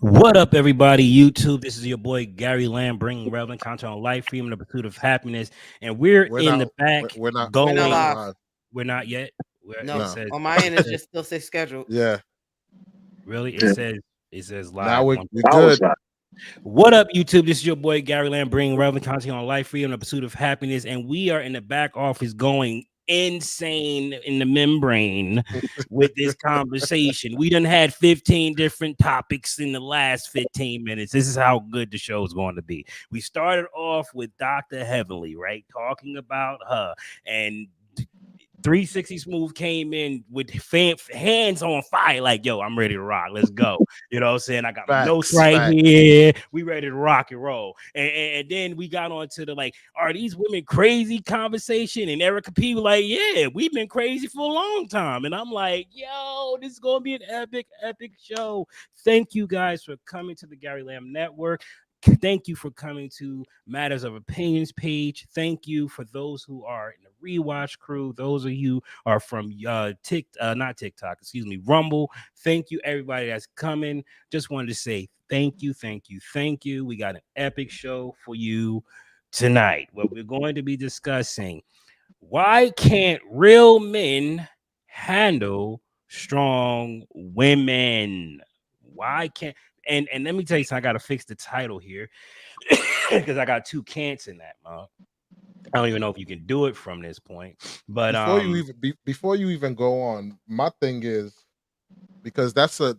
What up, everybody? YouTube. This is your boy Gary Lamb, bringing relevant content on life, freedom, and the pursuit of happiness. And we're We're in not. the back We're not. We're not We're not going. live. live. We're not yet. It No, No. says. on my It end, it's says just still say scheduled. Yeah. really. It says Now live. we good. What up, YouTube? This is your boy Gary Lamb, bringing relevant content on life, freedom, and the pursuit of happiness. And we are in the back office going insane in the membrane with this conversation. We done had 15 different topics in the last 15 minutes. This is how good the show is going to be. We started off with Dr. Heavenly, right? Talking about her, and 360 Smooth came in with hands on fire, like, yo, I'm ready to rock. Let's go. You know what I'm saying? I got my notes Facts. right Facts. here. We ready to rock and roll. And then we got on to the like, are these women crazy conversation? And Erica P was like, yeah, we've been crazy for a long time. And I'm like, yo, this is going to be an epic, epic show. Thank you guys for coming to the Gary Lamb Network. Thank you for coming to Matters of Opinions page. Thank you for those who are in the rewatch crew. Those of you are from not TikTok, excuse me, Rumble. Thank you, everybody that's coming. Just wanted to say thank you, thank you, thank you. We got an epic show for you tonight. What we're going to be discussing: why can't real men handle strong women? Why can't and let me tell you something, I gotta fix the title here because I got two cants in that, I don't even know if you can do it from this point, but Before you even go on, my thing is because that's a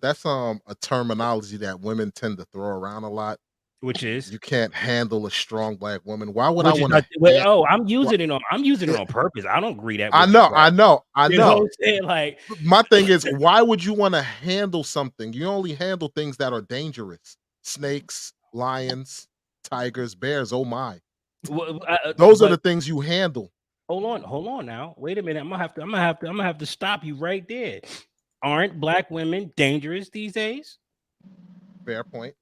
terminology that women tend to throw around a lot. which is You can't handle a strong black woman. Why would I which is want not, to? oh, I'm using it on purpose. I don't agree that I with you, know. bro. I know. I You know what know. I'm saying? Like, My thing is, why would you want to handle something? You only handle things that are dangerous: snakes, lions, tigers, bears. Oh my! Those are but the things you handle. hold on now. Wait a minute. I'm gonna have to stop you right there. Aren't black women dangerous these days? Fair point.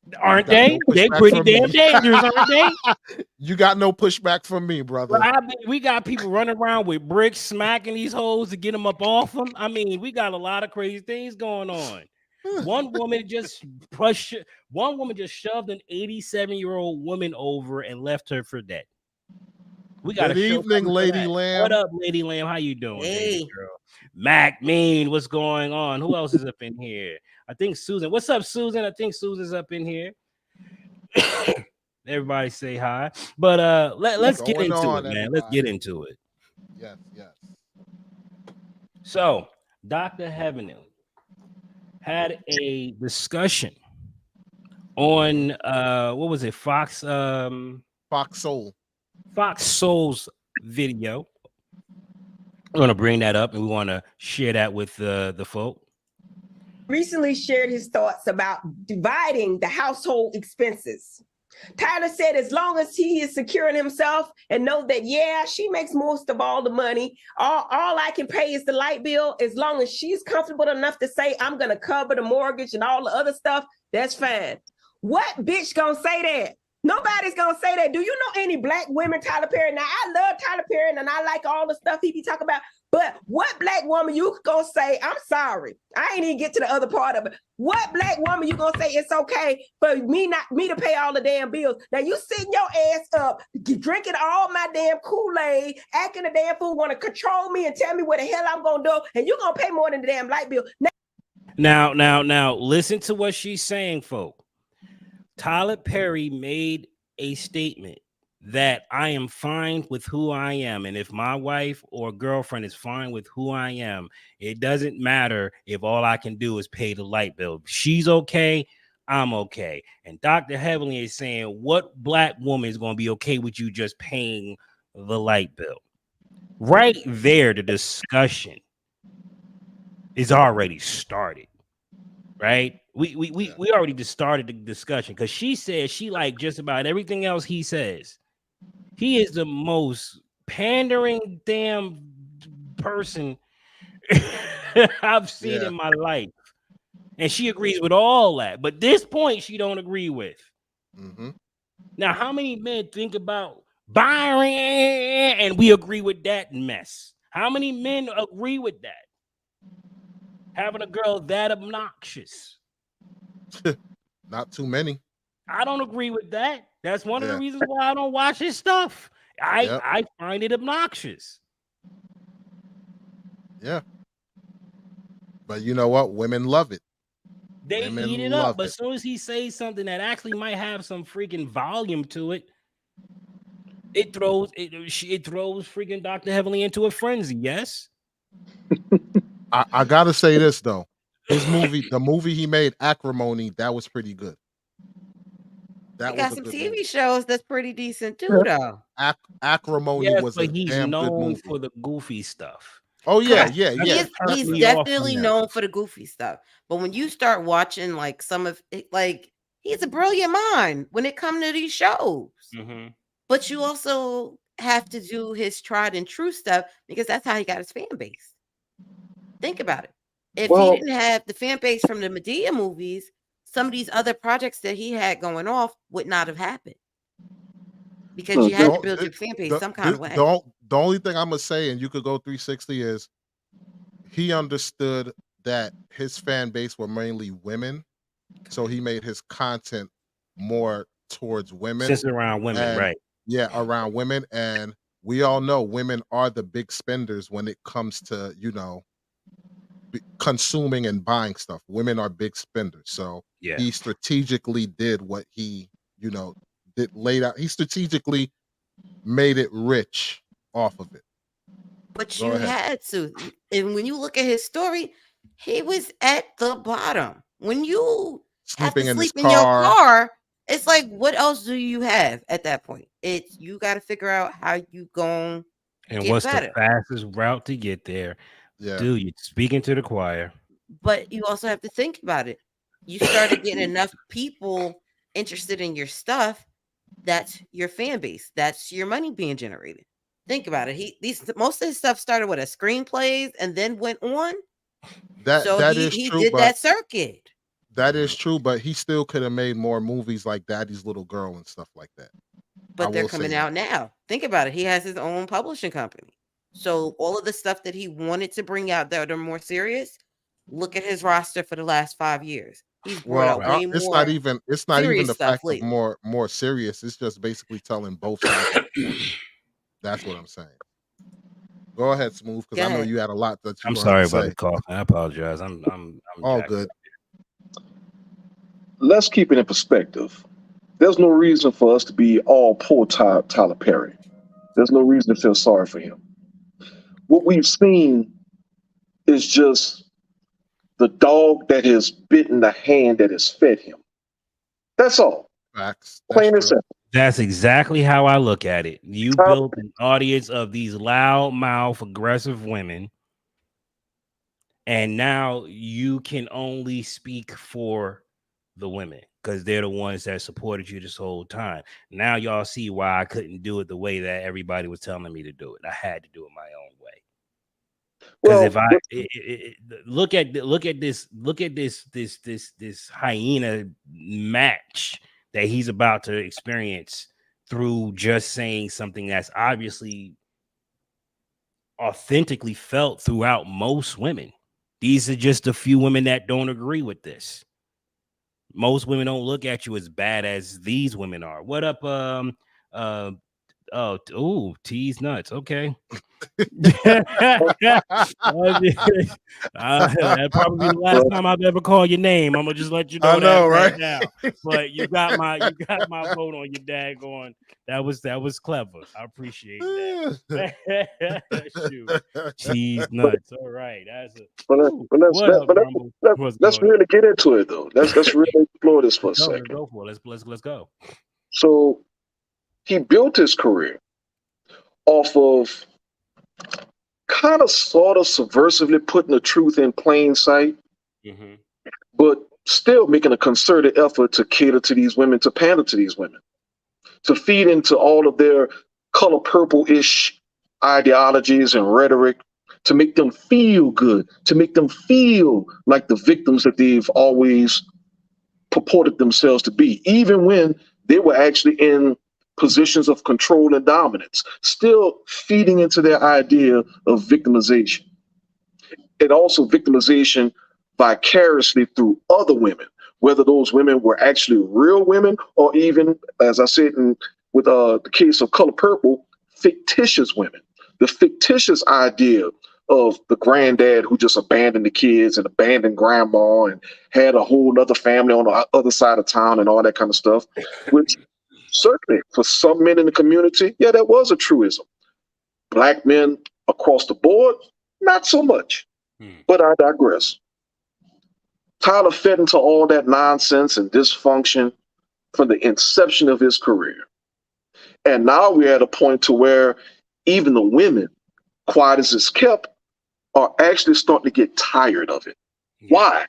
You Aren't got they? no They pushback pretty from damn me. dangerous, aren't they? You got no pushback from me, Well, brother. we got people running around with bricks, smacking these hoes to get them up off them. I mean, we got a lot of crazy things going on. One woman just pushed. One woman just shoved an 87-year-old woman over and left her for dead. We got a Good show evening, coming for Lady that. What Lamb. up, Lady Lamb? How you doing, baby Hey, girl? Mac Mean, what's going on? Who else is up in here? I think Susan. What's up, Susan? I think Susan's up in here. Everybody say hi. But What's let's get going into on, it, man. Let's get everybody? into it. Yes, yes. So, Dr. Heavenly had a discussion on what was it, Fox Soul. Fox Soul's video. We're gonna bring that up and we want to share that with the folk. Recently shared his thoughts about dividing the household expenses. Tyler said, as long as he is secure in himself and know that, yeah, she makes most of all the money, all I can pay is the light bill. As long as she's comfortable enough to say, I'm going to cover the mortgage and all the other stuff, that's fine. What bitch going to say that? Nobody's going to say that. Do you know any black women, Tyler Perry? Now, I love Tyler Perry and I like all the stuff he be talking about. But what black woman you gonna say, I'm sorry, I ain't even get to the other part of it. What black woman you gonna say it's okay for me to pay all the damn bills? Now you sitting your ass up, drinking all my damn Kool-Aid, acting a damn fool, want to control me and tell me what the hell I'm gonna do, and you gonna pay more than the damn light bill. Now, listen to what she's saying, folk. Tyler Perry made a statement that I am fine with who I am. And if my wife or girlfriend is fine with who I am, it doesn't matter if all I can do is pay the light bill. If she's okay, I'm okay. And Dr. Heavenly is saying, what black woman is going to be okay with you just paying the light bill? Right there, the discussion is already started. Right? We already just started the discussion because she says she like just about everything else he says. He is the most pandering damn person I've seen in my life. And she agrees with all that. But this point she don't agree with. Mm-hmm. Now, how many men think about Byron and we agree with that mess? How many men agree with that? Having a girl that obnoxious. Not too many. I don't agree with that. That's one of the Yeah. reasons why I don't watch his stuff. Yep. I find it obnoxious. Yeah. But you know what? Women love it. They Women eat it up. love But it. as soon as he says something that actually might have some freaking volume to it, it throws freaking Dr. Heavenly into a frenzy. Yes. I gotta say this though. His movie, the movie he made, Acrimony, that was pretty good. That He got was a some good TV movie. shows that's pretty decent too, though. Acrimony Yes, was a but he's damn good known movie. for the goofy stuff. Oh yeah, Correct. yeah, yeah. He's me off from definitely that. known for the goofy stuff. But when you start watching like some of it, like he's a brilliant mind when it comes to these shows. Mm-hmm. But you also have to do his tried and true stuff because that's how he got his fan base. Think about it. If he didn't have the fan base from the Medea movies, some of these other projects that he had going off would not have happened. Because you had to build your fan base some kind of way. The only thing I'm gonna say, and you could go 360, is he understood that his fan base were mainly women, so he made his content more towards women. Just around women, right? Yeah, around women, and we all know women are the big spenders when it comes to consuming and buying stuff. Women are big spenders, so Yeah. he strategically did what he did laid out. He strategically made it rich off of it. But you had to. And when you look at his story, he was at the bottom. When you Sleeping have to in sleep his in your car. car, it's like, what else do you have at that point? It's you got to figure out how you going And get what's better. the fastest route to get there? Yeah. Dude, you're speaking to the choir. But you also have to think about it. You started getting enough people interested in your stuff. That's your fan base. That's your money being generated. Think about it. Most of his stuff started with a screenplays and then went on. That is he true, did but that circuit. That is true, but he still could have made more movies like Daddy's Little Girl and stuff like that. But they're coming out now. Think about it. He has his own publishing company. So all of the stuff that he wanted to bring out that are more serious, look at his roster for the last 5 years. He's brought out way it's more. not even the fact lately. of more serious. It's just basically telling both sides. That's what I'm saying. Go ahead, Smooth, because I know you had a lot that you. I'm sorry about the cough. I apologize. I'm all good. Let's keep it in perspective. There's no reason for us to be all poor Tyler Perry. There's no reason to feel sorry for him. What we've seen is just the dog that has bitten the hand that has fed him. That's all. Facts. Plain and simple. That's exactly how I look at it. You built an audience of these loudmouth, aggressive women, and now you can only speak for the women because they're the ones that supported you this whole time. Now y'all see why I couldn't do it the way that everybody was telling me to do it. I had to do it my own way. Because if I look at this hyena match that he's about to experience through just saying something that's obviously authentically felt throughout most women. These are just a few women that don't agree with this. Most women don't look at you as bad as these women are. What up? T's nuts. Okay. That'd probably be the last time I've ever called your name. I'm gonna just let you know, right now. But you got my vote on your daggone. That was clever. I appreciate that. Shoot. Cheese nuts. All right. Let's really get into it though. Let's really explore this for a second. Let's go for it. Let's go. So he built his career off of kind of sort of subversively putting the truth in plain sight, but still making a concerted effort to cater to these women, to pander to these women, to feed into all of their color purple-ish ideologies and rhetoric, to make them feel good, to make them feel like the victims that they've always purported themselves to be, even when they were actually in positions of control and dominance, still feeding into their idea of victimization. And also victimization vicariously through other women, whether those women were actually real women or even, as I said with the case of Color Purple, fictitious women. The fictitious idea of the granddad who just abandoned the kids and abandoned grandma and had a whole other family on the other side of town and all that kind of stuff, which certainly for some men in the community, yeah, that was a truism. Black men across the board, not so much. But I digress. Tyler fed into all that nonsense and dysfunction from the inception of his career. And now we're at a point to where even the women, quiet as it's kept, are actually starting to get tired of it. Yeah. Why?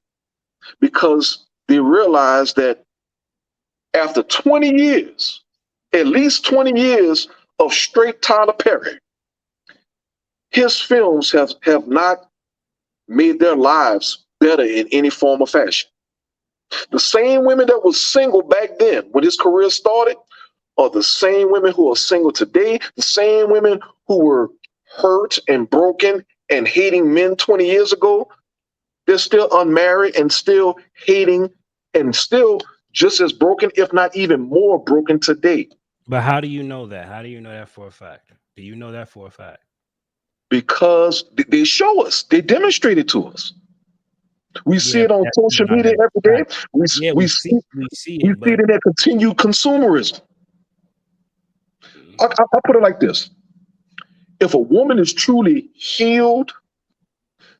Because they realize that after 20 years, at least 20 years of straight Tyler Perry, his films have not made their lives better in any form or fashion. The same women that were single back then when his career started are the same women who are single today, the same women who were hurt and broken and hating men 20 years ago. They're still unmarried and still hating and still just as broken, if not even more broken today. But how do you know that? How do you know that for a fact? Do you know that for a fact? Because they show us, they demonstrate it to us. We see it on social media every day. We see it in that continued consumerism. I'll put it like this. If a woman is truly healed,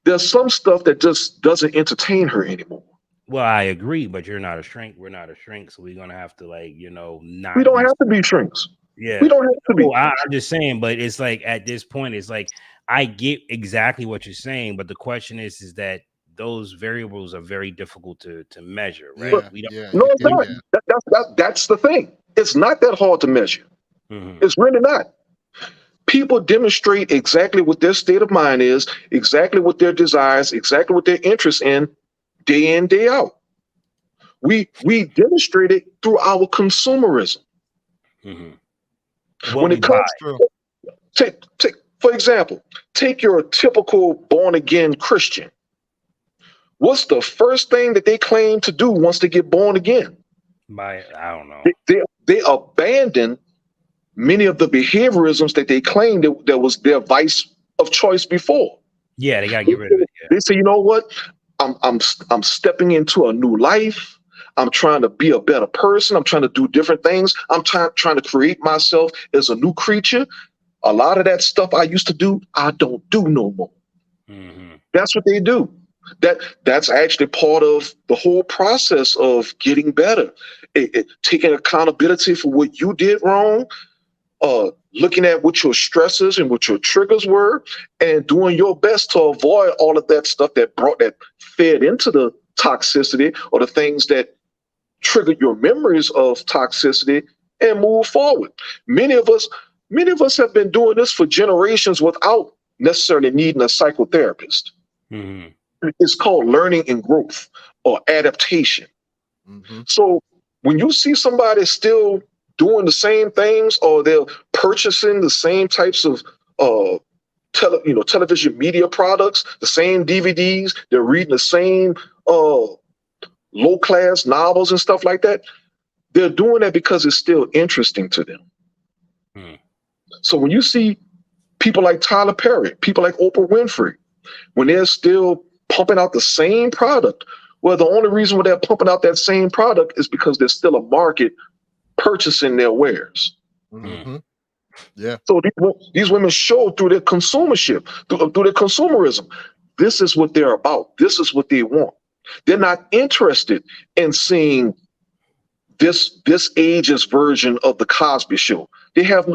there's some stuff that just doesn't entertain her anymore. Well, I agree, but you're not a shrink. We're not a shrink, so we're gonna have to, like, not. We don't have to be shrinks. Yeah, we don't have to be. I'm just saying, but it's like at this point, it's like I get exactly what you're saying, but the question is that those variables are very difficult to measure, right? No, it's not. That's the thing. It's not that hard to measure. It's really not. People demonstrate exactly what their state of mind is, exactly what their desires, exactly what their interests in day out. We demonstrate it through our consumerism. When it comes to, for example, take your typical born-again Christian. What's the first thing that they claim to do once they get born again? I don't know. They abandon many of the behaviorisms that they claimed that was their vice of choice before. Yeah, they gotta get rid of it. Yeah. They say, you know what? I'm stepping into a new life. I'm trying to be a better person. I'm trying to do different things. I'm trying to create myself as a new creature. A lot of that stuff I used to do, I don't do no more. That's what they do. That's actually part of the whole process of getting better. Taking accountability for what you did wrong, looking at what your stresses and what your triggers were, and doing your best to avoid all of that stuff that fed into the toxicity or the things that triggered your memories of toxicity, and move forward. Many of us have been doing this for generations without necessarily needing a psychotherapist. It's called learning and growth or adaptation. So when you see somebody still doing the same things, or they're purchasing the same types of television media products, the same DVDs, they're reading the same low-class novels and stuff like that, they're doing that because it's still interesting to them. So when you see people like Tyler Perry, people like Oprah Winfrey, when they're still pumping out the same product, well, the only reason why they're pumping out that same product is because there's still a market purchasing their wares. Yeah. So these women show through their consumership, through their consumerism. This is what they're about. This is what they want. They're not interested in seeing this age's version of the Cosby Show. They have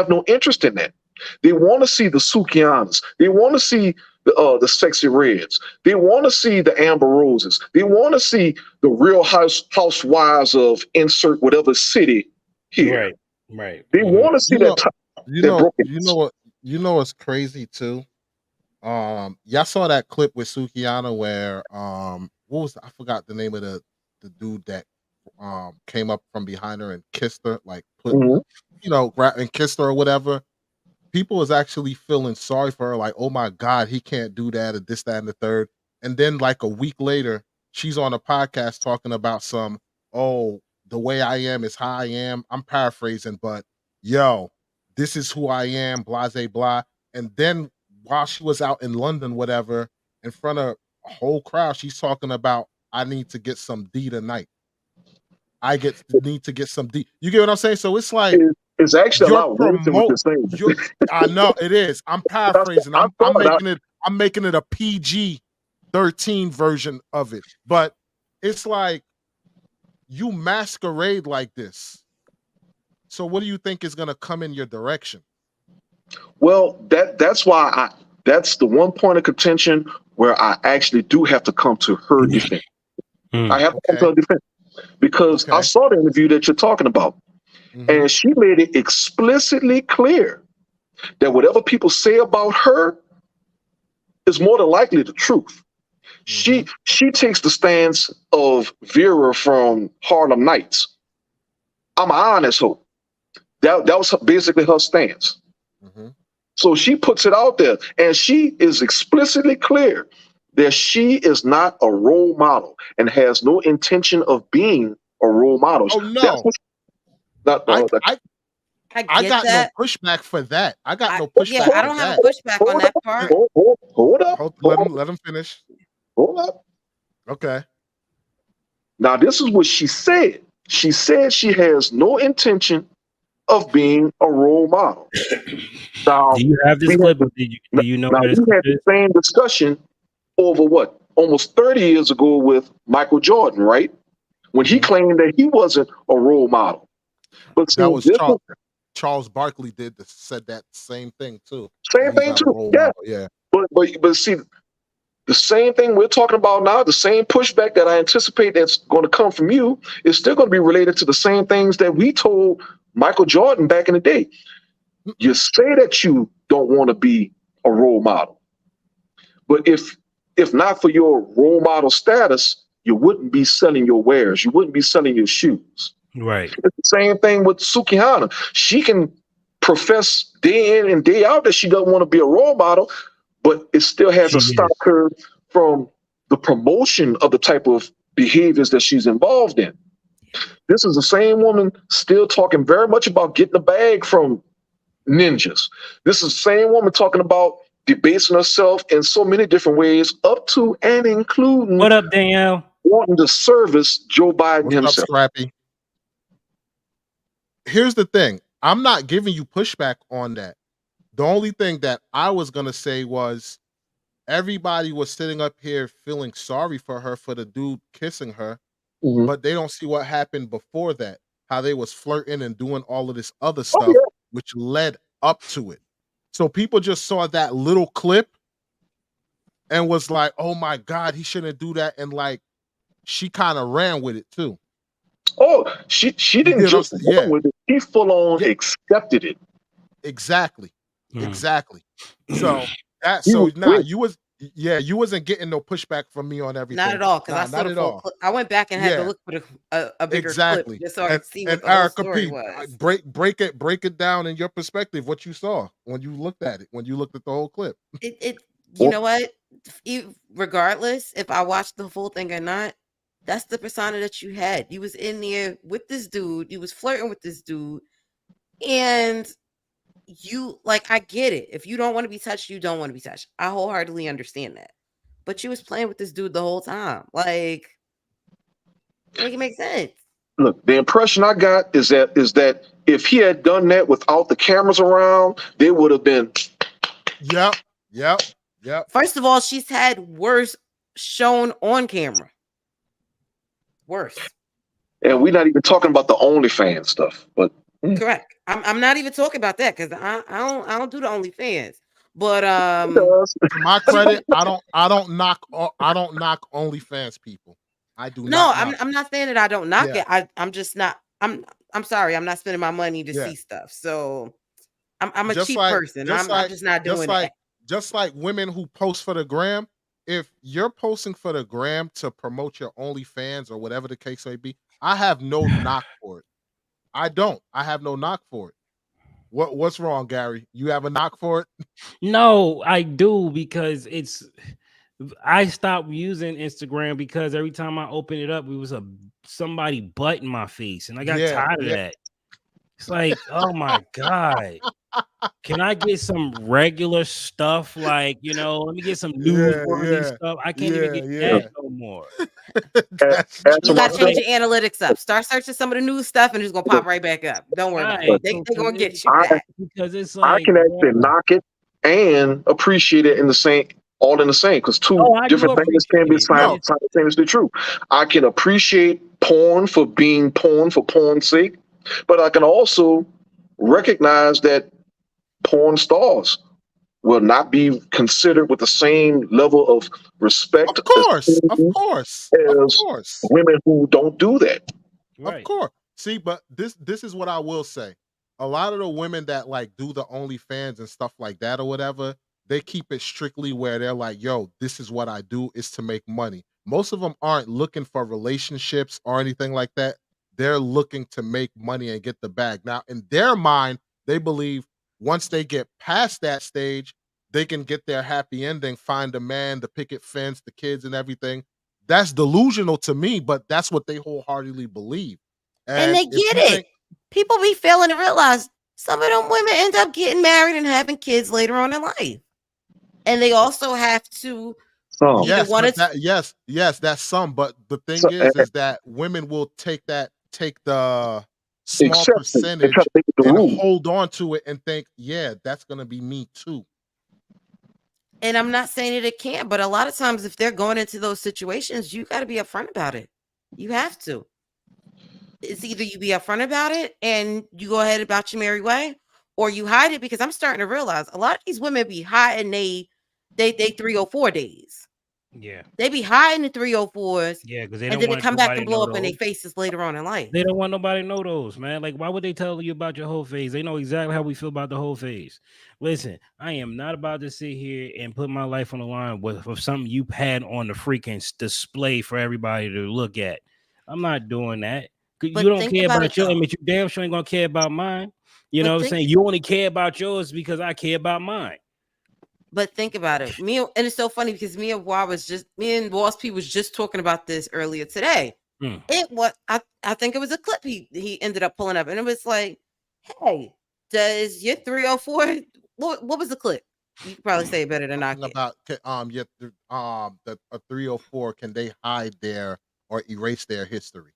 no interest in that. They want to see the Sukianas. They want to see the Sexy Reds. They want to see the Amber Roses. They want to see the Real Housewives of insert whatever city here. Right. They want to see that. You know what's crazy too? Y'all saw that clip with Sukiana where I forgot the name of the dude that came up from behind her and kissed her, like and kissed her or whatever. People was actually feeling sorry for her, like, oh my God, he can't do that, or this, that, and the third. And then like a week later, she's on a podcast talking about the way I am is how I am. I'm paraphrasing, but yo, this is who I am, blase blah. And then while she was out in London, whatever, in front of a whole crowd, she's talking about I need to get some D tonight. Need to get some D. You get what I'm saying? So it's like it's actually a lot worse than what you're saying. I know it is. I'm paraphrasing. I'm making it a PG-13 version of it. But it's like you masquerade like this. So what do you think is gonna come in your direction? Well, that's why that's the one point of contention where I actually do have to come to her defense. I have to come to her defense. Because I saw the interview that you're talking about, and she made it explicitly clear that whatever people say about her is more than likely the truth. She takes the stance of Vera from Harlem Nights. I'm an honest hoe. That was basically her stance. So she puts it out there, and she is explicitly clear that she is not a role model and has no intention of being a role model. Oh no! I got no pushback for that. I got no pushback. Yeah, I don't have a pushback on that part. Hold up. Let him finish. Hold up. Okay. Now this is what she said. She said she has no intention of being a role model. Now, do you have this clip? Do you know? Now, we had the same discussion over what? Almost 30 years ago with Michael Jordan, right? When he claimed that he wasn't a role model. But that was Charles Barkley said that same thing too. Same thing too. Yeah. But see, the same thing we're talking about now, the same pushback that I anticipate that's going to come from you is still going to be related to the same things that we told Michael Jordan back in the day. You say that you don't want to be a role model, but if not for your role model status, you wouldn't be selling your wares. You wouldn't be selling your shoes. Right. It's the same thing with Sukihana. She can profess day in and day out that she doesn't want to be a role model, but it still has a stop her from the promotion of the type of behaviors that she's involved in. This is the same woman still talking very much about getting a bag from ninjas. This is the same woman talking about debasing herself in so many different ways, up to and including what up, Danielle? Wanting to service Joe Biden himself. Up, Scrappy? Here's the thing. I'm not giving you pushback on that. The only thing that I was gonna say was everybody was sitting up here feeling sorry for her for the dude kissing her, but they don't see what happened before that, how they was flirting and doing all of this other stuff, which led up to it. So people just saw that little clip and was like, oh my God, he shouldn't do that. And like, she kind of ran with it too. Oh, she didn't just run with it. She full on accepted it. Exactly. Exactly. So you wasn't getting no pushback from me on everything. Not at all, because I saw the full clip. I went back and had to look for a bigger clip just so I could see what the whole story was. Break it down in your perspective, what you saw when you looked at it, when you looked at the whole clip. You know what? Regardless if I watched the full thing or not, that's the persona that you had. You was in there with this dude. You was flirting with this dude, and you I get it. If you don't want to be touched, you don't want to be touched. I wholeheartedly understand that. But you was playing with this dude the whole time. Make it make sense. Look, the impression I got is that if he had done that without the cameras around, they would have been. Yep. First of all, she's had worse shown on camera. Worse. And we're not even talking about the OnlyFans stuff, but correct. I'm not even talking about that because I don't do the OnlyFans. But to my credit, I don't knock OnlyFans people. I do not. I'm not saying that I don't knock it. I'm just not. I'm sorry. I'm not spending my money to see stuff. So I'm a cheap person. I'm just not doing that. Just like women who post for the gram. If you're posting for the gram to promote your OnlyFans or whatever the case may be, I have no knock for it. I don't. I have no knock for it. What's wrong, Gary? You have a knock for it? No, I do, because it's I stopped using Instagram because every time I open it up, it was somebody butt in my face, and I got tired of that. It's like, oh my God. Can I get some regular stuff? Like, let me get some newsworthy stuff. I can't even get that no more. You gotta change your analytics up. Start searching some of the new stuff and it's gonna pop right back up. Don't worry about it. They're gonna get you back. Because it's like I can actually knock it and appreciate it in the same, because two different things can be simultaneously true. I can appreciate porn for being porn for porn's sake, but I can also recognize that porn stars will not be considered with the same level of respect. Of course. As women who don't do that. Right. Of course. See, but this is what I will say. A lot of the women that like do the OnlyFans and stuff like that or whatever, they keep it strictly where they're like, yo, this is what I do, is to make money. Most of them aren't looking for relationships or anything like that. They're looking to make money and get the bag. Now, in their mind, they believe once they get past that stage, they can get their happy ending, find a man, the picket fence, the kids and everything. That's delusional to me, but that's what they wholeheartedly believe. And they get it. People be failing to realize some of them women end up getting married and having kids later on in life. And they also have to yes, that's some. But the thing is that women will take the small percentage and hold on to it and think, yeah, that's gonna be me too. And I'm not saying that it can't, but a lot of times if they're going into those situations, you got to be upfront about it. You have to. It's either you be upfront about it and you go ahead about your merry way, or you hide it, because I'm starting to realize a lot of these women be hiding they 304 days. Yeah. They be hiding the 304s. Yeah, because they don't want come back and blow up in their faces later on in life. They don't want nobody to know those, man. Like, why would they tell you about your whole phase? They know exactly how we feel about the whole phase. Listen, I am not about to sit here and put my life on the line with something you had on the freaking display for everybody to look at. I'm not doing that. You don't care about your image. You damn sure ain't gonna care about mine. You know what I'm saying? You only care about yours because I care about mine. But think about it. And it's so funny because me and Boss P was just talking about this earlier today. It was I think it was a clip he ended up pulling up, and it was like, hey, does your 304 what was the clip? You could probably say it better than I can. About a 304, can they hide their or erase their history?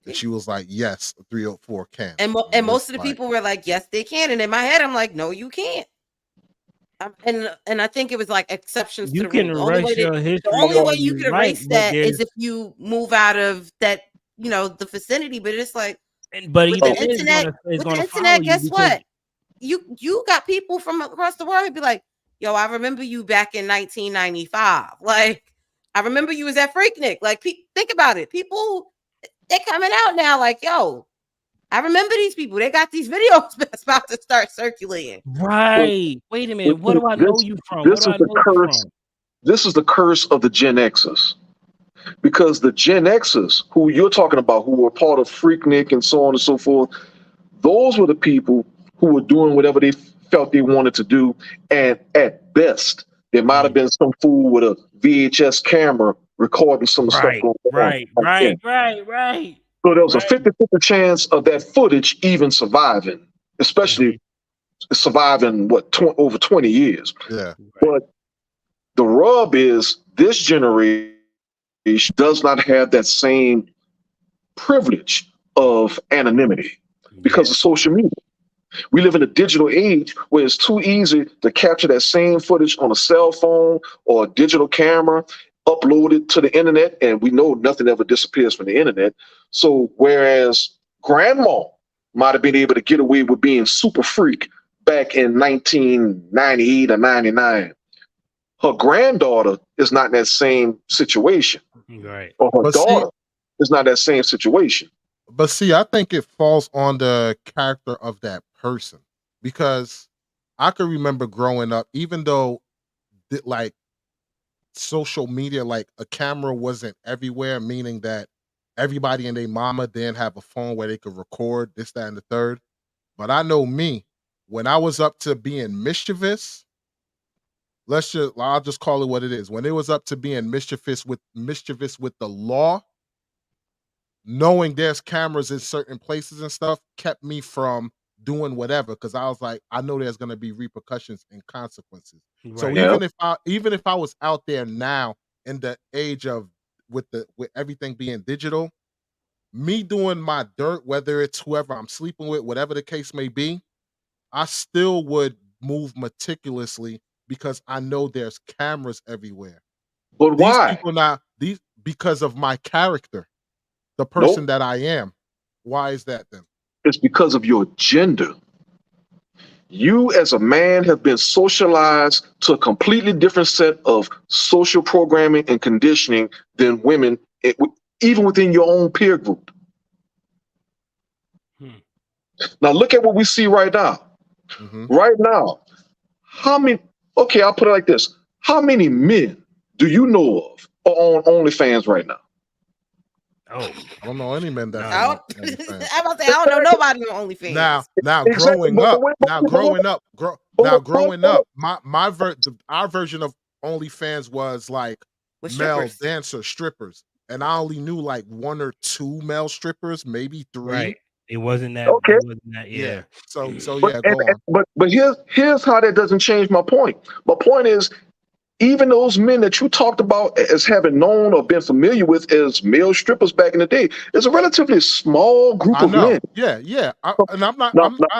And she was like, yes, a 304 can. And most of the people were like, yes, they can. And in my head, I'm like, no, you can't. And I think it was like exceptions to the rule. The only way you can erase that is if you move out of that, the vicinity. But it's like, but with the internet, guess what? You got people from across the world who'd be like, yo, I remember you back in 1995. Like, I remember you was at Freaknik. Like, think about it. People, they're coming out now like, yo, I remember these people. They got these videos that's about to start circulating. Right. Wait a minute. What do I know you from? This is the curse of the Gen Xers. Because the Gen Xers, who you're talking about, who were part of Freaknik and so on and so forth, those were the people who were doing whatever they felt they wanted to do. And at best, there might have been some fool with a VHS camera recording some stuff going on. Right. So there was a 50-50 chance of that footage even surviving, especially surviving over 20 years. Yeah. But the rub is this generation does not have that same privilege of anonymity because of social media. We live in a digital age where it's too easy to capture that same footage on a cell phone or a digital camera, upload it to the internet, and we know nothing ever disappears from the internet. So whereas grandma might have been able to get away with being super freak back in 1998 or 99, her granddaughter is not in that same situation. Right. Or her daughter is not that same situation. But see, I think it falls on the character of that person, because I can remember growing up, even though like social media, like a camera wasn't everywhere, meaning that everybody and their mama didn't have a phone where they could record this, that, and the third. But I know me, when I was up to being mischievous, I'll just call it what it is. When it was up to being mischievous with the law, knowing there's cameras in certain places and stuff kept me from doing whatever, because I was like, I know there's going to be repercussions and consequences. So Right. even if I was out there now in the age of with everything being digital, me doing my dirt, whether it's whoever I'm sleeping with, whatever the case may be, I still would move meticulously because I know there's cameras everywhere. But These why? people because of my character, the Nope. person that I am. Why is that then? It's because of your gender. You as a man have been socialized to a completely different set of social programming and conditioning than women, even within your own peer group. Now look at what we see right now. Mhm. Right now, I'll put it like this. How many men do you know of are on OnlyFans right now? Oh, I don't know any men that I have don't, OnlyFans. I'm about to say I don't know nobody on OnlyFans. Now Exactly, growing but up, wait, now but- growing up, but- growing up, our version of OnlyFans was like With male strippers. dancer strippers, and I only knew like 1 or 2 male strippers, maybe 3. right. It wasn't that. Okay. It wasn't that. Yeah. Yeah. So But, yeah, go on. but here's how that doesn't change my point. My point is, even those men that you talked about as having known or been familiar with as male strippers back in the day, is a relatively small group I of know. men. Yeah. I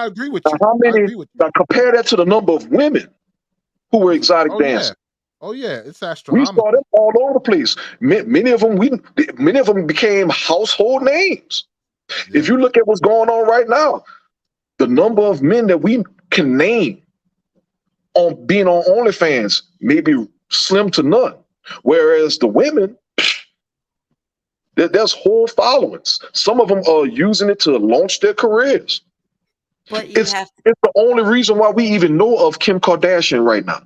agree with Now, you. how I many? agree with you. Now compare that to the number of women who were exotic Oh dancers. yeah, it's We astronomical. saw them all over the place. Many of them became household names. Yeah. If you look at what's going on right now, the number of men that we can name on being on OnlyFans may be slim to none. Whereas the women, there's whole followings. Some of them are using it to launch their careers. But you It's have the only reason why we even know of Kim Kardashian right now.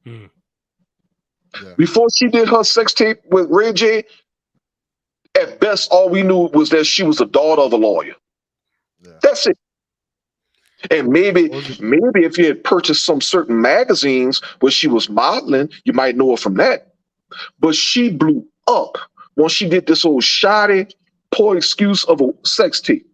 Hmm. Yeah. Before she did her sex tape with Ray J, at best, all we knew was that she was the daughter of a lawyer. Yeah. That's it. And maybe Was it- if you had purchased some certain magazines where she was modeling, you might know her from that. But she blew up when she did this old shoddy, poor excuse of a sex tape.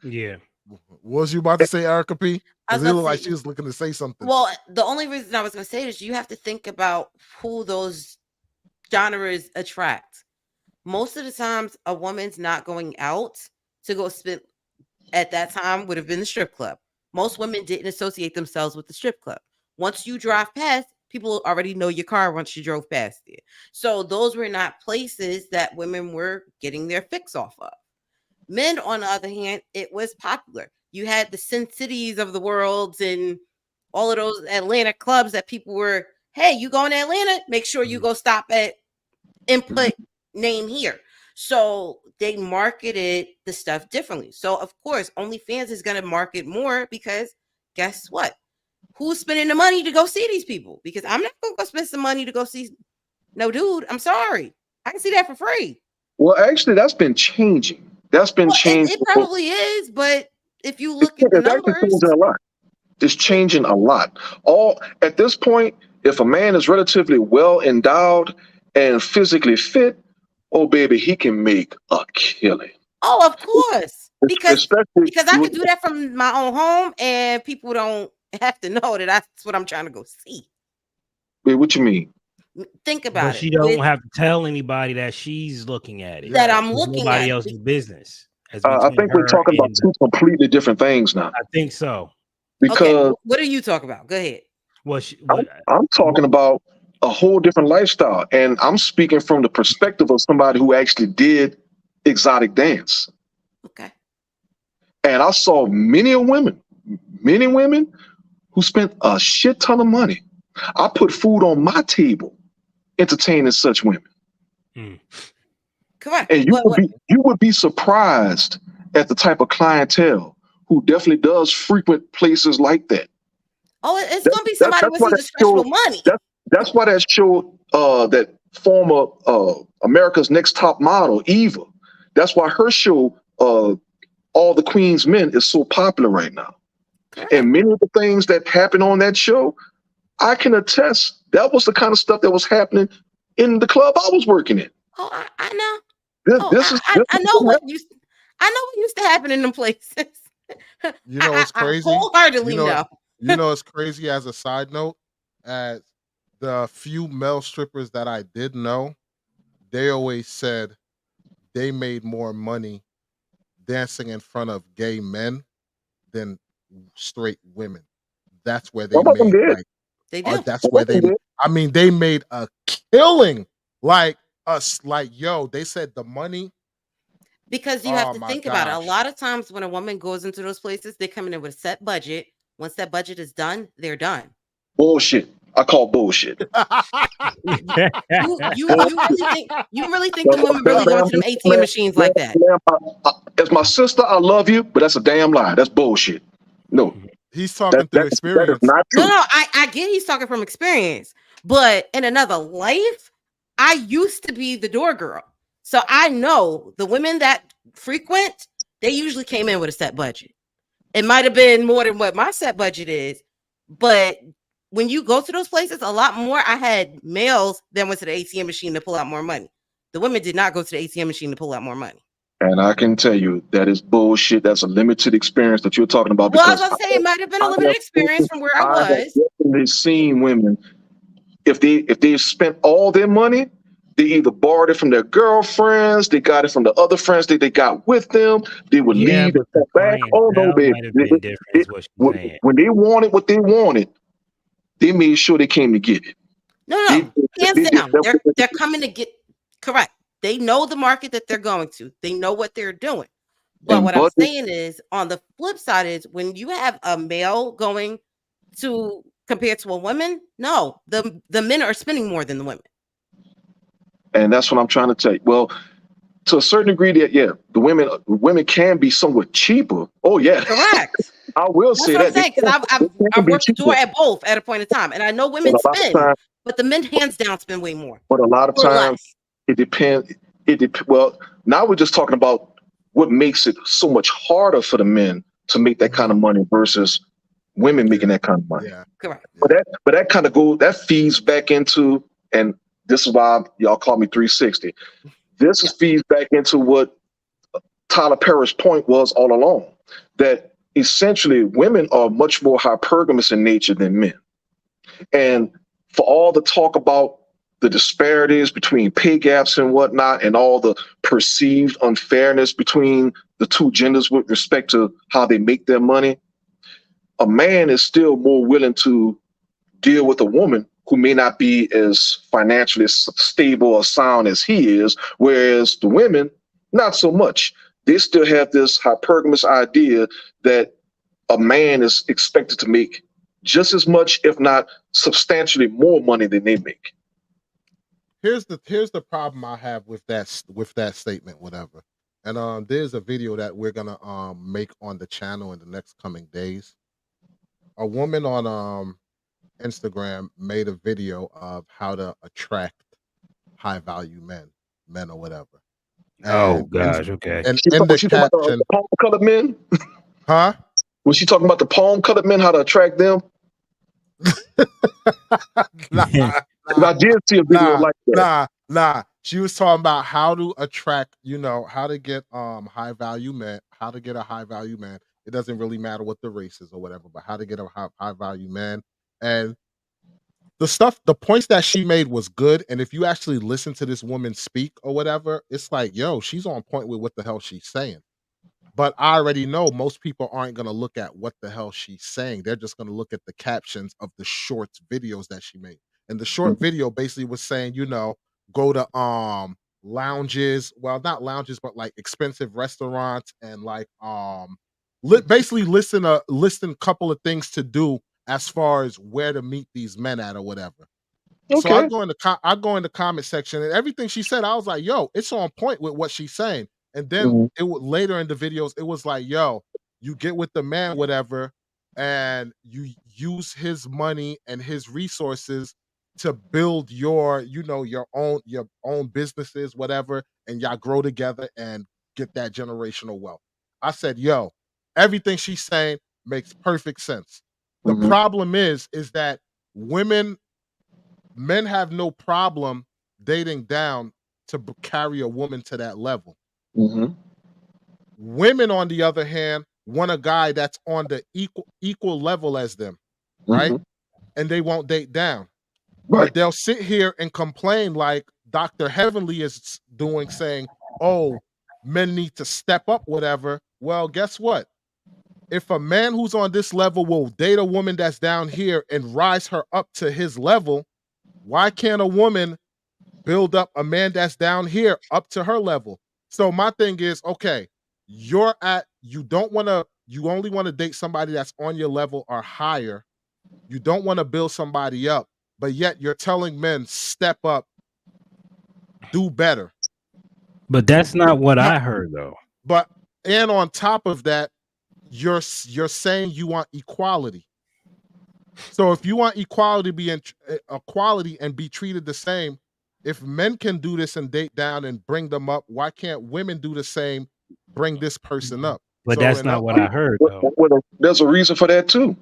Yeah. What was you about to say, Erica P? I was Because it about looked to like say- she was looking to say something. Well, the only reason I was going to say this, you have to think about who those genres attract. Most of the times, a woman's not going out to go spend at that time would have been the strip club. Most women didn't associate themselves with the strip club. Once you drive past, people already know your car once you drove past it. So those were not places that women were getting their fix off of. Men, on the other hand, it was popular. You had the Sin Cities of the world and all of those Atlanta clubs that people were, hey, you going to Atlanta? Make sure you go stop at input name here. So they marketed the stuff differently. So of course, OnlyFans is going to market more because guess what? Who's spending the money to go see these people? Because I'm not going to go spend some money to go see no dude. I'm sorry. I can see that for free. Well, actually, that's been changing. That's been Well, changing. it probably is, but if you look at the It's actually numbers, changing a lot. It's changing a lot. At this point, if a man is relatively well endowed and physically fit, oh baby, he can make a killing. oh, of course, because Especially I can do that from my own home, and people don't have to know that that's what I'm trying to go see. Wait, what you mean? Think about But it. she don't With- have to tell anybody that she's looking at it. that I'm It's looking nobody at. else's business. As I between think we're her talking about and- two completely different things now. I think so. Because Okay, what are you talking about? Go ahead. Well, I'm talking about a whole different lifestyle, and I'm speaking from the perspective of somebody who actually did exotic dance. Okay. And I saw many women who spent a shit ton of money. I put food on my table entertaining such women. Correct. And you would be surprised at the type of clientele who definitely does frequent places like that. Oh, it's gonna be somebody with some discretional money. That's why that show, that former America's Next Top Model, Eva, that's why her show, All the Queen's Men, is so popular right now. Correct. And many of the things that happen on that show, I can attest That was the kind of stuff that was happening in the club I was working in. Oh, I know. I know what used to happen in them places. You know what's crazy? I wholeheartedly know. You know it's crazy. As a side note, as the few male strippers that I did know, they always said they made more money dancing in front of gay men than straight women. That's where they made like they do. that's where they. I mean, they made a killing. Like us, like yo, they said the money. Because you have to think about it. A lot of times when a woman goes into those places, they come in with a set budget. Once that budget is done, they're done. Bullshit. I call bullshit. you really think the women really go to them ATM machines like that? As my sister, I love you, but that's a damn lie. That's bullshit. No. He's talking through experience. That is not true. No, I get he's talking from experience. But in another life, I used to be the door girl. So I know the women that frequent, they usually came in with a set budget. It might have been more than what my set budget is, but when you go to those places, a lot more. I had males that went to the ATM machine to pull out more money. The women did not go to the ATM machine to pull out more money. And I can tell you that is bullshit. That's a limited experience that you're talking about. Well, I was going to say it might have been a limited experience from where I was. I've definitely seen women, if they spent all their money, they either borrowed it from their girlfriends, they got it from the other friends that they got with them. They would leave and come back. Oh no, baby. When they wanted what they wanted, they made sure they came to get it. No, hands down. They're coming to get correct. They know the market that they're going to. They know what they're doing. But what I'm saying is, on the flip side is when you have a male going to compared to a woman, no, the men are spending more than the women. And that's what I'm trying to tell you. Well, to a certain degree, that the women can be somewhat cheaper. Oh yeah, correct. I will say that because I've worked the door at both at a point in time, and I know women spend, but the men hands down spend way more. But a lot of times it depends. Well, now we're just talking about what makes it so much harder for the men to make that kind of money versus women making that kind of money. Yeah, correct. But that kind of that feeds back into, and this is why y'all call me 360. This feeds back into what Tyler Perry's point was all along, that essentially women are much more hypergamous in nature than men. And for all the talk about the disparities between pay gaps and whatnot, and all the perceived unfairness between the two genders with respect to how they make their money, a man is still more willing to deal with a woman who may not be as financially stable or sound as he is, whereas the women, not so much. They still have this hypergamous idea that a man is expected to make just as much, if not substantially more money than they make. Here's the problem I have with that statement, whatever. And there's a video that we're gonna make on the channel in the next coming days. A woman on Instagram made a video of how to attract high value men or whatever. Oh gosh, okay. And in the caption, palm colored men, huh? Was she talking about the palm colored men? How to attract them? I did see a video like that. Nah. She was talking about how to attract, how to get high value men, how to get a high value man. It doesn't really matter what the race is or whatever, but how to get a high value man. And the points that she made was good. And if you actually listen to this woman speak or whatever, it's like, yo, she's on point with what the hell she's saying. But I already know most people aren't going to look at what the hell she's saying. They're just going to look at the captions of the short videos that she made. And the short video basically was saying, go to lounges, well, not lounges, but like expensive restaurants, and like basically listing a couple of things to do as far as where to meet these men at or whatever. Okay. So I go in the comment section, and everything she said, I was like, yo, it's on point with what she's saying. And then later in the videos, it was like, yo, you get with the man, whatever, and you use his money and his resources to build your own businesses, whatever, and y'all grow together and get that generational wealth. I said, yo, everything she's saying makes perfect sense. The problem is that women men have no problem dating down to carry a woman to that level. Mm-hmm. Women, on the other hand, want a guy that's on the equal level as them, right? Mm-hmm. And they won't date down. Right. But they'll sit here and complain like Dr. Heavenly is doing, saying, oh, men need to step up, whatever. Well, guess what? If a man who's on this level will date a woman that's down here and rise her up to his level, why can't a woman build up a man that's down here up to her level? So my thing is, okay, you only want to date somebody that's on your level or higher. You don't want to build somebody up, but yet you're telling men, step up, do better. But that's not what I heard, though. But and on top of that, you're saying you want equality. So if you want equality and be treated the same, if men can do this and date down and bring them up, why can't women do the same, bring this person up? But So that's not what I heard, though. Well, there's a reason for that too.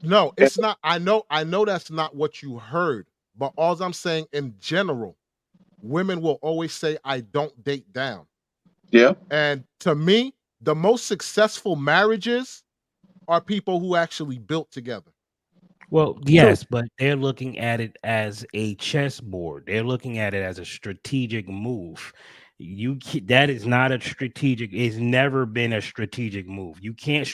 No, it's not. I know that's not what you heard, but all I'm saying in general, women will always say, I don't date down. Yeah. And to me, the most successful marriages are people who actually built together. Well, yes, but they're looking at it as a chessboard. They're looking at it as a strategic move. That is not a strategic. It's never been a strategic move. You can't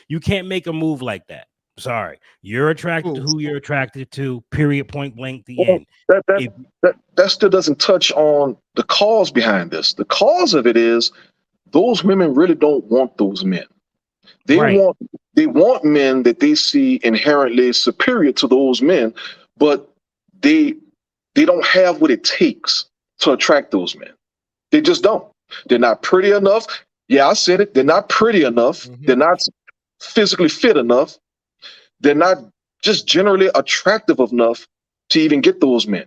you can't make a move like that. Sorry, you're attracted to who you're attracted to. Period. Point blank. The end. That still doesn't touch on the cause behind this. The cause of it is those women really don't want those men. They want men that they see inherently superior to those men, but they don't have what it takes to attract those men. They just don't. They're not pretty enough. Yeah, I said it. They're not pretty enough. Mm-hmm. They're not physically fit enough. They're not just generally attractive enough to even get those men.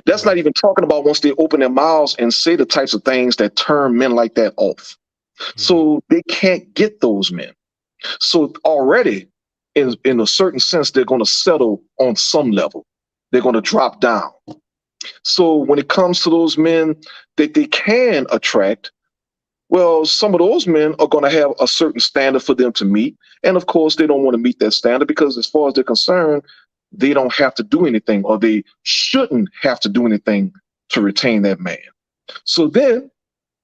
That's not even talking about once they open their mouths and say the types of things that turn men like that off. Mm-hmm. So they can't get those men. So already, in a certain sense, they're going to settle on some level. They're going to drop down. So when it comes to those men that they can attract, well, some of those men are going to have a certain standard for them to meet. And of course, they don't want to meet that standard because as far as they're concerned, they don't have to do anything, or they shouldn't have to do anything to retain that man. So then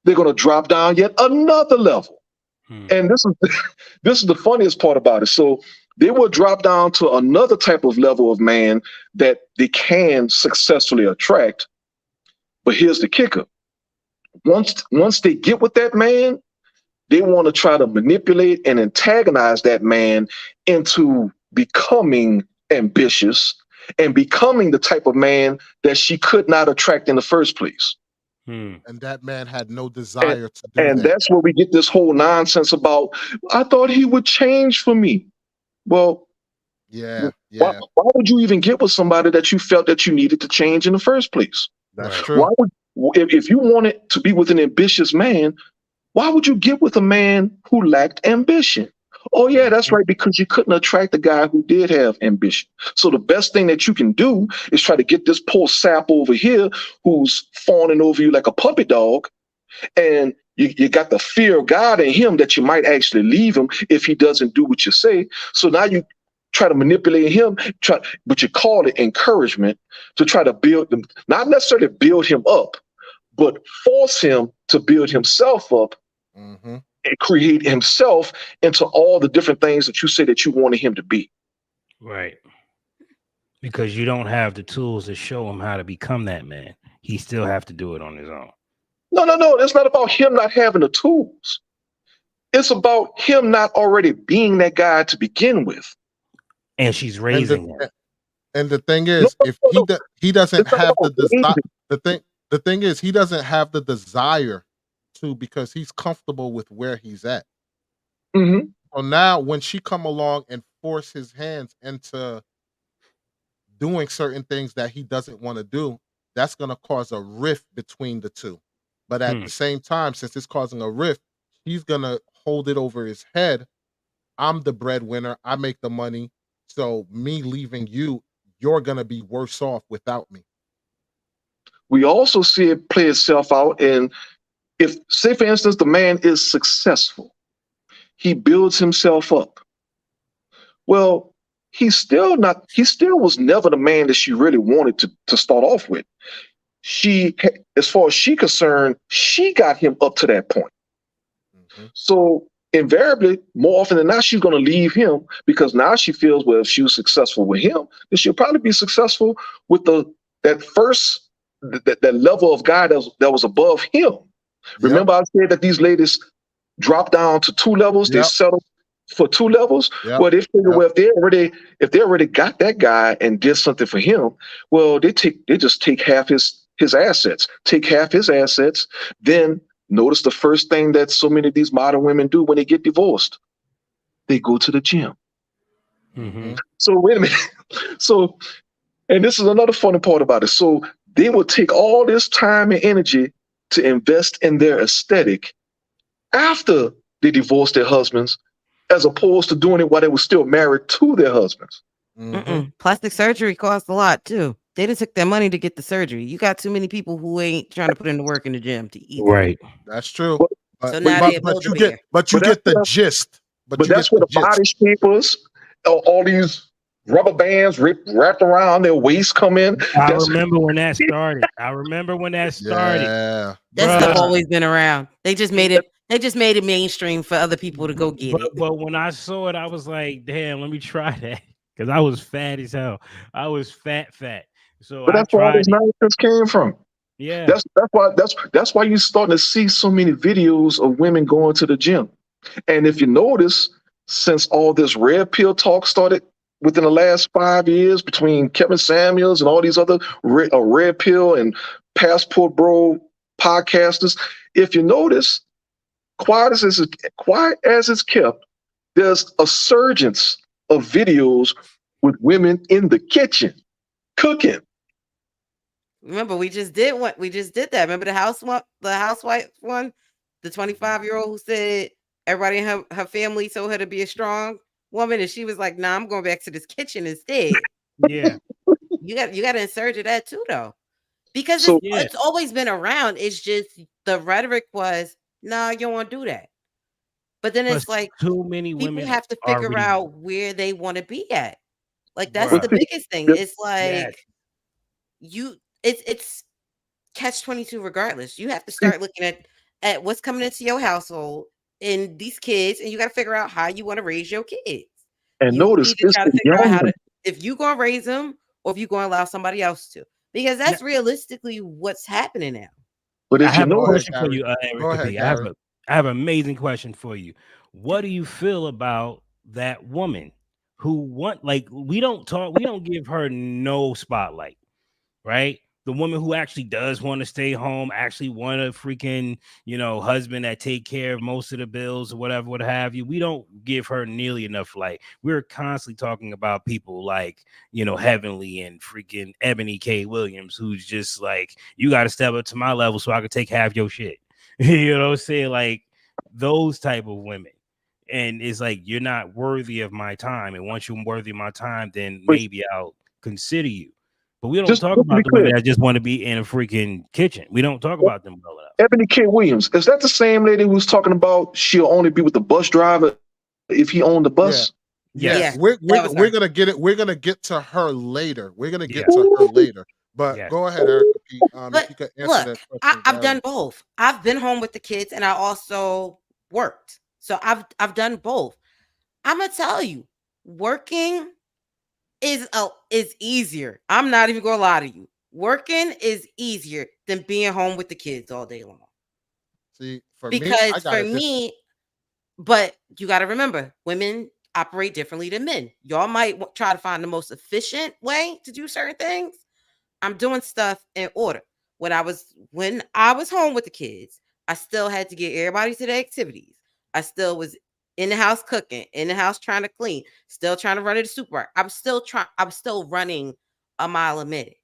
they're going to drop down yet another level. And this is the funniest part about it. So they will drop down to another type of level of man that they can successfully attract. But here's the kicker. Once they get with that man, they want to try to manipulate and antagonize that man into becoming ambitious and becoming the type of man that she could not attract in the first place. And that man had no desire to do and that. That's where we get this whole nonsense about, I thought he would change for me. Well, yeah. Why would you even get with somebody that you felt that you needed to change in the first place? That's true. If you wanted to be with an ambitious man, why would you get with a man who lacked ambition? Oh, yeah, that's right, because you couldn't attract a guy who did have ambition. So the best thing that you can do is try to get this poor sap over here who's fawning over you like a puppy dog, and you got the fear of God in him that you might actually leave him if he doesn't do what you say. So now you try to manipulate him, but you call it encouragement to try to build them, not necessarily build him up, but force him to build himself up. Mm-hmm. And create himself into all the different things that you say that you wanted him to be. Right. Because you don't have the tools to show him how to become that man. He still have to do it on his own. No. It's not about him not having the tools. It's about him not already being that guy to begin with. And she's raising him. And the thing is, he doesn't have the desire. The thing is, he doesn't have the desire to, because he's comfortable with where he's at. Mm-hmm. So now when she come along and force his hands into doing certain things that he doesn't want to do, that's going to cause a rift between the two. But at the same time, since it's causing a rift, he's going to hold it over his head. I'm the breadwinner. I make the money. So me leaving you you're gonna be worse off without me. We also see it play itself out in, if, say for instance, the man is successful, he builds himself up. Well, he still was never the man that she really wanted to start off with. As far as she concerned, she got him up to that point. Mhm. So invariably, more often than not, she's going to leave him, because now she feels, well, if she was successful with him, then she'll probably be successful with that level of guy that was above him. Yep. Remember, I said that these ladies drop down to 2 levels. They Yep. settle for 2 levels. Yep. Well, they figure, Yep. well, if they already got that guy and did something for him, well, they just take half his assets, take half his assets. Then notice the first thing that so many of these modern women do when they get divorced, they go to the gym. Mhm. So wait a minute. So, and this is another funny part about it. So they will take all this time and energy to invest in their aesthetic after they divorce their husbands, as opposed to doing it while they were still married to their husbands. Mhm. Plastic surgery costs a lot too. They just took their money to get the surgery. You got too many people who ain't trying to put in the work in the gym to eat. Right. That's true. But- So now they a but you Build-A-Bear. get But the that's- gist. But you that's get where the body shapers, all these rubber bands wrapped around their waist come in. I That's remember when that started. Yeah. That stuff Bruh. always been around. They just made it. They just made it mainstream for other people to go get it. But when I saw it, I was like, damn, let me try that. Because I was fat as hell. I was fat. So but I that's where all tried this it. nonsense came from. Yeah. That's why you're starting to see so many videos of women going to the gym. And if you notice, since all this red pill talk started within the last 5 years between Kevin Samuels and all these other red pill and passport bro podcasters, if you notice, quiet as it's kept, there's a surgence of videos with women in the kitchen cooking. Remember, we just did that. Remember the housewife one, the 25-year-old who said everybody in her family told her to be a strong woman, and she was like, "Nah, I'm going back to this kitchen instead." Yeah. You got to insert that too, though, because So- it's always been around. It's just the rhetoric was, "No, you don't want to do that." But then it's Plus, like too many people women have to figure already- out where they want to be at. Like that's Bruh. the biggest thing. Yes. It's like Yes. it's catch-22 regardless. You have to start looking at what's coming into your household and these kids, and you got to figure out how you want to raise your kids. And You notice need to this try to is figure out how young. to, if you're going to raise them or if you're going to allow somebody else to, because that's realistically what's happening now. But I if you have a notice, question for you, Go Erica ahead, B. I have Gary. I have an amazing question for you. What do you feel about that woman who we don't give her no spotlight, right? The woman who actually does want to stay home, actually want a freaking, husband that take care of most of the bills or whatever, what have you. We don't give her nearly enough light. We're constantly talking about people like, Heavenly and freaking Ebony K. Williams, who's just like, you got to step up to my level so I can take half your shit. You know what I'm saying? Like those type of women. And it's like, you're not worthy of my time. And once you're worthy of my time, then maybe I'll consider you. But we don't Just talk to about be the women clear. that just want to be in a freaking kitchen. We don't talk about them well enough. Ebony K. Williams, is that the same lady who's talking about she'll only be with the bus driver if he owned the bus? Yes. Yeah, we're that was we're her. gonna get it. We're gonna get to her later. We're gonna get Yeah. to her later. But Yes. go ahead, Erica P. If But you could answer look, that question, I've Gary. done both. I've been home with the kids and I also worked. So I've done both. I'm gonna tell you, working is easier. I'm not even gonna lie to you. Working is easier than being home with the kids all day long. See, for me, I Because got for a different. me, but you got to remember, women operate differently than men. Y'all might try to find the most efficient way to do certain things. I'm doing stuff in order. When I was home with the kids, I still had to get everybody to their activities. I still was in the house cooking, in the house trying to clean, still trying to run to the supermarket. I was still running a mile a minute.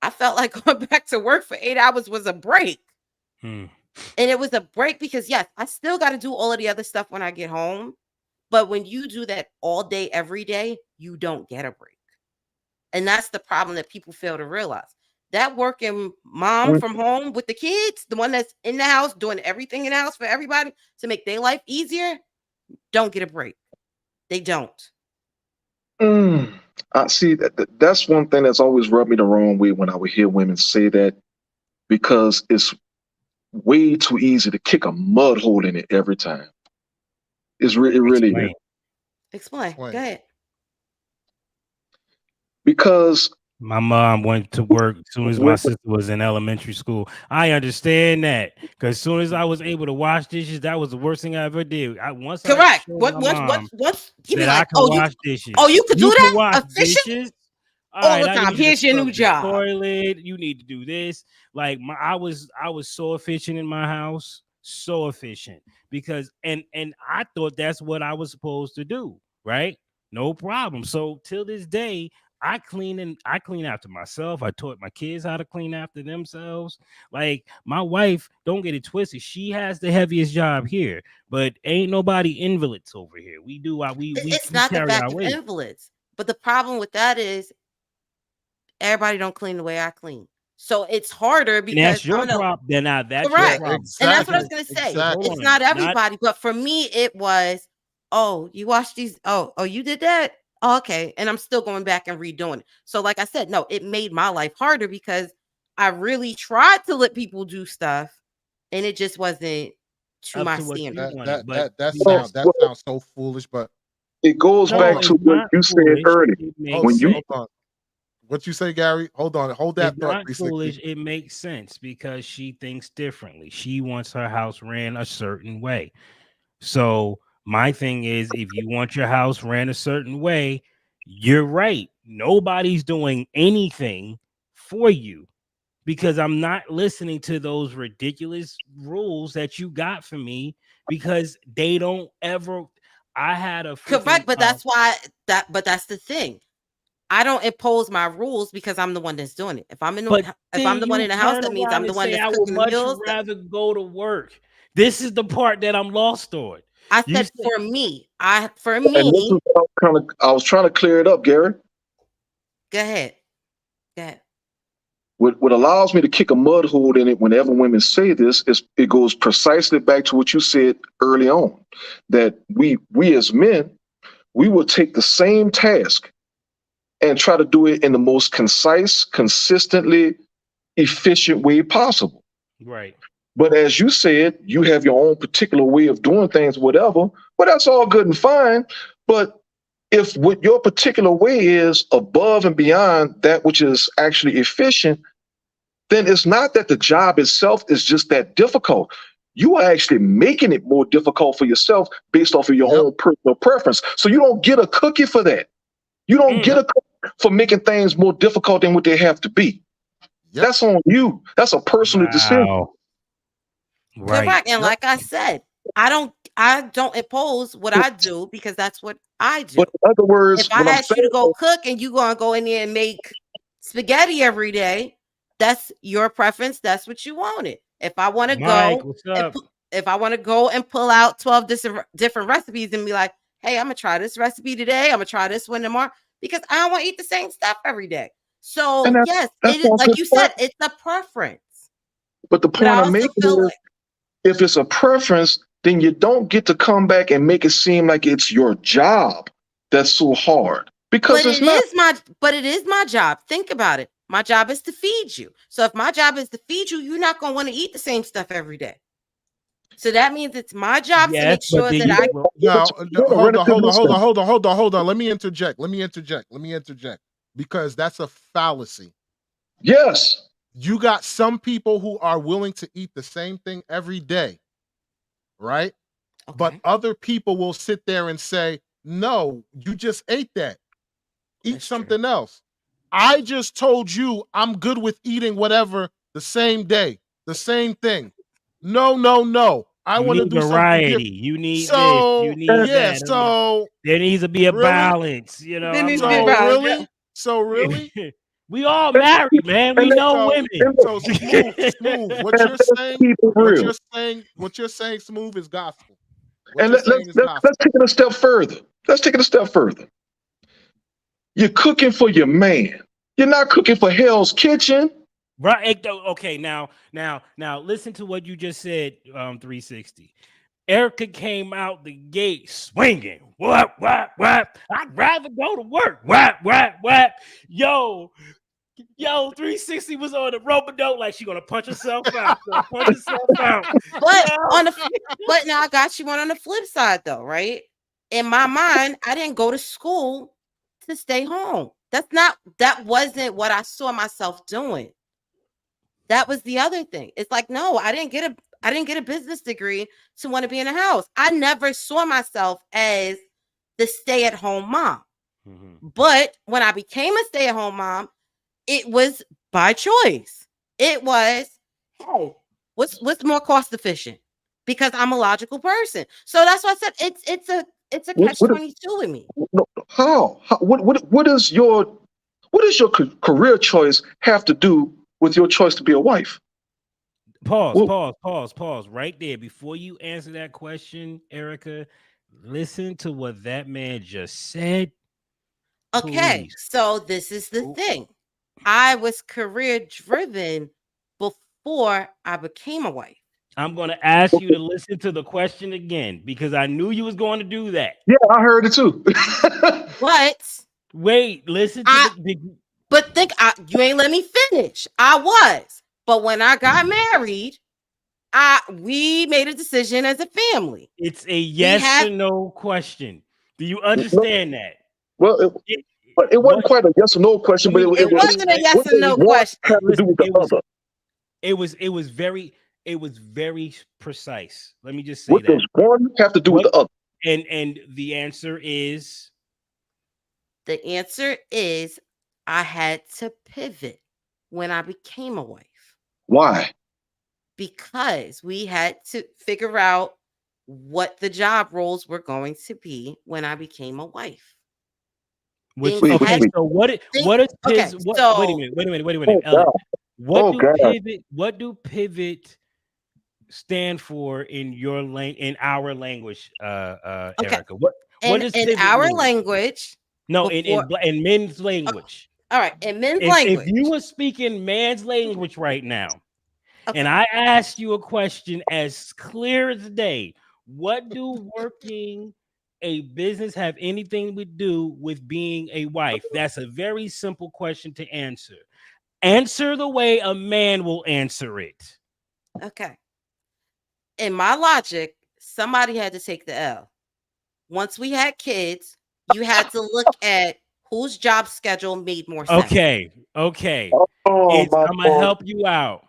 I felt like going back to work for 8 hours was a break. Hmm. And it was a break because yes, I still got to do all of the other stuff when I get home. But when you do that all day, every day, you don't get a break. And that's the problem that people fail to realize. That working mom from home with the kids, the one that's in the house doing everything in the house for everybody to make their life easier, don't get a break. They don't. I see that's one thing that's always rubbed me the wrong way when I would hear women say that, because it's way too easy to kick a mud hole in it every time. It really is. Explain. Go ahead. Because my mom went to work as soon as my sister was in elementary school. I understand that, because as soon as I was able to wash dishes, that was the worst thing I ever did. Correct. What you mean, like, wash dishes. Oh, you could do that? Wash dishes all the time. Here's your new job. Toilet. You need to do this. Like I was so efficient in my house, so efficient, because and I thought that's what I was supposed to do, right? No problem. So till this day, I clean after myself. I taught my kids how to clean after themselves. Like my wife, don't get it twisted. She has the heaviest job here, but ain't nobody invalids over here. We do it's not the fact of invalids, but the problem with that is everybody don't clean the way I clean. So it's harder because and that's your problem. Then that's correct. Your problem. Exactly. And that's what I was gonna say. Exactly. It's not everybody, but for me, it was, oh, you wash these, oh, you did that. Oh, okay. And I'm still going back and redoing it. So, like I said, no, it made my life harder because I really tried to let people do stuff and it just wasn't to my standard. That sounds so foolish, but it goes back to what you said earlier. Hold on. What you say, Gary? Hold on. Hold that thought. It's not foolish. It makes sense because she thinks differently. She wants her house ran a certain way. So my thing is, if you want your house ran a certain way, you're right. Nobody's doing anything for you because I'm not listening to those ridiculous rules that you got for me because they don't ever. I had a correct, but that's the thing. I don't impose my rules because I'm the one that's doing it. If I'm the one in the house, that means I'm the one that's cooking the meals. I would rather go to work. This is the part that I'm lost on. I said for me. I was trying to clear it up, Gary. Go ahead. What allows me to kick a mud hole in it whenever women say this is it goes precisely back to what you said early on, that we as men, we will take the same task and try to do it in the most concise, consistently efficient way possible. Right. But as you said, you have your own particular way of doing things, whatever. But that's all good and fine. But if what your particular way is above and beyond that which is actually efficient, then it's not that the job itself is just that difficult. You are actually making it more difficult for yourself based off of your own personal preference. So you don't get a cookie for that. You don't get a cookie for making things more difficult than what they have to be. That's on you. That's a personal decision. Right. Correct. And like I said, I don't impose what I do because that's what I do. But in other words, if I ask you to go cook and you gonna go in there and make spaghetti every day, that's your preference. That's what you wanted. If I want to go and pull out 12 different recipes and be like, hey, I'm gonna try this recipe today. I'm gonna try this one tomorrow because I don't want to eat the same stuff every day. So yes, it is like you said, it's a preference. But the point I'm making is, if it's a preference, then you don't get to come back and make it seem like it's your job that's so hard. Because it is my job. Think about it. My job is to feed you. So if my job is to feed you, you're not going to want to eat the same stuff every day. So that means it's my job to make sure that I. Hold on. Let me interject. Because that's a fallacy. Yes. You got some people who are willing to eat the same thing every day, right? Okay. But other people will sit there and say, no, you just ate that. Eat something else. I just told you I'm good with eating whatever the same day, the same thing. No. I want to do variety. Something different. You need this. You need that. So there needs to be a balance, you know. So really? We all married, man. We know women. So smooth. What you're saying, Smooth, is gospel. Let's take it a step further. You're cooking for your man. You're not cooking for Hell's Kitchen. Right. Okay. Now, listen to what you just said. 360. Erica came out the gate swinging. What? I'd rather go to work. What? Yo, 360 was on the rope-a-dope like she gonna punch herself out. But but now I got you one on the flip side though, right? In my mind, I didn't go to school to stay home. That wasn't what I saw myself doing. That was the other thing. It's like, no, I didn't get a business degree to want to be in a house. I never saw myself as the stay-at-home mom. Mm-hmm. But when I became a stay-at-home mom, it was by choice. It was, hey, what's more cost efficient? Because I'm a logical person. So that's why I said it's a catch-22 with me. No, how? What is your career choice have to do with your choice to be a wife? Pause right there. Before you answer that question, Erica, listen to what that man just said. Okay, please. So this is the thing. I was career driven before I became a wife. I'm going to ask you to listen to the question again because I knew you was going to do that. Yeah, I heard it too. But wait, listen to but think you ain't let me finish. I was. But when I got married, we made a decision as a family. It's a yes or no question. Do you understand that? Well, it wasn't quite a yes or no question, but it wasn't a yes or no question. It was very precise. Let me just say what does one have to do with the other? And the answer is I had to pivot when I became a wife. Why? Because we had to figure out what the job roles were going to be when I became a wife. So wait a minute. What do pivot stand for in our language, Erica? What does in our language? No, in men's language. All right, in men's language. If you were speaking man's language right now, and I asked you a question as clear as day, what do working a business have anything to do with being a wife? That's a very simple question to answer. Answer the way a man will answer it. Okay. In my logic, somebody had to take the L. Once we had kids, you had to look at whose job schedule made more sense. Okay. I'm gonna help you out.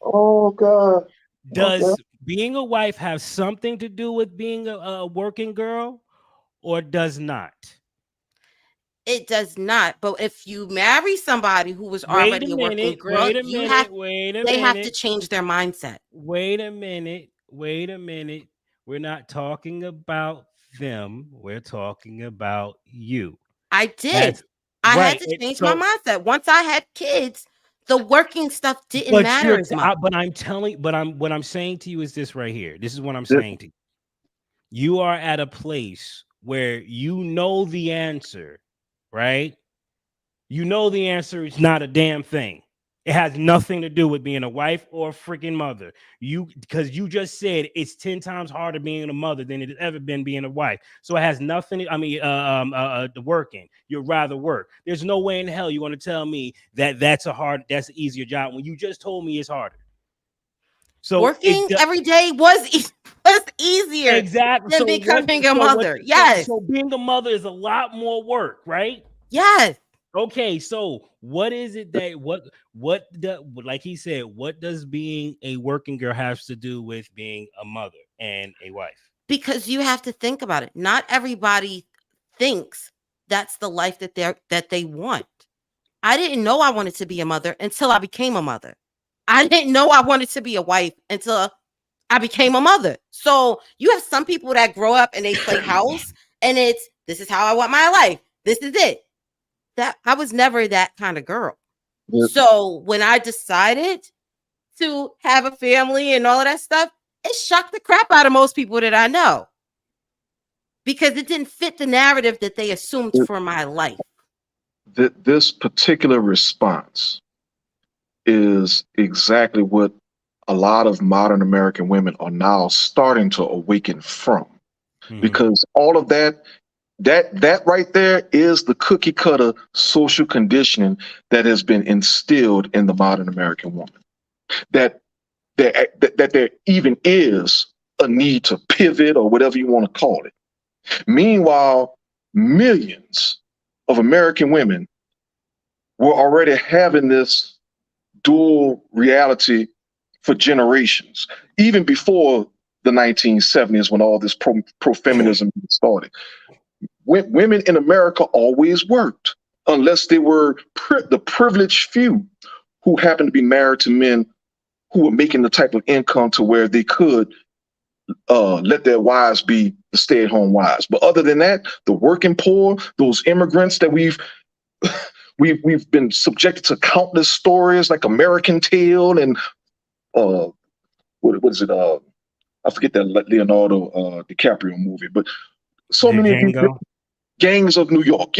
Oh God. Does being a wife have something to do with being a working girl, or does not? It does not. But if you marry somebody who was already a working girl, they have to change their mindset. Wait a minute. We're not talking about them. We're talking about you. I did. I had to change my mindset. Once I had kids, the working stuff didn't matter as much. What I'm saying to you is this right here. This is what I'm saying to you. You are at a place where you know the answer, right? You know the answer is not a damn thing. It has nothing to do with being a wife or a freaking mother. Because you just said it's 10 times harder being a mother than it has ever been being a wife. So it has nothing. Working. You'd rather work. There's no way in hell you want to tell me that's an easier job when you just told me it's harder. So working every day was easier than becoming a mother. Yes. So being a mother is a lot more work, right? Yes. Okay, so what is it that like he said, what does being a working girl have to do with being a mother and a wife? Because you have to think about it. Not everybody thinks that's the life that they want. I didn't know I wanted to be a mother until I became a mother. I didn't know I wanted to be a wife until I became a mother. So you have some people that grow up and they play house and this is how I want my life. This is it. That I was never that kind of girl. Yes. So when I decided to have a family and all of that stuff, it shocked the crap out of most people that I know because it didn't fit the narrative that they assumed for my life. that this particular response is exactly what a lot of modern American women are now starting to awaken from, because all of that right there is the cookie cutter social conditioning that has been instilled in the modern American woman. That there even is a need to pivot or whatever you want to call it. Meanwhile, millions of American women were already having this dual reality for generations, even before the 1970s when all this pro-feminism started. Women in America always worked, unless they were the privileged few who happened to be married to men who were making the type of income to where they could let their wives be the stay-at-home wives. But other than that, the working poor, those immigrants that we've been subjected to countless stories like American Tail and what is it? I forget that Leonardo DiCaprio movie, but so many of these Gangs of New York.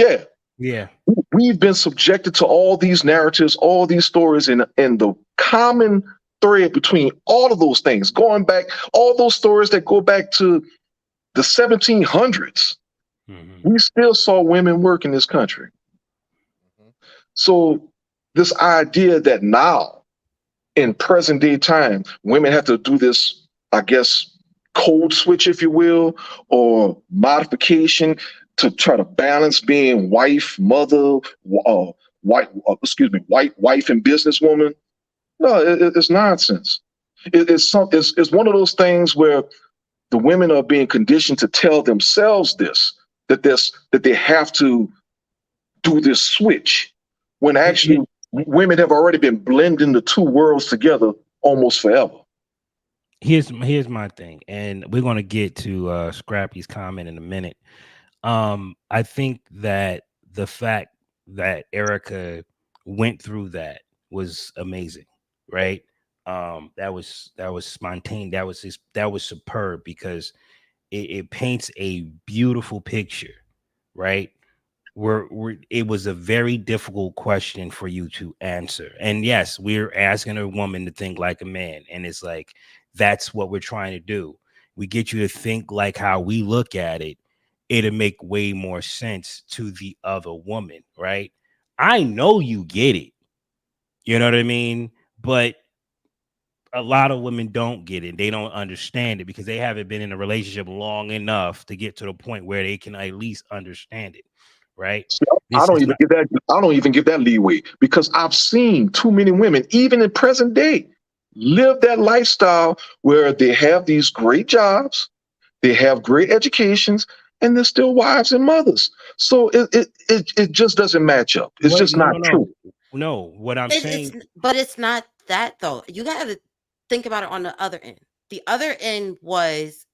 Yeah. We've been subjected to all these narratives, all these stories, and the common thread between all of those things, going back, all those stories that go back to the 1700s, we still saw women work in this country. So this idea that now, in present day time, women have to do this, I guess, code switch, if you will, or modification to try to balance being wife, mother, wife and businesswoman. No, it's nonsense. It's one of those things where the women are being conditioned to tell themselves that they have to do this switch, when actually women have already been blending the two worlds together almost forever. Here's my thing, and we're gonna get to Scrappy's comment in a minute. I think that the fact that Erica went through that was amazing, right? That was spontaneous. That was superb, because it paints a beautiful picture, right? It was a very difficult question for you to answer. And yes, we're asking a woman to think like a man. And it's like, that's what we're trying to do. We get you to think like how we look at it. It'll make way more sense to the other woman, right? I know you get it. You know what I mean? But a lot of women don't get it. They don't understand it because they haven't been in a relationship long enough to get to the point where they can at least understand it. Right. I don't even give that leeway, because I've seen too many women, even in present day, live that lifestyle where they have these great jobs, they have great educations, and they're still wives and mothers. So it just doesn't match up. It's just not true. No, what I'm saying, but it's not that though. You got to think about it on the other end. The other end was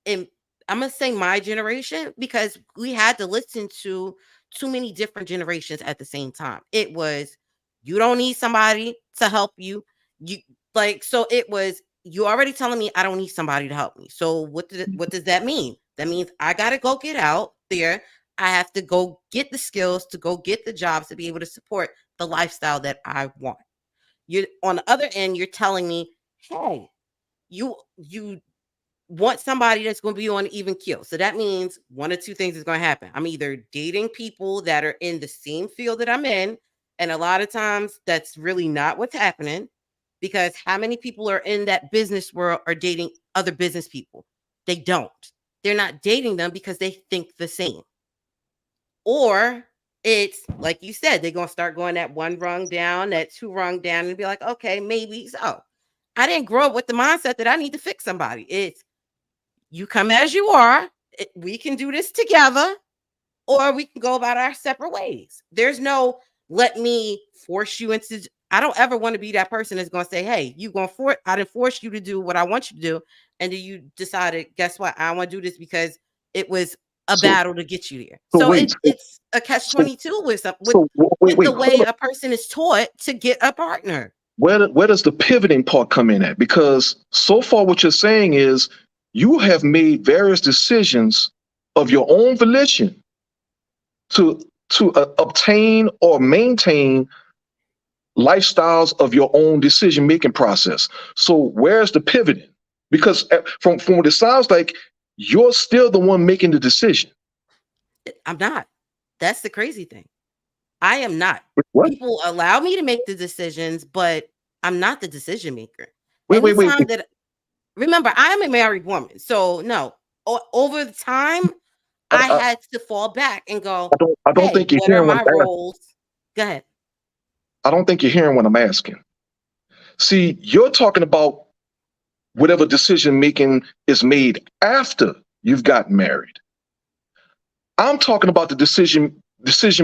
I'm gonna say my generation, because we had to listen to too many different generations at the same time. It was, you don't need somebody to help you. So it was, you already telling me I don't need somebody to help me. So what does that mean? That means I gotta go get out there. I have to go get the skills to go get the jobs to be able to support the lifestyle that I want. You on the other end, you're telling me, hey, you want somebody that's going to be on an even keel. So that means one of two things is going to happen. I'm either dating people that are in the same field that I'm in, and a lot of times that's really not what's happening, because how many people are in that business world are dating other business people? They don't. They're not dating them because they think the same. Or it's like you said, they're going to start going that one rung down, that two rung down, and be like, okay, maybe so. I didn't grow up with the mindset that I need to fix somebody. It's, you come as you are. We can do this together, or we can go about our separate ways. There's no, let me force you into. I don't ever want to be that person that's going to say, hey, I didn't force you to do what I want you to do. And then you decided, guess what? I want to do this because it was a battle to get you there. So it's a catch-22 with the way a person is taught to get a partner. Where does the pivoting part come in at? Because so far what you're saying is, you have made various decisions of your own volition to to obtain or maintain lifestyles of your own decision-making process. So where's the pivoting? Because from what it sounds like, you're still the one making the decision. I'm not. That's the crazy thing. I am not. What? People allow me to make the decisions, but I'm not the decision maker. Wait. Remember, I'm a married woman. So no, over the time, I had to fall back and go, I don't think you're hearing my roles? Go ahead. I don't think you're hearing what I'm asking. See, you're talking about whatever decision making is made after you've gotten married. I'm talking about the decision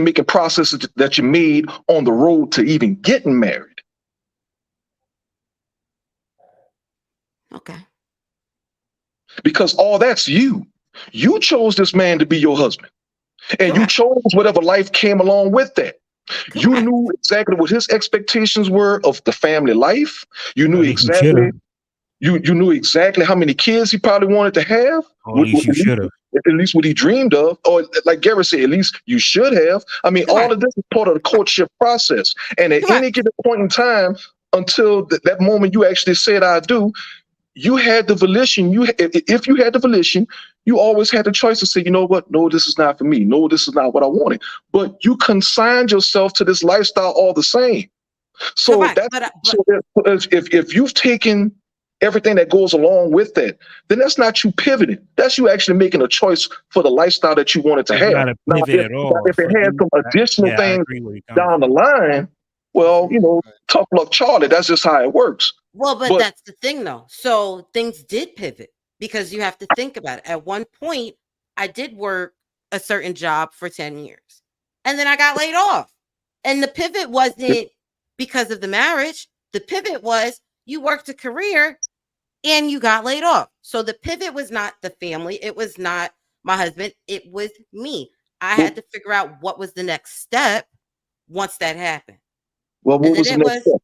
making process that you made on the road to even getting married. Okay. Because all that's you. You chose this man to be your husband. And you chose whatever life came along with that. You knew exactly what his expectations were of the family life. You knew exactly you knew exactly how many kids he probably wanted to have. At least you should have. At least what he dreamed of, or like Gary said, at least you should have. I mean, all of this is part of the courtship process. And at any given point in time, until that moment you actually said "I do," you had the volition. If you had the volition, you always had the choice to say, you know what? No, this is not for me. No, this is not what I wanted. But you consigned yourself to this lifestyle all the same. So if you've taken everything that goes along with that, then that's not you pivoting. That's you actually making a choice for the lifestyle that you wanted to have. Not a pivot at all. If it had some additional things down the line, well, tough luck, Charlie. That's just how it works. Well, but that's the thing, though. So things did pivot because you have to think about it. At one point, I did work a certain job for 10 years, and then I got laid off. And the pivot wasn't because of the marriage. The pivot was you worked a career and you got laid off. So the pivot was not the family. It was not my husband. It was me. I had to figure out what was the next step once that happened. Well, what was the next step?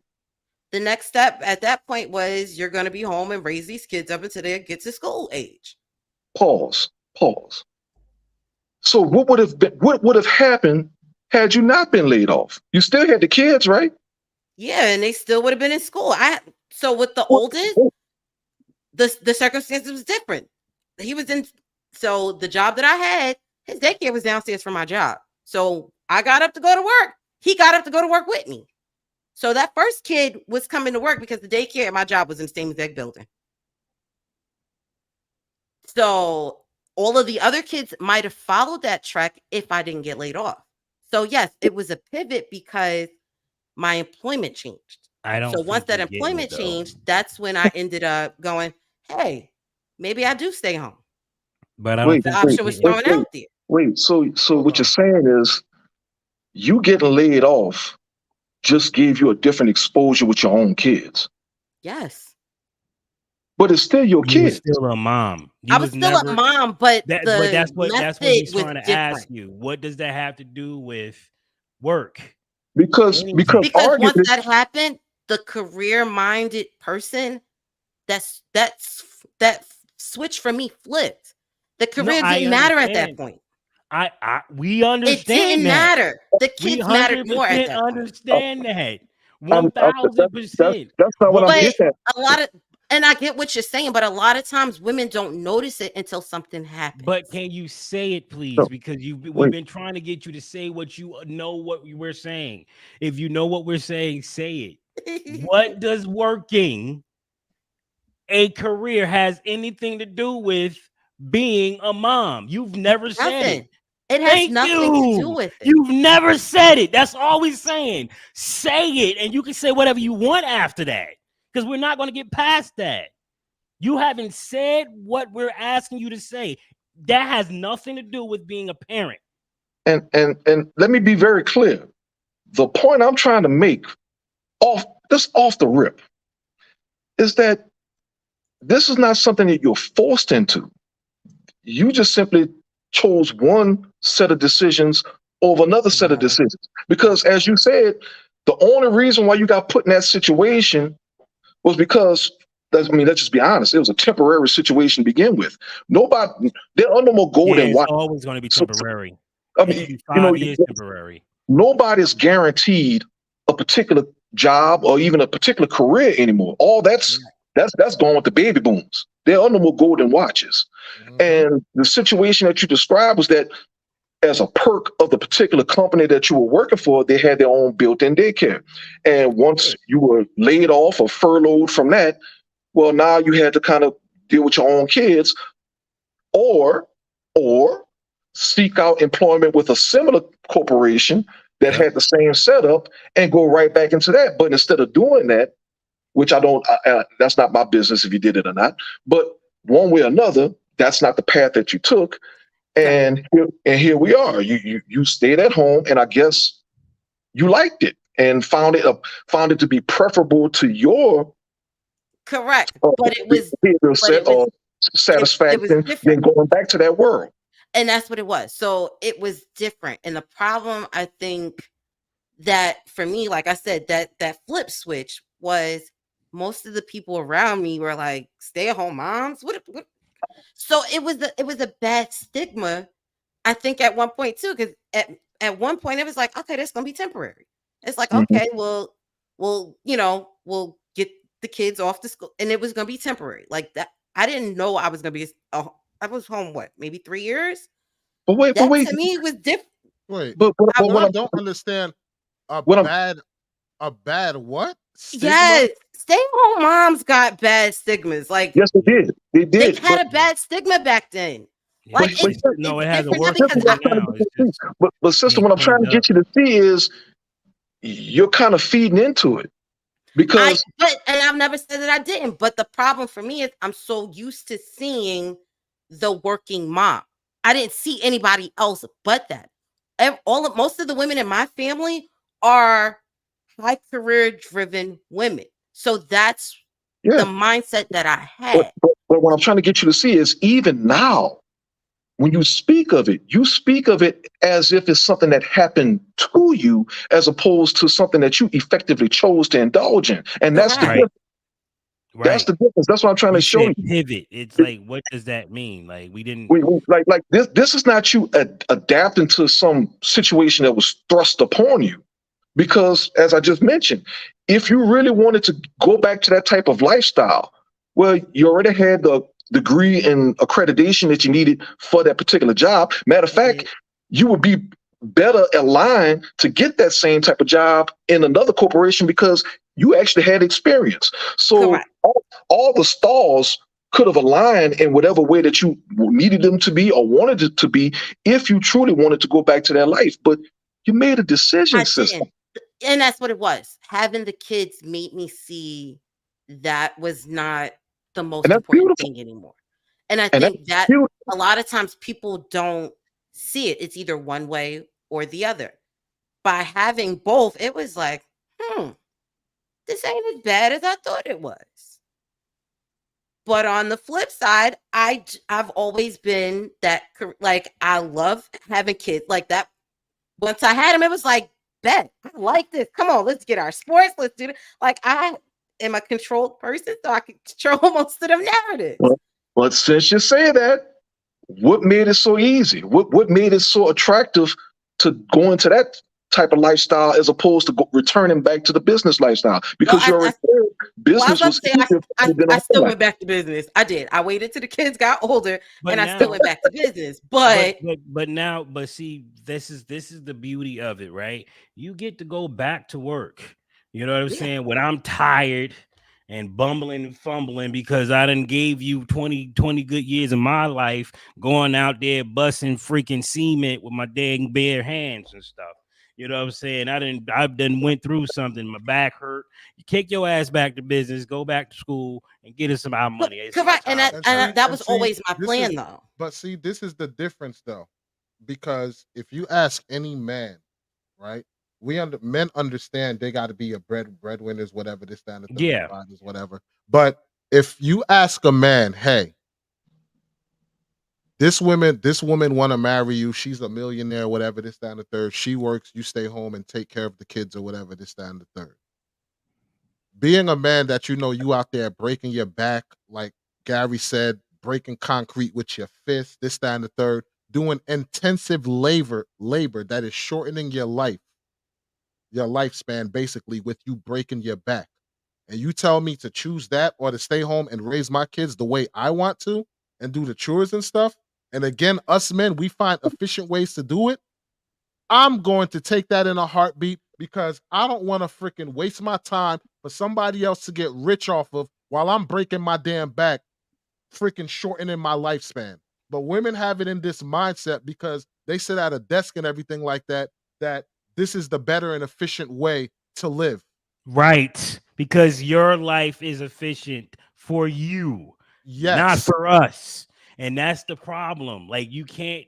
The next step at that point was you're going to be home and raise these kids up until they get to school age. Pause. So what would have happened had you not been laid off? You still had the kids, right? Yeah, and they still would have been in school. So with the oldest, the circumstances was different. He was in, so the job that I had, his daycare was downstairs from my job. So I got up to go to work. He got up to go to work with me. So that first kid was coming to work because the daycare at my job was in the same exact building. So all of the other kids might have followed that track if I didn't get laid off. So yes, it was a pivot because my employment changed. So once that employment changed, that's when I ended up going, hey, maybe I do stay home. But I don't think the option was thrown out there. Wait, so what you're saying is you getting laid off just gave you a different exposure with your own kids. Yes. But it's still your kids. Still a mom. I was still a mom, but that's what he's trying to ask you. What does that have to do with work? Because once that happened, the career-minded person that switch for me flipped. The career didn't matter at that point. We understand. It didn't matter. The kids mattered more at that point. Understand that 1,000%. That's not what I'm getting at. And I get what you're saying, but a lot of times women don't notice it until something happens. But can you say it, please? No. Because we've been trying to get you to say what you know what we're saying. If you know what we're saying, say it. What does working a career has anything to do with being a mom? You've never said it. It has nothing to do with it. You've never said it. That's all we're saying. Say it, and you can say whatever you want after that. Because we're not going to get past that. You haven't said what we're asking you to say. That has nothing to do with being a parent. And let me be very clear. The point I'm trying to make off the rip is that this is not something that you're forced into. You just simply chose one set of decisions over another set of decisions. Because as you said, the only reason why you got put in that situation was because, let's just be honest, it was a temporary situation to begin with. There are no more golden it's always going to be temporary. I It mean, could be you know, 5 years temporary. nobody's guaranteed a particular job or even a particular career anymore. All that's gone with the baby booms. There are no more golden watches. Mhm. And the situation that you described was that as a perk of the particular company that you were working for, they had their own built-in daycare. And once you were laid off or furloughed from that, well, now you had to kind of deal with your own kids, or or seek out employment with a similar corporation that Yeah. had the same setup and go right back into that. But instead of doing that, which that's not my business if you did it or not. But one way or another, that's not the path that you took. And here we are. You stayed at home, and I guess you liked it and found it to be preferable to your Correct. But it was behavioral set or it was satisfaction than different. going back to that world. And that's what it was. So it was different. And the problem, I think, that for me, like I said, that flip switch was most of the people around me were like stay-at-home moms. What? So it was a bad stigma, I think, at one point too, because at one point it was like, okay, that's gonna be temporary. It's like, Mhm. okay, we'll get the kids off to school, and it was gonna be temporary. Like that, I didn't know I was gonna be. I was home maybe 3 years. But wait, That to me was different. Wait, but I what I I'm don't understand what I'm a bad what? Stigma? Yes, stay-at-home moms got bad stigmas. Like yes, they did. They they did. had a bad stigma back then. Yeah, Like but- it's no, it it's has a different now worse because Sister, what I'm stigma trying to now. get It's you to just see, but sister, being what I'm trying to cleaned get you to see is you're kind of feeding into it because and I've never said that I didn't. But the problem for me is I'm so used to seeing the working mom. I didn't see anybody else but that. Most of the women in my family are high career driven women. So that's yeah. the mindset that I But, had. but what I'm trying to get you to see is even now, when you speak of it as if it's something that happened to you, as opposed to something that you effectively chose to indulge in. And that's the Correct. Right. difference. That's right. the difference. That's what I'm trying to You show said you. pivot. It's like, what does that mean? Like we didn't. Like this. This is not you adapting to some situation that was thrust upon you. Because, as I just mentioned, if you really wanted to go back to that type of lifestyle, well, you already had the degree and accreditation that you needed for that particular job. Matter of fact, you would be better aligned to get that same type of job in another corporation because you actually had experience. So Correct. all the stars could have aligned in whatever way that you needed them to be or wanted it to be if you truly wanted to go back to that life. But you made a decision, I sister. didn't. And that's what it was. Having the kids made me see that was not the most And that's important beautiful. thing anymore. And I And that's think that beautiful. a lot of times people don't see it. It's either one way or the other. By having both, it was like, this ain't as bad as I thought it was. But on the flip side, I've always been that, like, I love having kids like that. Once I had them, it was like, bet, I like this. Come on, let's get our sports. Let's do it. Like, I am a controlled person, so I can control most of them narratives. But since you say that, what made it so easy? What made it so attractive to go into that type of lifestyle as opposed to returning back to the business lifestyle? Because your business was easier than I still went back to business. I did. I waited till the kids got older, But and I still now- went back to business. But But see, this is the beauty of it, right? You get to go back to work. You know what I'm Yeah. saying? When I'm tired and bumbling and fumbling because I done gave you 20 good years of my life going out there busting freaking cement with my dang bare hands and stuff. You know what I'm saying? I've done went through something. My back hurt. You kick your ass back to business, go back to school, and get us some our money. It's correct, my and time. that was always my this plan, is- though. But see, this is the difference, though, because if you ask any man, right, men understand they got to be a breadwinners, whatever this, that, and the third, Yeah. providers, whatever. But if you ask a man, hey, this woman want to marry you, she's a millionaire, whatever this, that, and the third. She works, you stay home and take care of the kids or whatever this, that, and the third. Being a man that you out there breaking your back, like Gary said, breaking concrete with your fist, this, that, and the third, doing intensive labor that is shortening your lifespan, basically, with you breaking your back. And you tell me to choose that or to stay home and raise my kids the way I want to and do the chores and stuff. And again, us men, we find efficient ways to do it. I'm going to take that in a heartbeat because I don't want to freaking waste my time for somebody else to get rich off of while I'm breaking my damn back, freaking shortening my lifespan. But women have it in this mindset because they sit at a desk and everything like that, that this is the better and efficient way to live. Right. Because your life is efficient for you, not Yes. for us. And that's the problem. Like you can't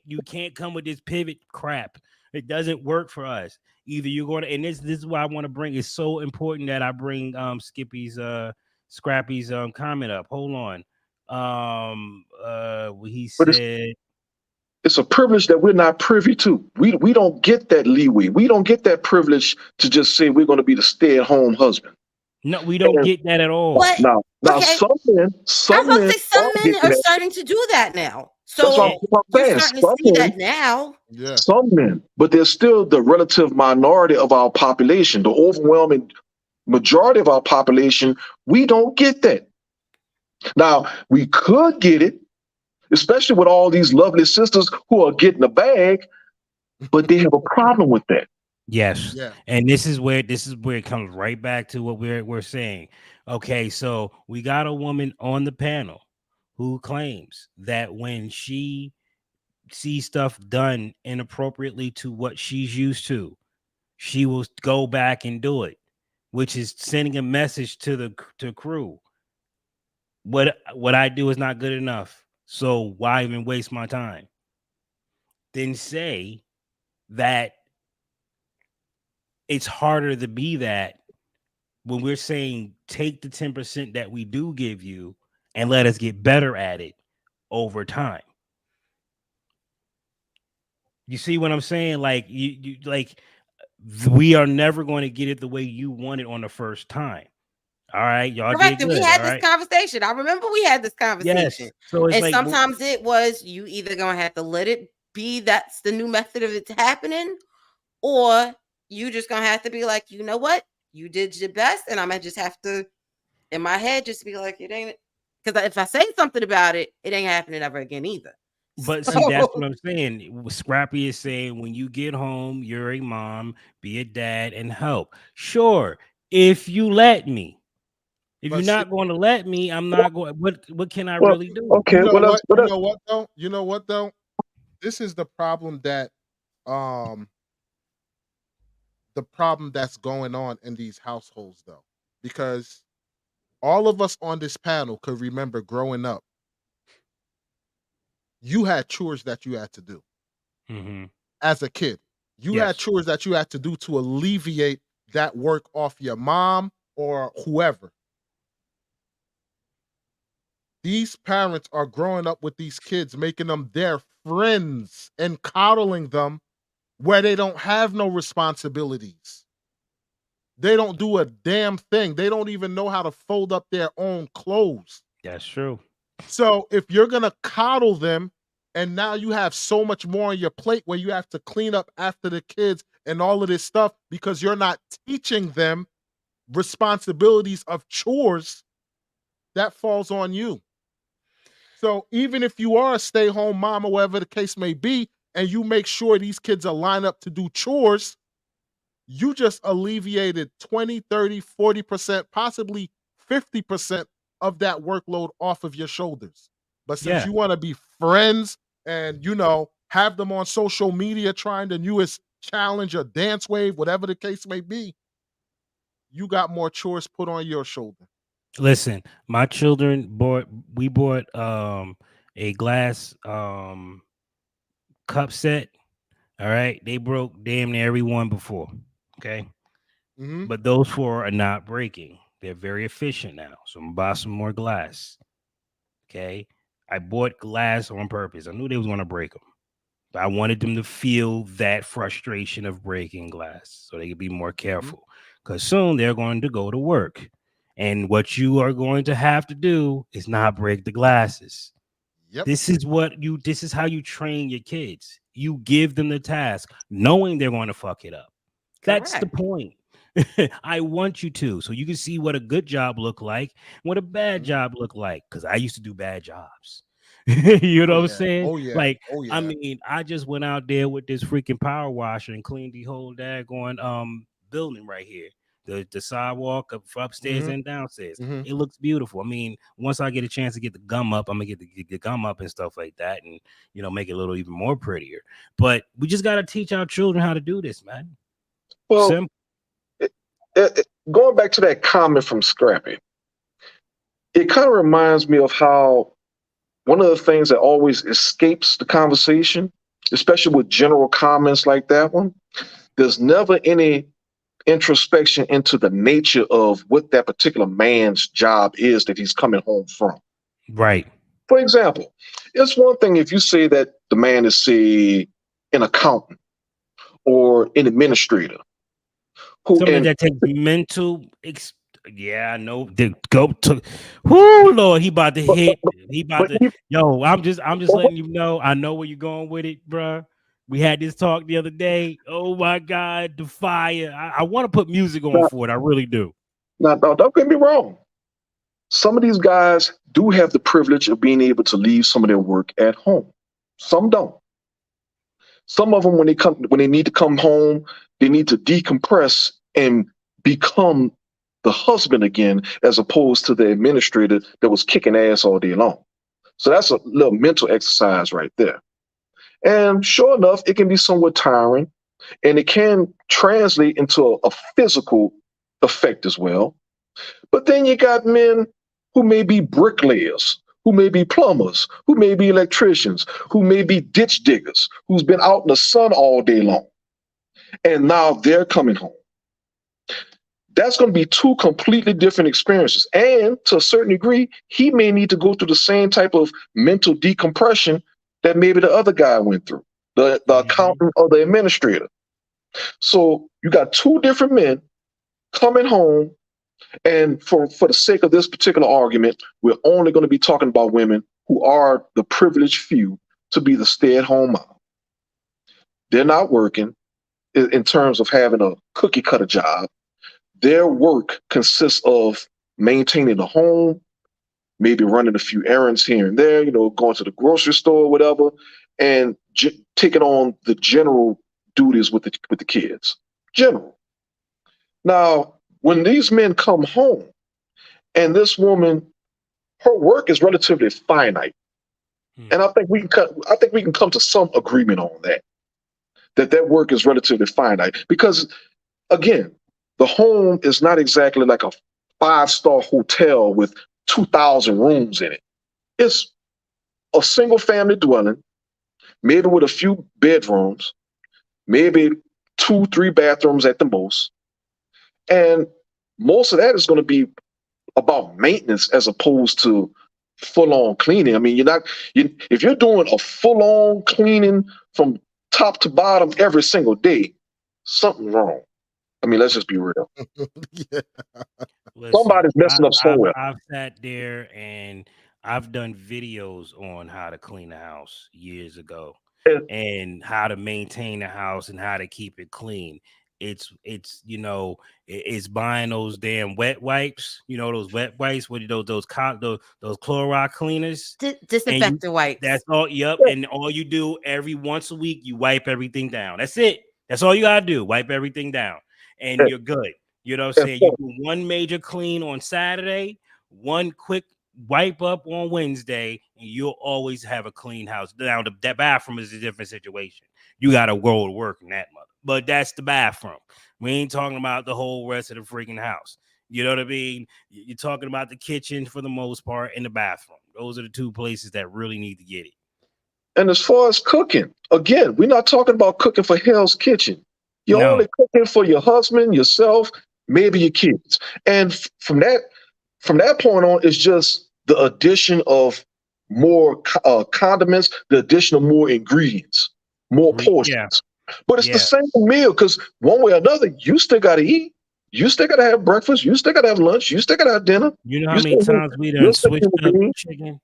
come with this pivot crap. It doesn't work for us. Either you're going to, and this is why I want to bring. It's so important that I bring Scrappy's comment up. Hold on. He But said it's a privilege that we're not privy to. We don't get that leeway. We don't get that privilege to just say we're going to be the stay-at-home husband. no, we don't get that at all. What? Now Okay. some I men was about to say some men getting are that. starting to do that now. That's So what I'm you're saying. starting to see that now. Yeah. Some men, but there's still the relative minority of our population. The overwhelming majority of our population, we don't get that. Now, we could get it, especially with all these lovely sisters who are getting a bag, but they have a problem with that. Yes. Yeah. And this is where it comes right back to what we're saying. Okay, so we got a woman on the panel who claims that when she sees stuff done inappropriately to what she's used to, she will go back and do it, which is sending a message to the crew. What I do is not good enough. So why even waste my time? Then say that it's harder to be that when we're saying take the 10% that we do give you and let us get better at it over time. You see what I'm saying? Like you like we are never going to get it the way you want it on the first time. All right, y'all Correct. did And we good. had All this right. conversation. I remember we had this conversation. Yes. So it's And like sometimes it was you either gonna have to let it be that's the new method of it happening, or you just gonna have to be like, you know what, you did your best, and I'm gonna just have to, in my head, just be like, it ain't, because if I say something about it, it ain't happening ever again either. But see, that's what I'm saying. Scrappy is saying when you get home, you're a mom, be a dad, and help. Sure, if you let me. If But you're see, not going to let me, I'm not going. What can I Well, really do? okay, you know well, what? let's, You know what though? This is the problem that's going on in these households though. Because all of us on this panel could remember growing up, you had chores that you had to do Mm-hmm. as a kid. You Yes. had chores that you had to do to alleviate that work off your mom or whoever. These parents are growing up with these kids, making them their friends and coddling them where they don't have no responsibilities. They don't do a damn thing. They don't even know how to fold up their own clothes. That's true. So if you're going to coddle them and now you have so much more on your plate where you have to clean up after the kids and all of this stuff because you're not teaching them responsibilities of chores, that falls on you. So even if you are a stay-home mom or whatever the case may be, and you make sure these kids are lined up to do chores, you just alleviated 20, 30, 40%, possibly 50% of that workload off of your shoulders. But since Yeah. you want to be friends and, you know, have them on social media trying the newest challenge or dance wave, whatever the case may be, you got more chores put on your shoulder. Listen, my children bought a glass cup set. All right. They broke damn near every one before. Okay. Mhm. But those 4 are not breaking. They're very efficient now. So I'm gonna buy some more glass. Okay. I bought glass on purpose. I knew they was gonna break them. But I wanted them to feel that frustration of breaking glass so they could be more careful. Because soon they're going to go to work. And what you are going to have to do is not break the glasses. Yep. This is how you train your kids. You give them the task, knowing they're going to fuck it up. That's the Correct. point. I want you to, so you can see what a good job look like, what a bad job look like. Because I used to do bad jobs. You know what I'm saying? Oh yeah. Like, Oh yeah. I mean, I just went out there with this freaking power washer and cleaned the whole daggone building right here. The sidewalk upstairs and downstairs. It looks beautiful. I mean, once I get a chance to get the gum up, I'm gonna get the gum up and stuff like that, and make it a little even more prettier. But we just gotta teach our children how to do this, man. Well, Simple. Going back to that comment from Scrappy, it kind of reminds me of how one of the things that always escapes the conversation, especially with general comments like that one, there's never any introspection into the nature of what that particular man's job is that he's coming home from. Right. For example, it's one thing if you say that the man is, say, an accountant or an administrator. Something that takes mental. Yeah, I know. Go to. Whoo, Lord, he about to hit. He about to. Yo, I'm just letting you know. I know where you're going with it, bruh. We had this talk the other day. Oh my God, the fire! I want to put music on for it. I really do. Now, don't get me wrong. Some of these guys do have the privilege of being able to leave some of their work at home. Some don't. Some of them, when they need to come home, they need to decompress and become the husband again, as opposed to the administrator that was kicking ass all day long. So that's a little mental exercise right there. And sure enough, it can be somewhat tiring, and it can translate into a physical effect as well. But then you got men who may be bricklayers, who may be plumbers, who may be electricians, who may be ditch diggers, who's been out in the sun all day long. And now they're coming home. That's going to be two completely different experiences. And to a certain degree, he may need to go through the same type of mental decompression that maybe the other guy went through, the accountant or the administrator. So you got two different men coming home. And for the sake of this particular argument, we're only going to be talking about women who are the privileged few to be the stay-at-home mom. They're not working in terms of having a cookie cutter job. Their work consists of maintaining the home, maybe running a few errands here and there, going to the grocery store, whatever, and taking on the general duties with the kids. General. Now, when these men come home, and this woman, her work is relatively finite, and I think we can come to some agreement on that work is relatively finite, because again, the home is not exactly like a 5-star hotel with 2,000 rooms in it. It's a single family dwelling, maybe with a few bedrooms, maybe 2-3 bathrooms at the most. And most of that is going to be about maintenance as opposed to full-on cleaning. I mean, if you're doing a full-on cleaning from top to bottom every single day, something's wrong. I mean, let's just be real. Yeah. Listen, Somebody's messing up somewhere. I've sat there and I've done videos on how to clean a house years ago, and how to maintain the house and how to keep it clean. It's buying those damn wet wipes, those wet wipes, what those Clorox cleaners, disinfectant wipes. That's all. Yep. And all you do every once a week, you wipe everything down. That's it. That's all you gotta do. Wipe everything down, and you're good. You know what I'm saying? You do one major clean on Saturday, one quick wipe up on Wednesday, and you'll always have a clean house. Now, that bathroom is a different situation. You got to go to work in that mother. But that's the bathroom. We ain't talking about the whole rest of the freaking house. You know what I mean? You're talking about the kitchen for the most part and the bathroom. Those are the two places that really need to get it. And as far as cooking, again, we're not talking about cooking for Hell's Kitchen. You're only cooking for your husband, yourself, maybe your kids. And from that point on, it's just the addition of more condiments, the addition of more ingredients, more portions. Yeah. But it's the same meal, because one way or another, you still got to eat. You still got to have breakfast. You still got to have lunch. You still got to have dinner. You know how many times we done switched up chicken?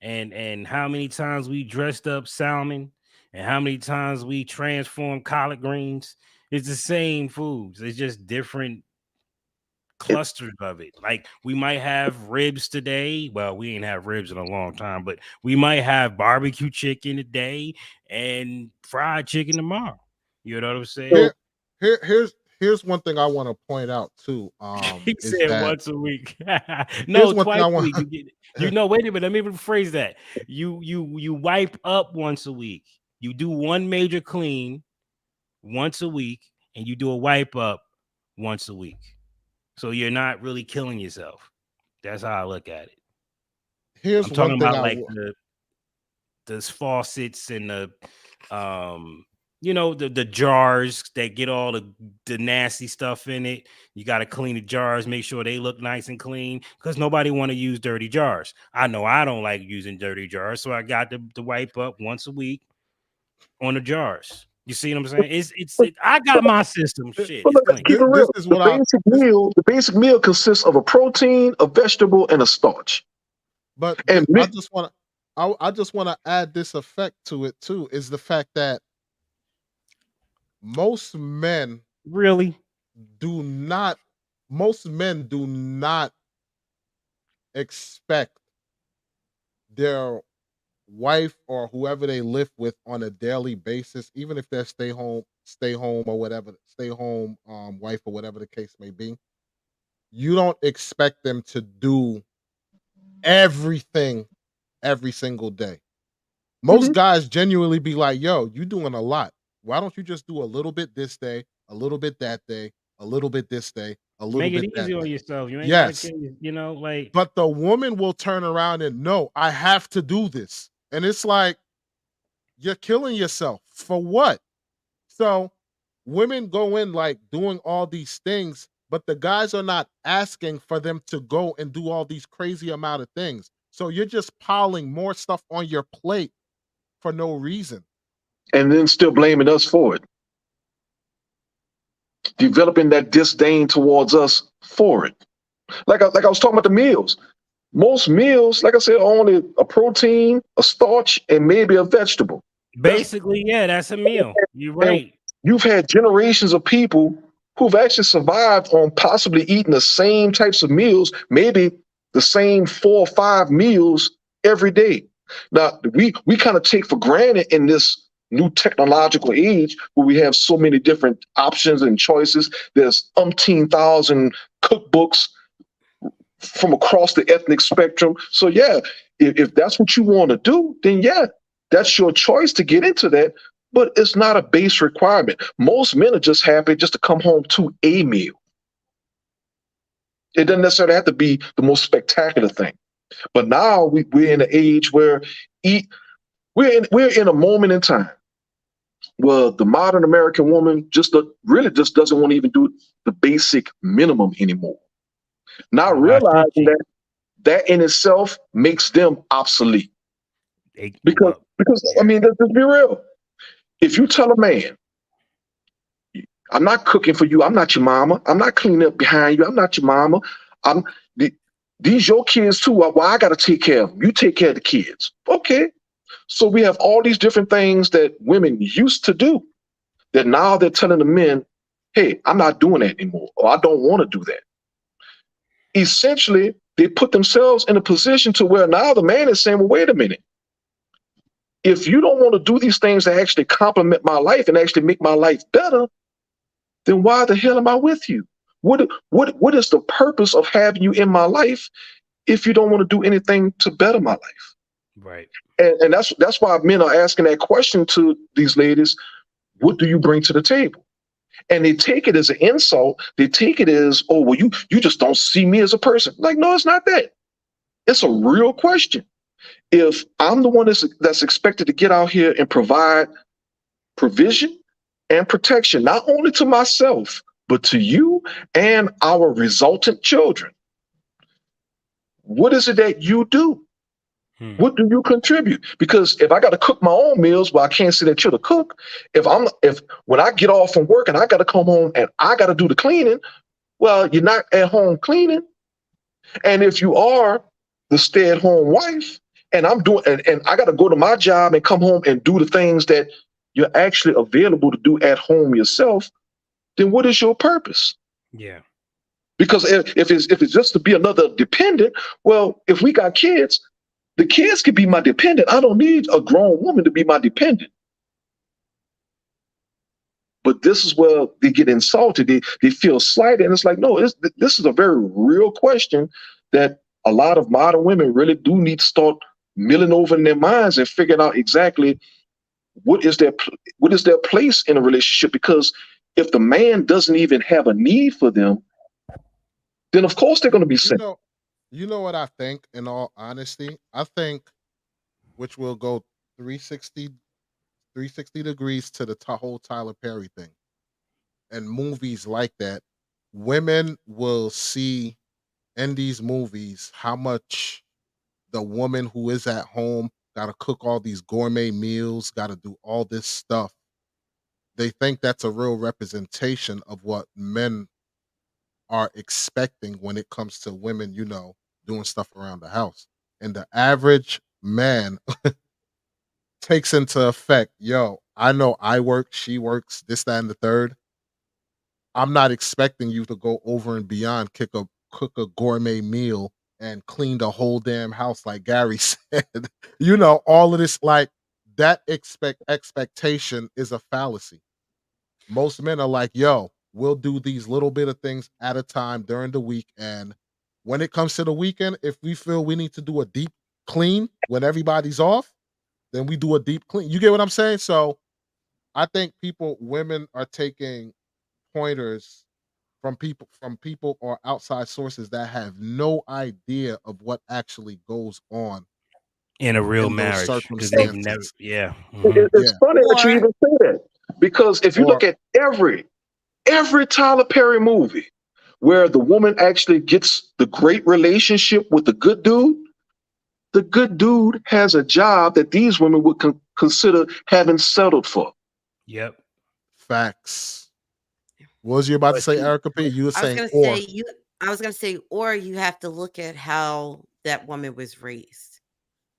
and how many times we dressed up salmon and how many times we transformed collard greens. It's the same foods. It's just different clusters of it. Like we might have ribs today. Well, we ain't have ribs in a long time, but we might have barbecue chicken today and fried chicken tomorrow. You know what I'm saying? Here's one thing I want to point out too. He Is said that once a week. No, here's one thing twice I a want. week. You know, wait a minute. Let me rephrase that. You wipe up once a week. You do one major clean once a week, and you do a wipe up once a week. So you're not really killing yourself. That's how I look at it. Here's I'm talking one thing about I like wa- the faucets and the you know, the jars that get all the nasty stuff in it. You got to clean the jars, make sure they look nice and clean, because nobody want to use dirty jars. I know I don't like using dirty jars, so I got to wipe up once a week on the jars. You see what I'm saying? I got my system. Shit, But it's look, let's clean. keep it this real. is The what I basic this, meal, the basic meal consists of a protein, a vegetable, and a starch. but And I just want to I just want to add this effect to it too, is the fact that most men Really? do not most men do not expect their wife or whoever they live with on a daily basis, even if they're stay home or whatever, stay home wife or whatever the case may be. You don't expect them to do everything every single day. Most Mhm. guys genuinely be like, yo, you doing a lot. Why don't you just do a little bit this day, a little bit that day, a little bit this day, a little Make it bit that easy on day? yourself. You ain't got to Yes. kill you know, like But the woman will turn around and no, I have to do this. And it's like, you're killing yourself for what? So women go in like doing all these things, but the guys are not asking for them to go and do all these crazy amount of things. So you're just piling more stuff on your plate for no reason. and then still blaming us for it, developing that disdain towards us for it. Like I was talking about the meals. Most meals, like I said, are only a protein, a starch, and maybe a vegetable. basically, yeah, that's a meal. You're And right. you've had generations of people who've actually survived on possibly eating the same types of meals, maybe the same 4 or 5 meals every day. Now, we kind of take for granted in this new technological age where we have so many different options and choices. There's umpteen thousand cookbooks from across the ethnic spectrum. So yeah, if that's what you want to do, then yeah, that's your choice to get into that. But it's not a base requirement. Most men are just happy just to come home to a meal. It doesn't necessarily have to be the most spectacular thing. But now we're in an age where we're in a moment in time where the modern American woman really just doesn't want to even do the basic minimum anymore. Not Why should realizing she? that in itself makes them obsolete. Because Well, I mean, let's be real. If you tell a man, I'm not cooking for you, I'm not your mama, I'm not cleaning up behind you, I'm not your mama, I'm these your kids too. Well, I gotta take care of them. You take care of the kids. Okay. So we have all these different things that women used to do that now they're telling the men, hey, I'm not doing that anymore, or I don't want to do that. Essentially, they put themselves in a position to where now the man is saying, well, wait a minute. If you don't want to do these things that actually complement my life and actually make my life better, then why the hell am I with you? What is the purpose of having you in my life if you don't want to do anything to better my life? right. And that's why men are asking that question to these ladies, what do you bring to the table? And they take it as an insult. They take it as, oh, well, you just don't see me as a person. Like, no, it's not that. It's a real question. If I'm the one that's expected to get out here and provide provision and protection, not only to myself, but to you and our resultant children, what is it that you do? What do you contribute? Because if I got to cook my own meals, well, I can't sit at you to cook. If when I get off from work and I got to come home and I got to do the cleaning, well, you're not at home cleaning. And if you are the stay-at-home wife and I'm doing, and I got to go to my job and come home and do the things that you're actually available to do at home yourself, then what is your purpose? Yeah. Because if it's just to be another dependent, well, if we got kids, the kids can be my dependent. I don't need a grown woman to be my dependent. But this is where they get insulted. They feel slighted. And it's like, no, this is a very real question that a lot of modern women really do need to start milling over in their minds and figuring out exactly what is their place in a relationship. Because if the man doesn't even have a need for them, then of course they're going to be sick. You know what I think, in all honesty? I think, which will go 360 degrees to the whole Tyler Perry thing. And movies like that, women will see in these movies how much the woman who is at home got to cook all these gourmet meals, got to do all this stuff. They think that's a real representation of what men are expecting when it comes to women, doing stuff around the house. And the average man takes into effect, yo, I know I work, she works, this, that, and the third. I'm not expecting you to go over and beyond, cook a gourmet meal and clean the whole damn house like Gary said. All of this, like, that expectation is a fallacy. Most men are like, yo, we'll do these little bit of things at a time during the week. And when it comes to the weekend, if we feel we need to do a deep clean when everybody's off, then we do a deep clean. You get what I'm saying? So I think women are taking pointers from people or outside sources that have no idea of what actually goes on in a real in those marriage. Because they've never, circumstances. It's funny that you even say that, because if you look at every Tyler Perry movie where the woman actually gets the great relationship with the good dude has a job that these women would consider having settled for. Yep. Facts. What was you about to say, Erica P? You were saying, I was gonna say, or you have to look at how that woman was raised.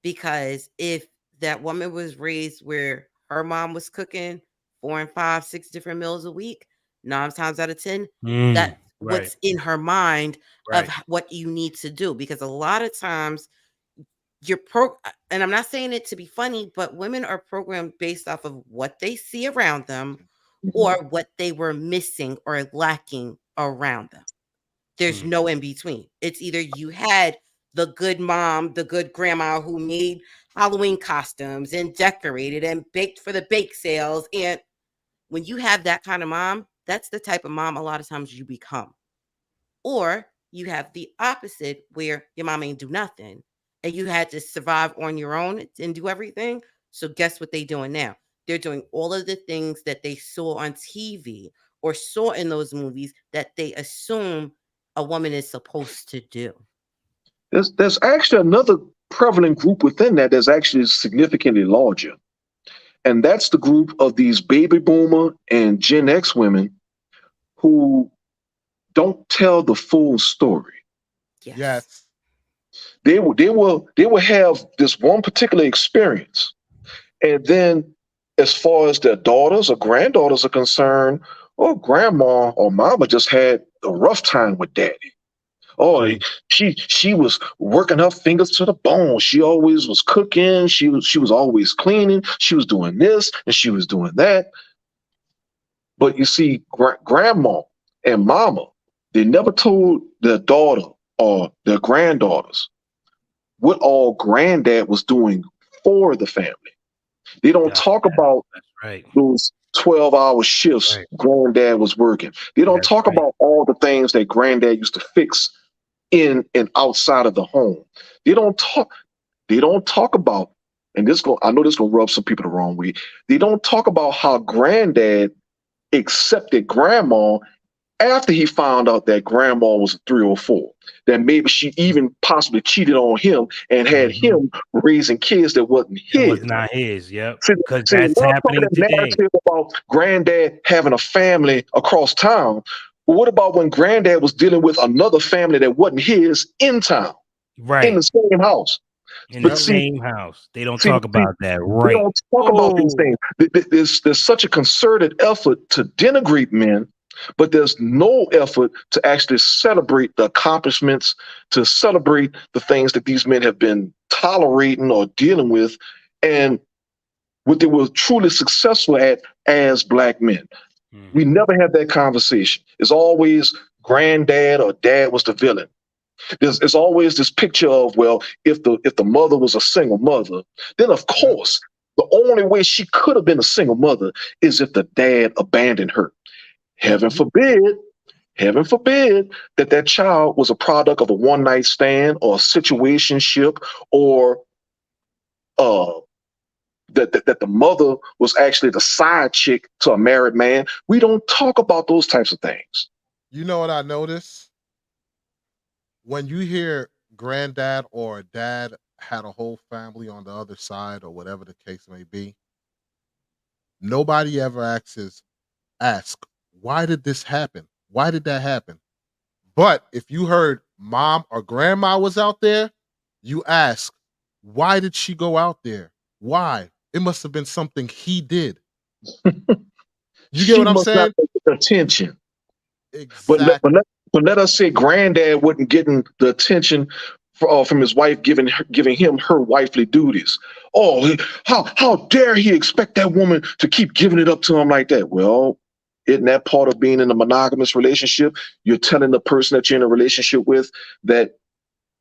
Because if that woman was raised where her mom was cooking 4 and 5, 6 different meals a week, 9 times out of 10, that's what's in her mind of what you need to do. Because a lot of times and I'm not saying it to be funny, but women are programmed based off of what they see around them or what they were missing or lacking around them. There's no in between. It's either you had the good mom, the good grandma who made Halloween costumes and decorated and baked for the bake sales. And when you have that kind of mom, that's the type of mom a lot of times you become. Or you have the opposite where your mom ain't do nothing and you had to survive on your own and do everything. So guess what they're doing now? They're doing all of the things that they saw on TV or saw in those movies that they assume a woman is supposed to do. There's actually another prevalent group within that that's actually significantly larger. And that's the group of these baby boomer and Gen X women who don't tell the full story. Yes. They will have this one particular experience. And then as far as their daughters or granddaughters are concerned, grandma or mama just had a rough time with daddy. She was working her fingers to the bone. She always was cooking. She was always cleaning. She was doing this and she was doing that. But you see, grandma and mama, they never told their daughter or their granddaughters what all granddad was doing for the family. They don't talk about those 12-hour shifts granddad was working. They don't talk about all the things that granddad used to fix in and outside of the home. They don't talk about, and I know this gonna rub some people the wrong way. They don't talk about how granddad accepted grandma after he found out that grandma was a 304, that maybe she even possibly cheated on him and had him raising kids that wasn't his. It was not his, yep. Because that's happening today. Narrative about granddad having a family across town. But what about when granddad was dealing with another family that wasn't his in town, in the same house? In But the see, same house. They don't see, talk see, about that, they right? don't talk about these Oh, things. There's such a concerted effort to denigrate men, but there's no effort to actually celebrate the accomplishments, to celebrate the things that these men have been tolerating or dealing with, and what they were truly successful at as black men. We never have that conversation. It's always granddad or dad was the villain. There's always this picture of, well, if the mother was a single mother, then of course the only way she could have been a single mother is if the dad abandoned her. Heaven forbid that child was a product of a one night stand or a situationship, or that the mother was actually the side chick to a married man. We don't talk about those types of things. You know what I notice? When you hear granddad or dad had a whole family on the other side, or whatever the case may be, nobody ever ask, why did this happen? Why did that happen? But if you heard mom or grandma was out there, you ask, why did she go out there? Why? It must have been something he did. You get what I'm saying? Get attention. Exactly. But let us say granddad wasn't getting the attention from his wife giving him her wifely duties. Oh, how dare he expect that woman to keep giving it up to him like that? Well, isn't that part of being in a monogamous relationship? You're telling the person that you're in a relationship with that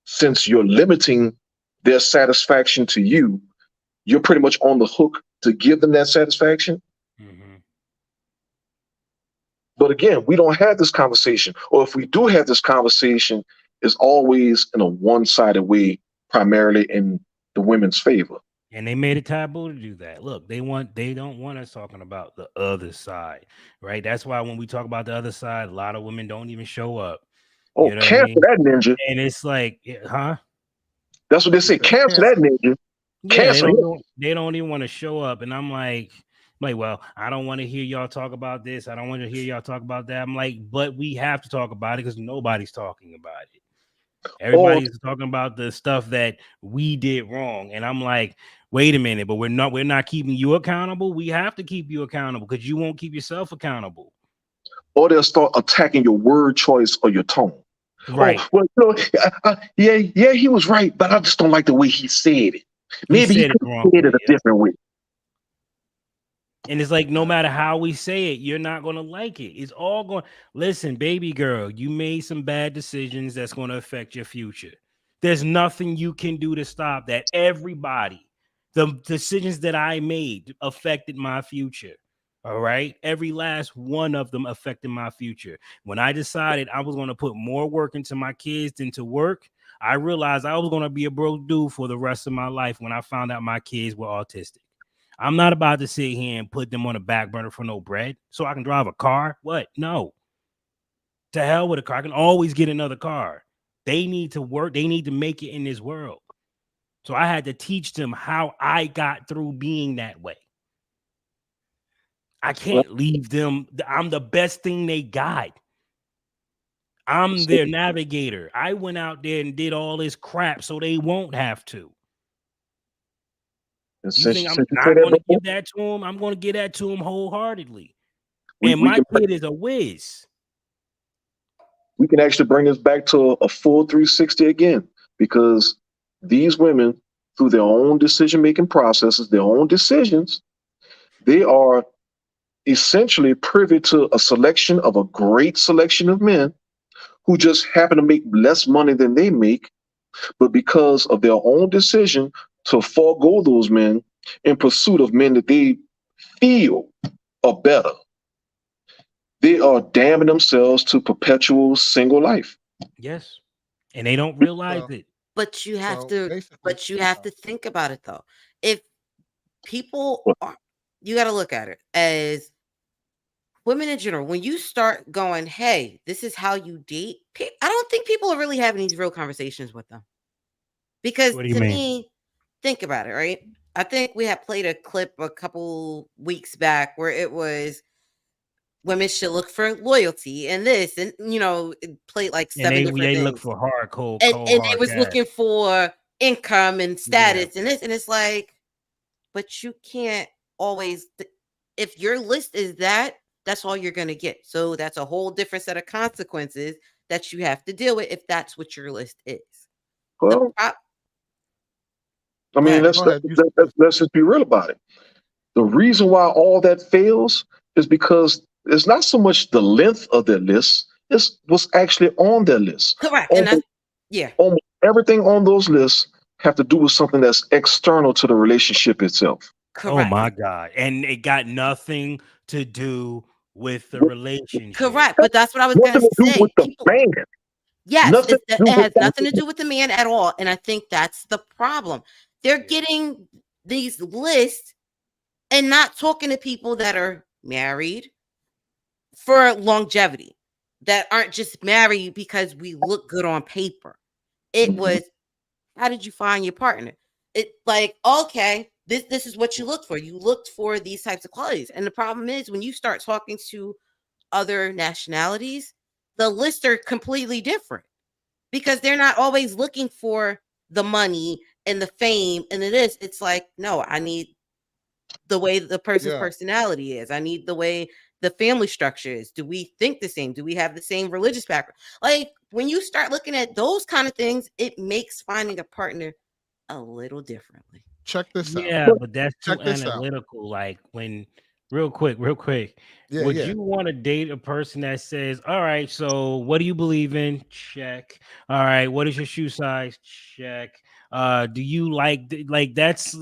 since you're limiting their satisfaction to you, you're pretty much on the hook to give them that satisfaction. But again, we don't have this conversation. Or if we do have this conversation, it's always in a one-sided way, primarily in the women's favor. And they made it taboo to do that. Look, they don't want us talking about the other side, right? That's why when we talk about the other side, a lot of women don't even show up. Oh, you know cancel that ninja. And it's like, huh? That's what they say. Cancel that ninja. Yeah, they don't even want to show up. And I'm like, well, I don't want to hear y'all talk about this. I don't want to hear y'all talk about that. I'm like, but we have to talk about it because nobody's talking about it. Everybody's talking about the stuff that we did wrong. And I'm like, wait a minute, but we're not keeping you accountable. We have to keep you accountable because you won't keep yourself accountable. Or they'll start attacking your word choice or your tone. Right. Oh, well, yeah, he was right, but I just don't like the way he said it. Maybe he could have said it a different way. And it's like, no matter how we say it, you're not going to like it. It's all going, listen, baby girl, you made some bad decisions that's going to affect your future. There's nothing you can do to stop that. Everybody, the decisions that I made affected my future. All right. Every last one of them affected my future. When I decided I was going to put more work into my kids than to work, I realized I was going to be a broke dude for the rest of my life when I found out my kids were autistic. I'm not about to sit here and put them on a back burner for no bread so I can drive a car. What? No. To hell with a car. I can always get another car. They need to work. They need to make it in this world. So I had to teach them how I got through being that way. I can't leave them. I'm the best thing they got. I'm their navigator. I went out there and did all this crap so they won't have to. You think I'm not going to give that to him? I'm going to give that to him wholeheartedly. And my kid is a whiz. We can actually bring this back to a full 360 again, because these women, through their own decision-making processes, their own decisions, they are essentially privy to a great selection of men who just happen to make less money than they make, but because of their own decision to forego those men in pursuit of men that they feel are better, they are damning themselves to perpetual single life. Yes. And they don't realize it. But you have to think about it though. If people are, you got to look at it as women in general. When you start going, hey, this is how you date, I don't think people are really having these real conversations with them. Because to me, think about it, right? I think we had played a clip a couple weeks back where it was women should look for loyalty and this, and it played like 7 different things. Look for hard, cold, and they was looking for income and status and this, and it's like, but you can't always. If your list is that, that's all you're going to get. So that's a whole different set of consequences that you have to deal with if that's what your list is. Well, I mean, let's just be real about it. The reason why all that fails is because it's not so much the length of their list, it's what's actually on their list. Correct. And that's, almost everything on those lists have to do with something that's external to the relationship itself. Correct. Oh my God. And it got nothing to do with the relationship. Correct. But that's what I was going to say. With the man. Yes, it has nothing to do with the man at all. And I think that's the problem. They're getting these lists and not talking to people that are married for longevity, that aren't just married because we look good on paper. It was, how did you find your partner? It like, okay, this is what you look for. You looked for these types of qualities. And the problem is when you start talking to other nationalities, the lists are completely different because they're not always looking for the money and the fame and it is. It's like, no, I need the way the person's personality is. I need the way the family structure is. Do we think the same? Do we have the same religious background? Like when you start looking at those kind of things, it makes finding a partner a little differently. Check this out. Yeah, but that's too analytical. Like when real quick. Would you want to date a person that says, all right, so what do you believe in? Check. All right, what is your shoe size? Check. Do you like that's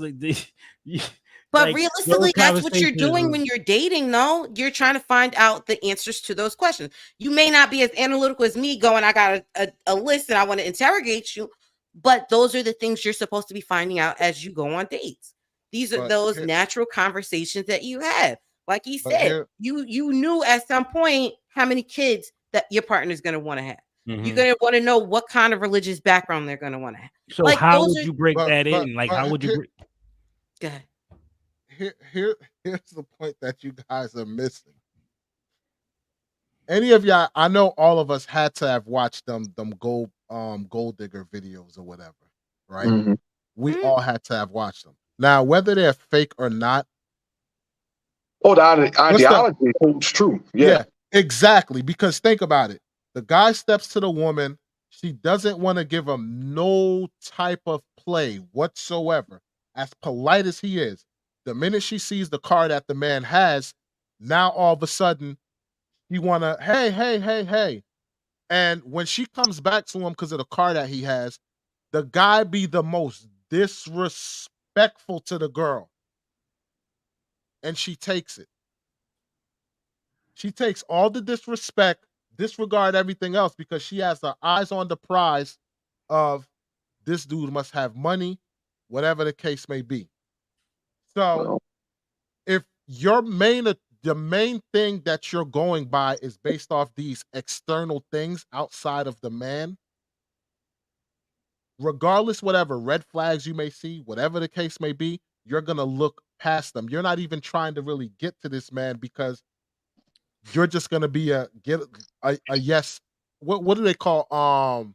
but like, realistically, that's what you're doing when you're dating, though. You're trying to find out the answers to those questions. You may not be as analytical as me going, I got a list and I want to interrogate you, but those are the things you're supposed to be finding out as you go on dates. These are those natural conversations that you have. Like he said, you knew at some point how many kids that your partner is going to want to have. Mm-hmm. You're going to want to know what kind of religious background they're going to want to have. So like, how would you break that in? Like, how would you? Go ahead. Here's the point that you guys are missing. Any of y'all, I know all of us had to have watched them gold digger videos or whatever, right? Mm-hmm. We all had to have watched them. Now, whether they're fake or not. Oh, the ideology holds true. Yeah, exactly. Because think about it. The guy steps to the woman. She doesn't want to give him no type of play whatsoever. As polite as he is, the minute she sees the car that the man has, now all of a sudden, you want to, hey. And when she comes back to him because of the car that he has, the guy be the most disrespectful to the girl. And she takes it. She takes all the disrespect, disregard everything else because she has her eyes on the prize of this dude must have money, whatever the case may be. So if the main thing that you're going by is based off these external things outside of the man, regardless, whatever red flags you may see, whatever the case may be, you're going to look past them. You're not even trying to really get to this man because you're just going to be a yes. What do they call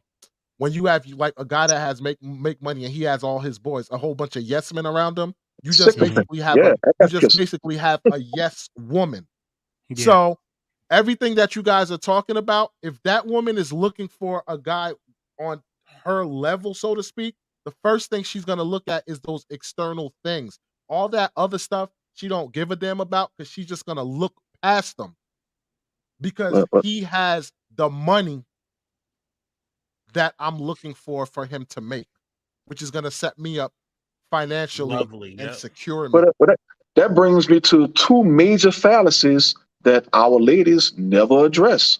when you have like a guy that has make money and he has all his boys, a whole bunch of yes men around him? You just basically have a yes woman. Yeah. So everything that you guys are talking about, if that woman is looking for a guy on her level, so to speak, the first thing she's going to look at is those external things. All that other stuff she don't give a damn about because she's just going to look past them because he has the money that I'm looking for him to make, which is going to set me up financially and secure me. But that brings me to two major fallacies that our ladies never address.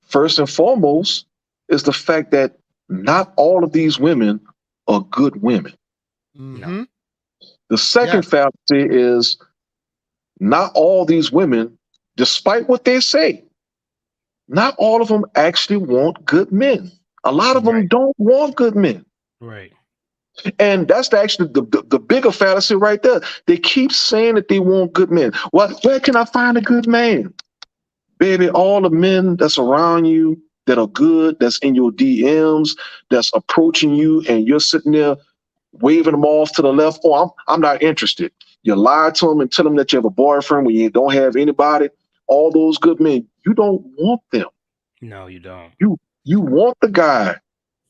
First and foremost is the fact that not all of these women are good women. Mm-hmm. The second fallacy is not all these women, despite what they say, not all of them actually want good men. A lot of them don't want good men. Right. And that's actually the bigger fallacy right there. They keep saying that they want good men. Well, where can I find a good man? Baby, all the men that's around you that are good, that's in your DMs, that's approaching you, and you're sitting there waving them off to the left. Oh, I'm not interested. You lie to them and tell them that you have a boyfriend when you don't have anybody. All those good men, you don't want them. No, you don't. You want the guy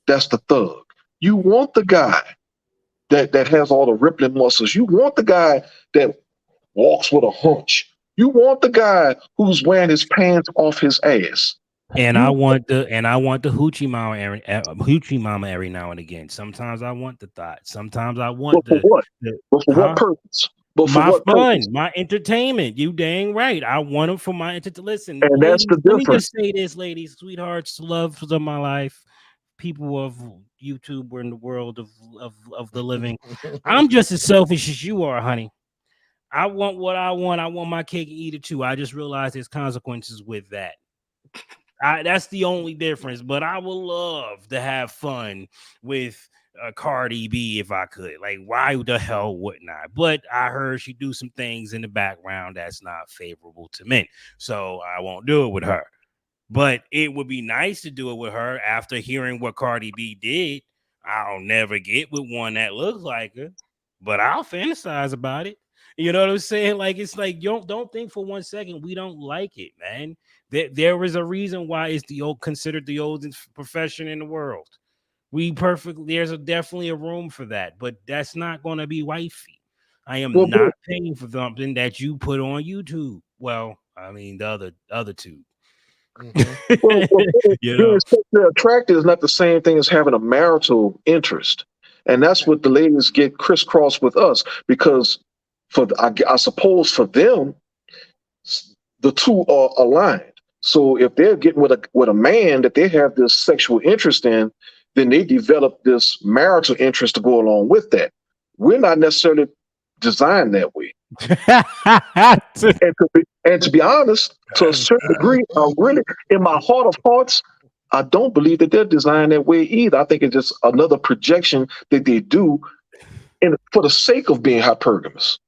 that's the thug. You want the guy that has all the rippling muscles. You want the guy that walks with a hunch. You want the guy who's wearing his pants off his ass. And I want the hoochie mama every now and again. Sometimes I want the thought. Sometimes I want But for what? But for what purpose? But for my what fun, purpose? my entertainment. You dang right. I want them for my entertainment. Listen, And that's the let me difference. just say this, ladies, sweethearts, loves of my life, people of YouTube, we're in the world of the living. I'm just as selfish as you are, honey. I want what I want. I want my cake and eat it too. I just realized there's consequences with that. That's the only difference. But I would love to have fun with Cardi B if I could. Like, why the hell wouldn't I? But I heard she do some things in the background that's not favorable to men, so I won't do it with her. But it would be nice to do it with her after hearing what Cardi B did. I'll never get with one that looks like her, but I'll fantasize about it. You know what I'm saying? Like, it's like, you don't think for 1 second we don't like it, man. There is a reason why it's considered the oldest profession in the world. There's definitely a room for that, but that's not going to be wifey. I am not paying for something that you put on YouTube. Well, I mean, the other two. Being sexually attracted is not the same thing as having a marital interest. And that's what the ladies get crisscrossed with us, because I suppose for them, the two are aligned. So if they're getting with a man that they have this sexual interest in, then they develop this marital interest to go along with that. We're not necessarily designed that way. and to be honest, to a certain degree, really, in my heart of hearts, I don't believe that they're designed that way either. I think it's just another projection that they do for the sake of being hypergamous.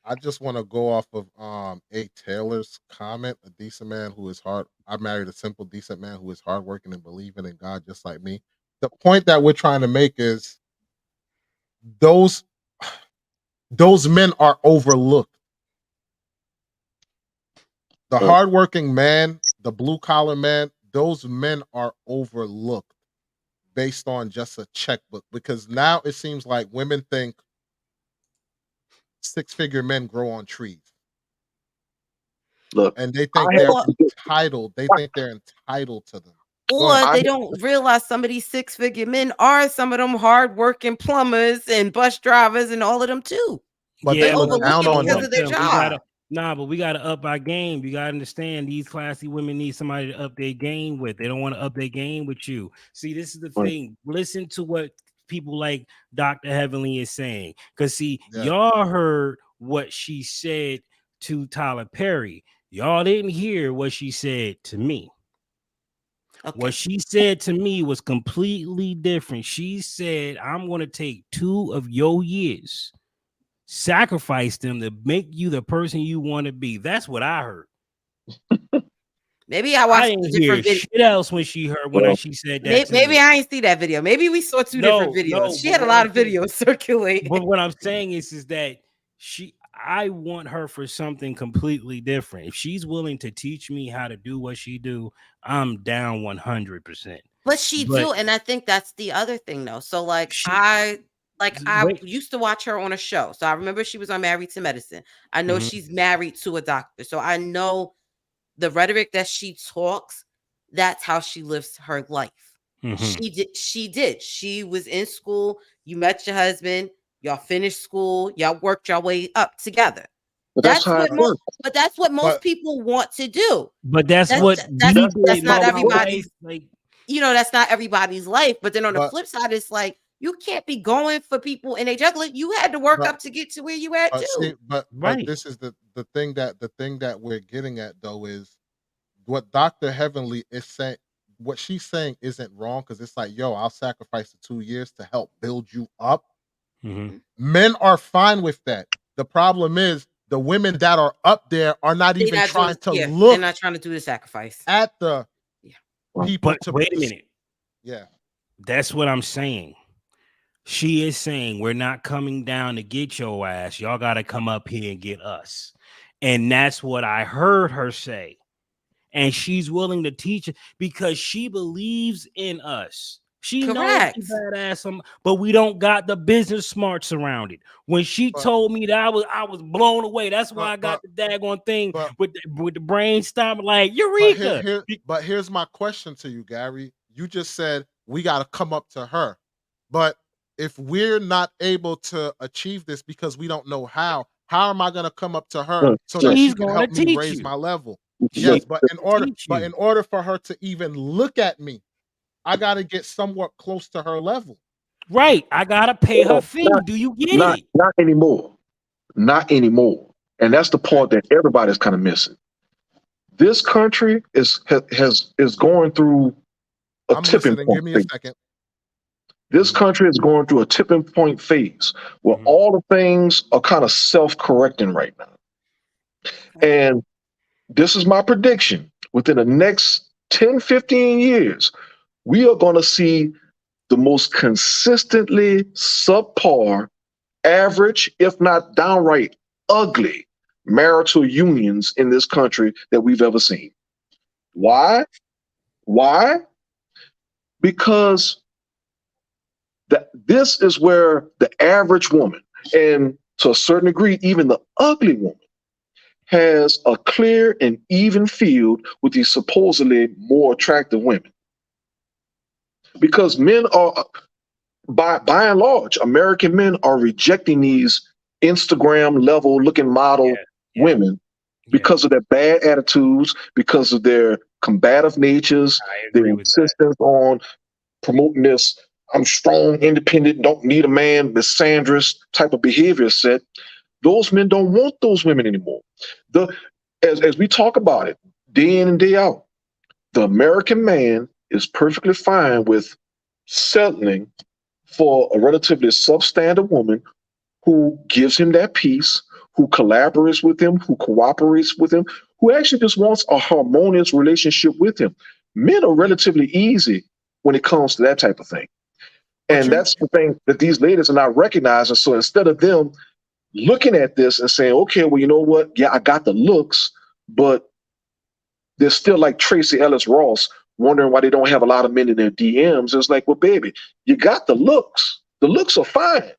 I just want to go off of A. Taylor's comment. A decent man who is hard. I married a simple, decent man who is hardworking and believing in God just like me. The point that we're trying to make is those men are overlooked. The hardworking man, the blue collar man, those men are overlooked based on just a checkbook, because now it seems like women think six-figure men grow on trees. Look, and they think they're entitled. They think they're entitled to them. Or they don't realize some of these six-figure men are some of them hard-working plumbers and bus drivers and all of them too. But they they look down on because them. of their job. But we gotta up our game. You gotta understand, these classy women need somebody to up their game with. They don't want to up their game with you. See, this is the thing. Listen to what people like Dr. Heavenly is saying. Because y'all heard what she said to Tyler Perry. Y'all didn't hear what she said to me. Okay. What she said to me was completely different. She said, I'm going to take 2 of your years, sacrifice them to make you the person you want to be. That's what I heard. Maybe I watched a different video. Shit else when she heard she said that. Maybe I ain't see that video. Maybe we saw 2 different videos. She had a lot of videos circulating. But what I'm saying is that I want her for something completely different. If she's willing to teach me how to do what she do, I'm down 100%. But she do, and I think that's the other thing, though. So, I used to watch her on a show. So I remember she was on Married to Medicine. I know she's married to a doctor. So I know the rhetoric that she talks, that's how she lives her life. She did. She was in school. You met your husband. Y'all finished school. Y'all worked your way up together. But that's what most people want to do. But that's not everybody's. That's not everybody's life. But then on the flip side, it's like you can't be going for people and they juggling. You had to work up to get to where you at too. But this is the thing that we're getting at, though, is what Dr. Heavenly is saying. What she's saying isn't wrong, because it's like, I'll sacrifice the 2 years to help build you up. Men are fine with that. The problem is the women that are up there are not trying to look. They're not trying to do the sacrifice at the people. But wait a minute. Yeah. That's what I'm saying. She is saying we're not coming down to get your ass. Y'all got to come up here and get us. And that's what I heard her say. And she's willing to teach it because she believes in us. She knows Correct. she badass, but we don't got the business smarts around it. When she told me that, I was blown away. That's why I got the daggone thing with the brain stop, like Eureka. But here's my question to you, Gary. You just said we got to come up to her, but if we're not able to achieve this because we don't know how am I going to come up to her so that she can help me raise my level? Yes, but in order for her to even look at me, I got to get somewhat close to her level. Right. I got to pay her fee. Do you get it? Not anymore. Not anymore. And that's the part that everybody's kind of missing. This country is going through a tipping point. Give me a second. This country is going through a tipping point phase where all the things are kind of self-correcting right now. And this is my prediction. Within the next 10, 15 years, we are going to see the most consistently subpar, average, if not downright ugly marital unions in this country that we've ever seen. Why? Because this is where the average woman, and to a certain degree, even the ugly woman, has a clear and even field with these supposedly more attractive women. Because men are, by and large, American men are rejecting these Instagram level looking model women because of their bad attitudes, because of their combative natures, their insistence on promoting this I'm strong, independent, don't need a man, misandrous type of behavior set. Those men don't want those women anymore. As we talk about it day in and day out, the American man is perfectly fine with settling for a relatively substandard woman who gives him that peace, who collaborates with him, who cooperates with him, who actually just wants a harmonious relationship with him. Men are relatively easy when it comes to that type of thing. And that's the thing that these ladies are not recognizing. So instead of them looking at this and saying, okay, well, you know what? Yeah, I got the looks, but they're still like Tracy Ellis Ross, wondering why they don't have a lot of men in their DMs. It's like, well, baby, you got the looks. The looks are fine.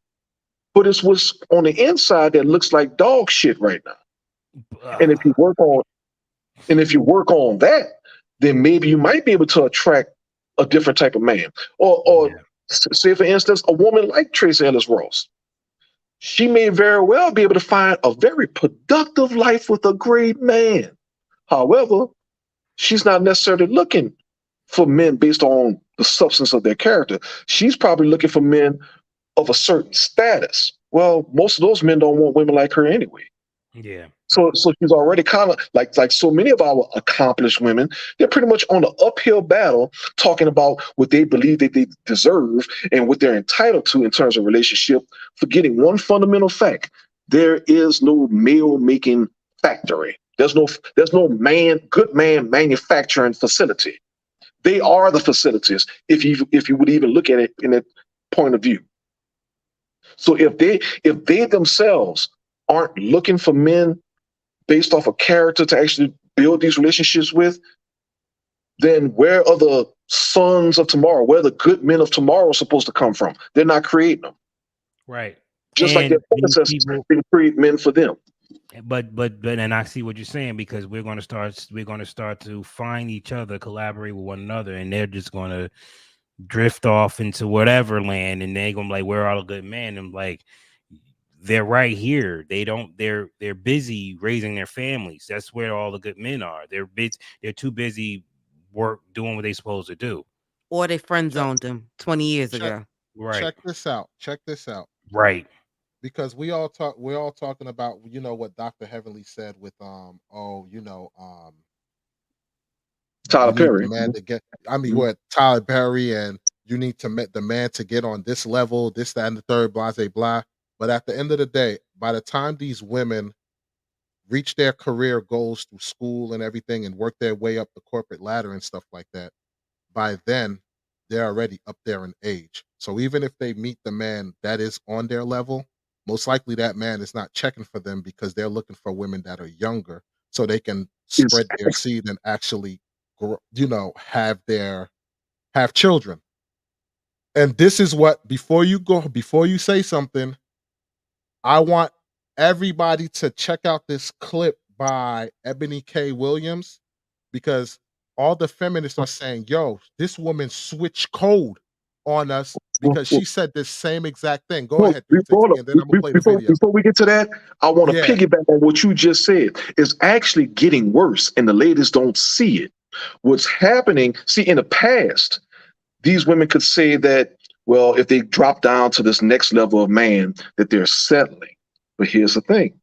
But it's what's on the inside that looks like dog shit right now. And if you work on that, then maybe you might be able to attract a different type of man. Or say, for instance, a woman like Tracy Ellis Ross. She may very well be able to find a very productive life with a great man. However, she's not necessarily looking for men based on the substance of their character. She's probably looking for men of a certain status. Well, most of those men don't want women like her anyway. Yeah. So she's already kind of like so many of our accomplished women, they're pretty much on the uphill battle talking about what they believe that they deserve and what they're entitled to in terms of relationship, forgetting one fundamental fact. There is no male making factory. There's no good man manufacturing facility. They are the facilities if you would even look at it in that point of view. So if they themselves aren't looking for men based off of character to actually build these relationships with, then where are the sons of tomorrow? Where are the good men of tomorrow supposed to come from? They're not creating them. Right. Just like their predecessors didn't create men for them. But and I see what you're saying, because we're going to start to find each other, collaborate with one another, and they're just going to drift off into whatever land, and they're going to be like, where are all the good men? And like, they're right here. They're busy raising their families. That's where all the good men are. They're too busy doing what they're supposed to do. Or they friend zoned them 20 years ago. Right. Check this out. Right. Because we're all talking about, you know, what Dr. Heavenly said with Tyler Perry. What Tyler Perry, and you need to meet the man to get on this level, this, that, and the third, blah, blah, blah. But at the end of the day, by the time these women reach their career goals through school and everything and work their way up the corporate ladder and stuff like that, by then they're already up there in age. So even if they meet the man that is on their level, most likely that man is not checking for them because they're looking for women that are younger so they can spread their seed and actually grow, have children. And this is what, before you say something, I want everybody to check out this clip by Ebony K. Williams, because all the feminists are saying, yo, this woman switched code on us because she said this same exact thing. Go ahead, 360, and then I'm gonna play the video. Before we get to that, I want to piggyback on what you just said. It's actually getting worse, and the ladies don't see it. What's happening, see, in the past, these women could say that, well, if they drop down to this next level of man, that they're settling. But here's the thing.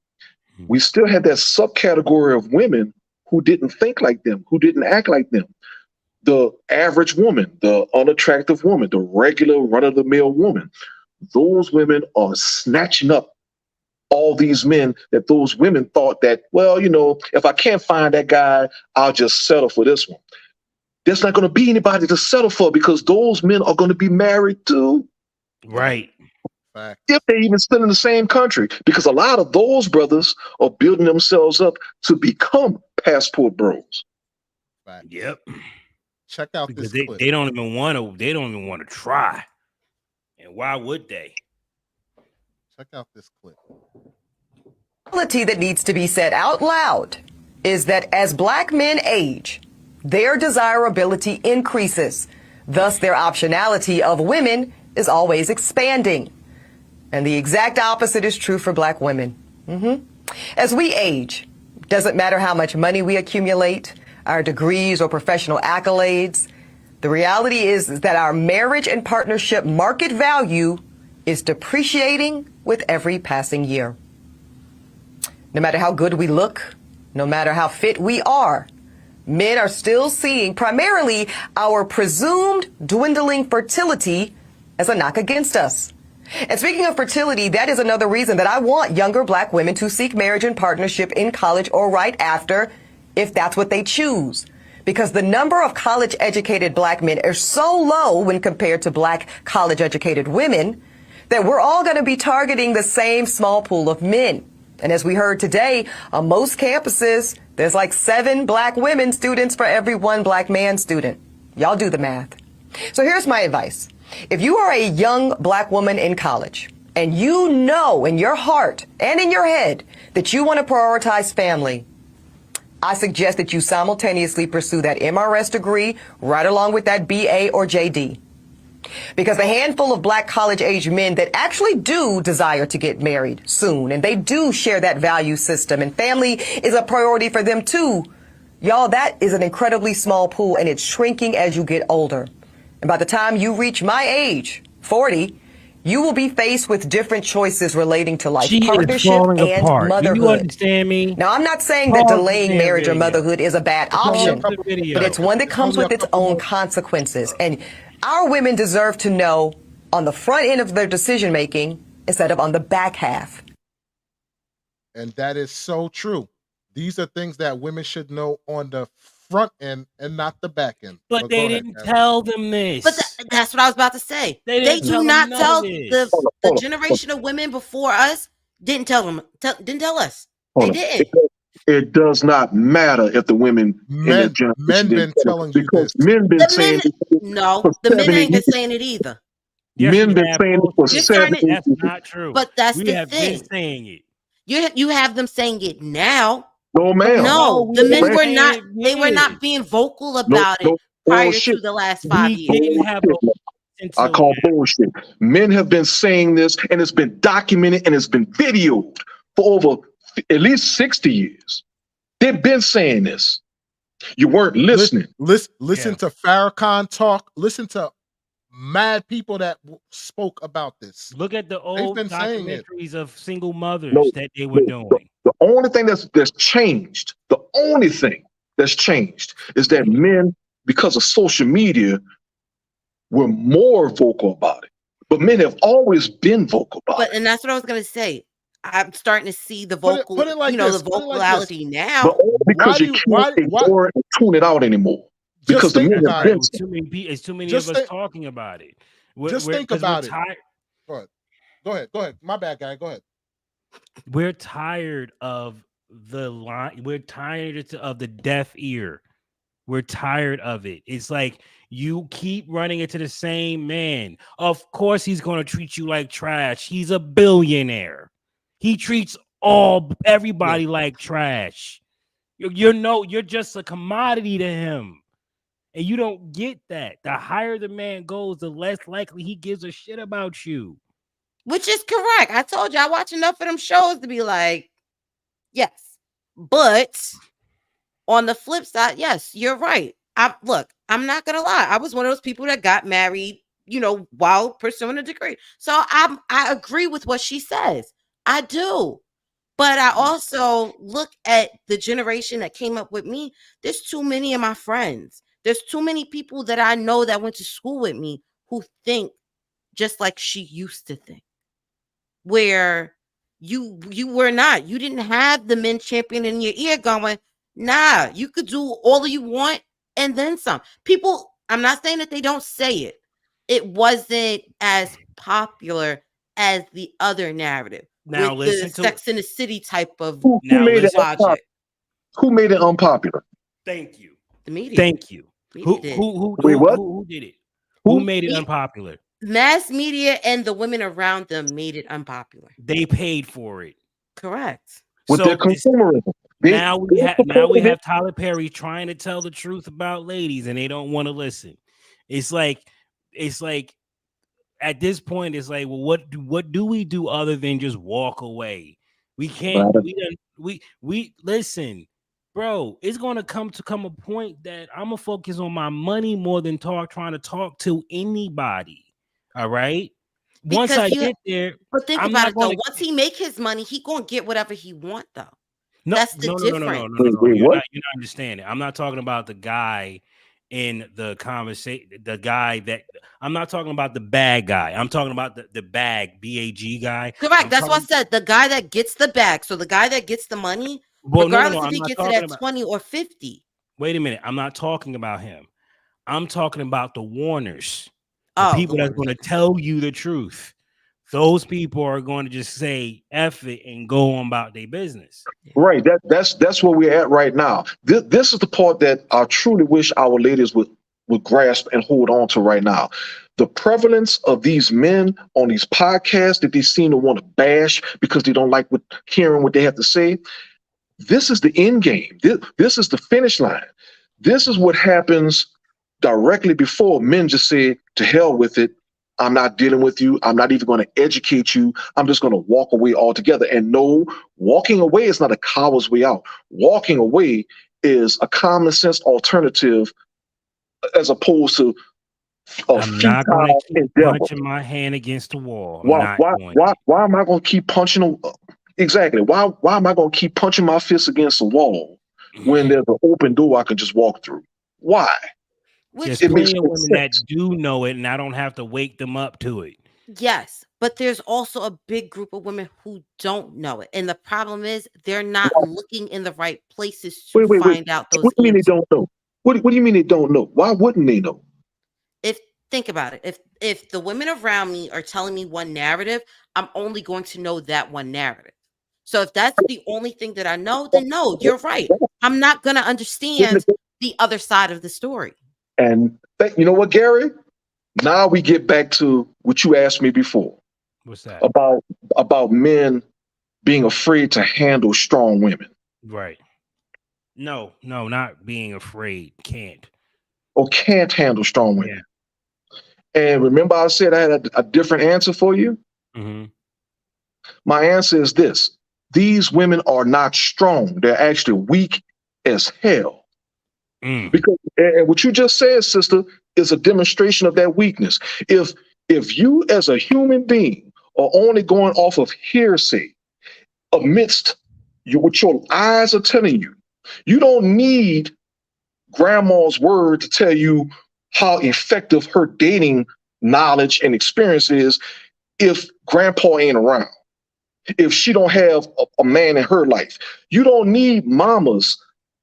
We still had that subcategory of women who didn't think like them, who didn't act like them. The average woman, the unattractive woman, the regular run-of-the-mill woman. Those women are snatching up all these men that those women thought that, well, you know, if I can't find that guy, I'll just settle for this one. There's not going to be anybody to settle for because those men are going to be married too. Right. If they're even still in the same country, because a lot of those brothers are building themselves up to become passport bros. Yep. Check out because this clip. They don't even want to try. And why would they? Check out this clip. Reality that needs to be said out loud is that as black men age, their desirability increases. Thus, their optionality of women is always expanding. And the exact opposite is true for black women. As we age, doesn't matter how much money we accumulate, our degrees or professional accolades, the reality is that our marriage and partnership market value is depreciating with every passing year. No matter how good we look, no matter how fit we are, men are still seeing primarily our presumed dwindling fertility as a knock against us. And speaking of fertility, that is another reason that I want younger black women to seek marriage and partnership in college or right after, if that's what they choose. Because the number of college-educated black men is so low when compared to black college-educated women that we're all going to be targeting the same small pool of men. And as we heard today, on most campuses, there's like 7 black women students for every 1 black man student. Y'all do the math. So here's my advice. If you are a young black woman in college and you know in your heart and in your head that you want to prioritize family, I suggest that you simultaneously pursue that MRS degree right along with that BA or JD. Because the handful of black college-age men that actually do desire to get married soon, and they do share that value system, and family is a priority for them too, y'all, that is an incredibly small pool, and it's shrinking as you get older. And by the time you reach my age, 40, you will be faced with different choices relating to life partnership and motherhood. Do you understand me? Now, I'm not saying that delaying marriage or motherhood is a bad option, but it's one that comes with its own consequences. And our women deserve to know on the front end of their decision making instead of on the back half. And that is so true. These are things that women should know on the front end and not the back end. But they didn't tell them this. But that's what I was about to say. They do not tell the generation of women before us didn't tell them. Didn't tell us. They didn't. It does not matter if the women men been telling you this. Men been saying no, the men ain't been saying it either. Men been saying it for 7 years. That's not true. But that's we the have thing. been saying it. You have them saying it now. No, ma'am. No, the men were not. They were Yeah. not being vocal about it prior to the last 5 We years. didn't have I call bullshit. Men have been saying this, and it's been documented, and it's been videoed for over at least 60 years. They've been saying this. You weren't listening. Listen to Farrakhan talk. Listen to mad people that spoke about this. Look at the old been saying it. documentaries of single mothers No, that they were doing. The only thing that's changed, the only thing that's changed is that men, because of social media, were more vocal about it. But men have always been vocal about it. And that's what I was gonna say. I'm starting to see the vocal, put it like the this, vocality now. But only because you can't ignore it and tune it out anymore. because the think men have about been. It's too many. It's too many Just of us think- talking about it. Just think 'cause about we're it. tired. Go ahead. My bad, guy. Go ahead. We're tired of the line. We're tired of the deaf ear. We're tired of it. It's like you keep running into the same man. Of course, he's going to treat you like trash. He's a billionaire. He treats everybody like trash. You're just a commodity to him. And you don't get that. The higher the man goes, the less likely he gives a shit about you. Which is correct. I told you I watch enough of them shows to be like, yes. But on the flip side, yes, you're right. I'm not gonna lie. I was one of those people that got married, while pursuing a degree. So I agree with what she says. I do. But I also look at the generation that came up with me. There's too many of my friends. There's too many people that I know that went to school with me who think just like she used to think. Where you were not. You didn't have the men champion in your ear going, nah, you could do all you want and then some. People, I'm not saying that they don't say it. It wasn't as popular as the other narrative. Now with listen the to Sex in the City type of Who Now made it listen- unpopular? logic. Who made it unpopular? Thank you. The media. Thank you. Media did. Wait, what? Who did it? Who made it Me- unpopular? Mass media and the women around them made it unpopular. They paid for it. Correct. With So their consumerism. now we have Tyler Perry trying to tell the truth about ladies, and they don't want to listen. It's like at this point, it's like, well, what do we do other than just walk away? We can't. We listen, bro. It's gonna come a point that I'm gonna focus on my money more than trying to talk to anybody. All right. Once Because I you- get there, But think I'm about not it though. gonna- Once he make his money, he gonna get whatever he want though. no, That's the no. difference. Wait, You're what? not understanding. I'm not talking about the guy in the conversation. The guy that I'm not talking about the bag guy. I'm talking about the bag BAG guy. Correct. I'm That's why I talking- said the guy that gets the bag. So the guy that gets the money, Well, regardless I'm if he not gets it talking at about- 20 or 50. Wait a minute. I'm not talking about him. I'm talking about the warners. The Oh, people the that's ones going to tell you the truth. Those people are going to just say F it and go on about their business. Right. That's where we're at right now. This is the part that I truly wish our ladies would grasp and hold on to right now. The prevalence of these men on these podcasts that they seem to want to bash because they don't like hearing what they have to say. This is the end game. This is the finish line. This is what happens directly before men just say, to hell with it. I'm not dealing with you. I'm not even going to educate you. I'm just going to walk away altogether. And no, walking away is not a coward's way out. Walking away is a common sense alternative as opposed to a I'm not going futile to keep endeavor. punching my hand against the wall. I'm Why not going to. am I going to keep punching? Exactly. Why am I going to keep punching my fist against the wall when there's an open door I can just walk through? Why? Which, There's It makes plenty of no women that sense. do know it, and I don't have to wake them up to it. yes, but there's also a big group of women who don't know it. And the problem is they're not looking in the right places to Wait. find out those What do you mean they answers. don't know? What do you mean they don't know? Why wouldn't they know? Think about it. If the women around me are telling me one narrative, I'm only going to know that one narrative. So if that's the only thing that I know, then no, you're right. I'm not going to understand the other side of the story. And you know what, Gary? Now we get back to what you asked me before What's that? about men being afraid to handle strong women Right. No, not being afraid. Can't. or can't handle strong women. Yeah. And remember, I said I had a different answer for you. Mm-hmm. My answer is this: these women are not strong; they're actually weak as hell. Because and what you just said, sister, is a demonstration of that weakness. If you as a human being are only going off of hearsay amidst what your eyes are telling you, you don't need grandma's word to tell you how effective her dating knowledge and experience is if grandpa ain't around, if she don't have a man in her life. You don't need mama's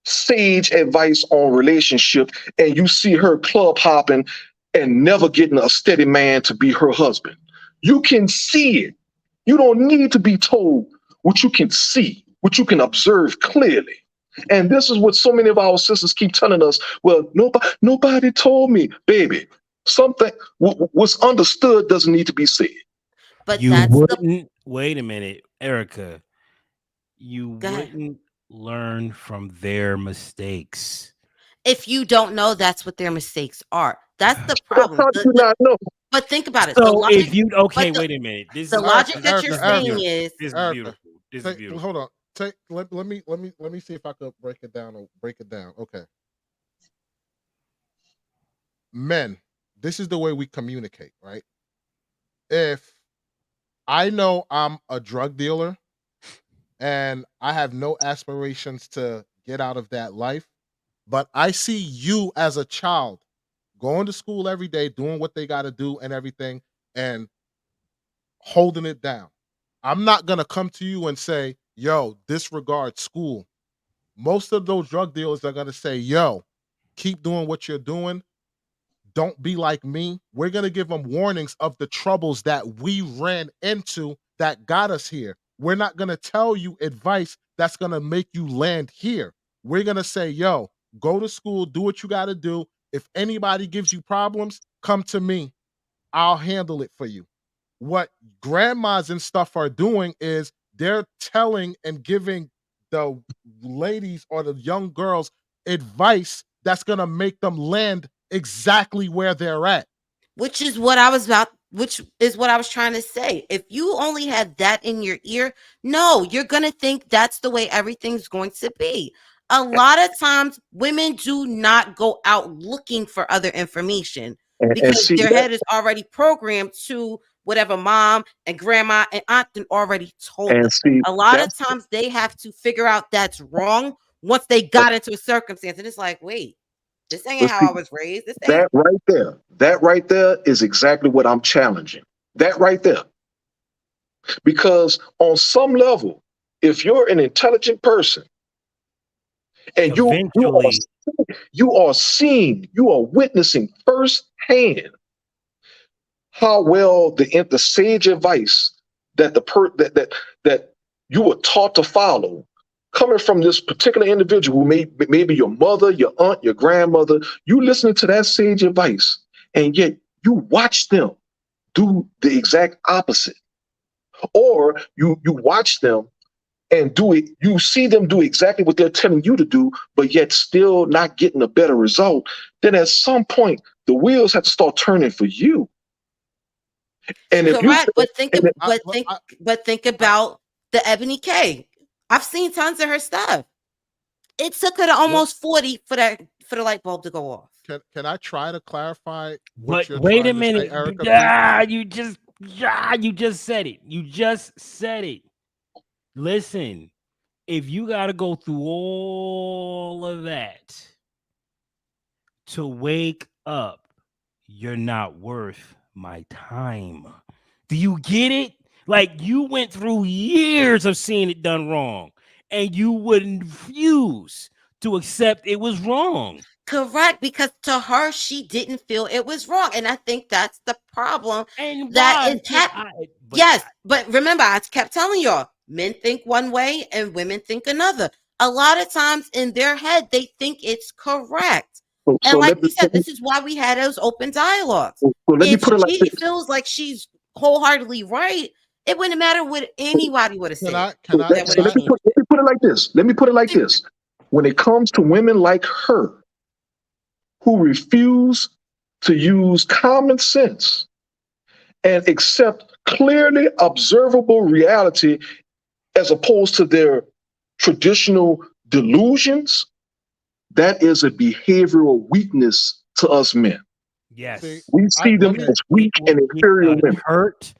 sage advice on relationship, and you see her club hopping and never getting a steady man to be her husband. You can see it. You don't need to be told what you can see, what you can observe clearly. And this is what so many of our sisters keep telling us. Well, nobody told me, baby. Something what's understood doesn't need to be said. But You that's wouldn't wait a minute, Erica. You Go ahead. wouldn't learn from their mistakes. If you don't know, that's what their mistakes are. That's the problem. How do you not know? But think about it. The So logic, if you but wait a minute. This the is logic that you're Erica, saying is this is Erica, beautiful. This is Take, beautiful. hold on. Let me see if I could break it down. Okay. Men, this is the way we communicate, right? If I know I'm a drug dealer and I have no aspirations to get out of that life, but I see you as a child going to school every day, doing what they got to do and everything, and holding it down. I'm not going to come to you and say, yo, disregard school. Most of those drug dealers are going to say, yo, keep doing what you're doing. Don't be like me. We're going to give them warnings of the troubles that we ran into that got us here. We're not going to tell you advice that's going to make you land here. We're going to say, yo, go to school, do what you got to do. If anybody gives you problems, come to me. I'll handle it for you. What grandmas and stuff are doing is they're telling and giving the ladies or the young girls advice that's going to make them land exactly where they're at. which is what I was trying to say. If you only had that in your ear, no, you're going to think that's the way everything's going to be. A lot of times women do not go out looking for other information because their head is already programmed to whatever mom and grandma and aunt already told them. A lot of times they have to figure out that's wrong once they got into a circumstance. And it's like, wait, this ain't how I was raised. That right there is exactly what I'm challenging. That right there. Because on some level, if you're an intelligent person and you are seeing, you are witnessing firsthand how well the sage advice that that you were taught to follow coming from this particular individual, maybe your mother, your aunt, your grandmother, you listening to that sage advice, and yet you watch them do the exact opposite. Or you watch them and do it, you see them do exactly what they're telling you to do, but yet still not getting a better result, then at some point the wheels have to start turning for you. And if correct, but think about the Ebony K. I've seen tons of her stuff. It took her to almost 40 for the light bulb to go off. Can I try to clarify? Wait a minute. You just said it. You just said it. Listen, if you got to go through all of that to wake up, you're not worth my time. Do you get it? Like, you went through years of seeing it done wrong, and you wouldn't refuse to accept it was wrong. Correct, because to her, she didn't feel it was wrong. And I think that's the problem. And that is happening. Yes, but remember, I kept telling y'all, men think one way and women think another. A lot of times in their head, they think it's correct. And like we said, this is why we had those open dialogues. If she feels like she's wholeheartedly right, it wouldn't matter what anybody would have said. Let me put it like this. When it comes to women like her, who refuse to use common sense and accept clearly observable reality as opposed to their traditional delusions, that is a behavioral weakness to us men. Yes. We see them as weak and inferior women. Hurt.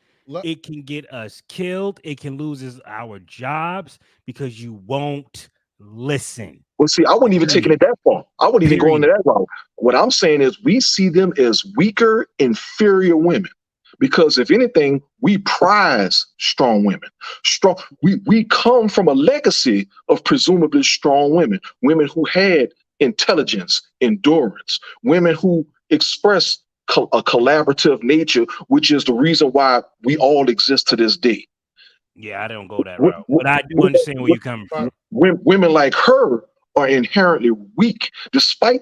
It can get us killed. It can lose our jobs because you won't listen. Well, see, I wouldn't even taking it that far. I wouldn't even go into that route. What I'm saying is we see them as weaker, inferior women because if anything, we prize strong women. We come from a legacy of presumably strong women, women who had intelligence, endurance, women who express a collaborative nature, which is the reason why we all exist to this day. Yeah, I don't go that route, but I do understand where you're coming from. Women like her are inherently weak, despite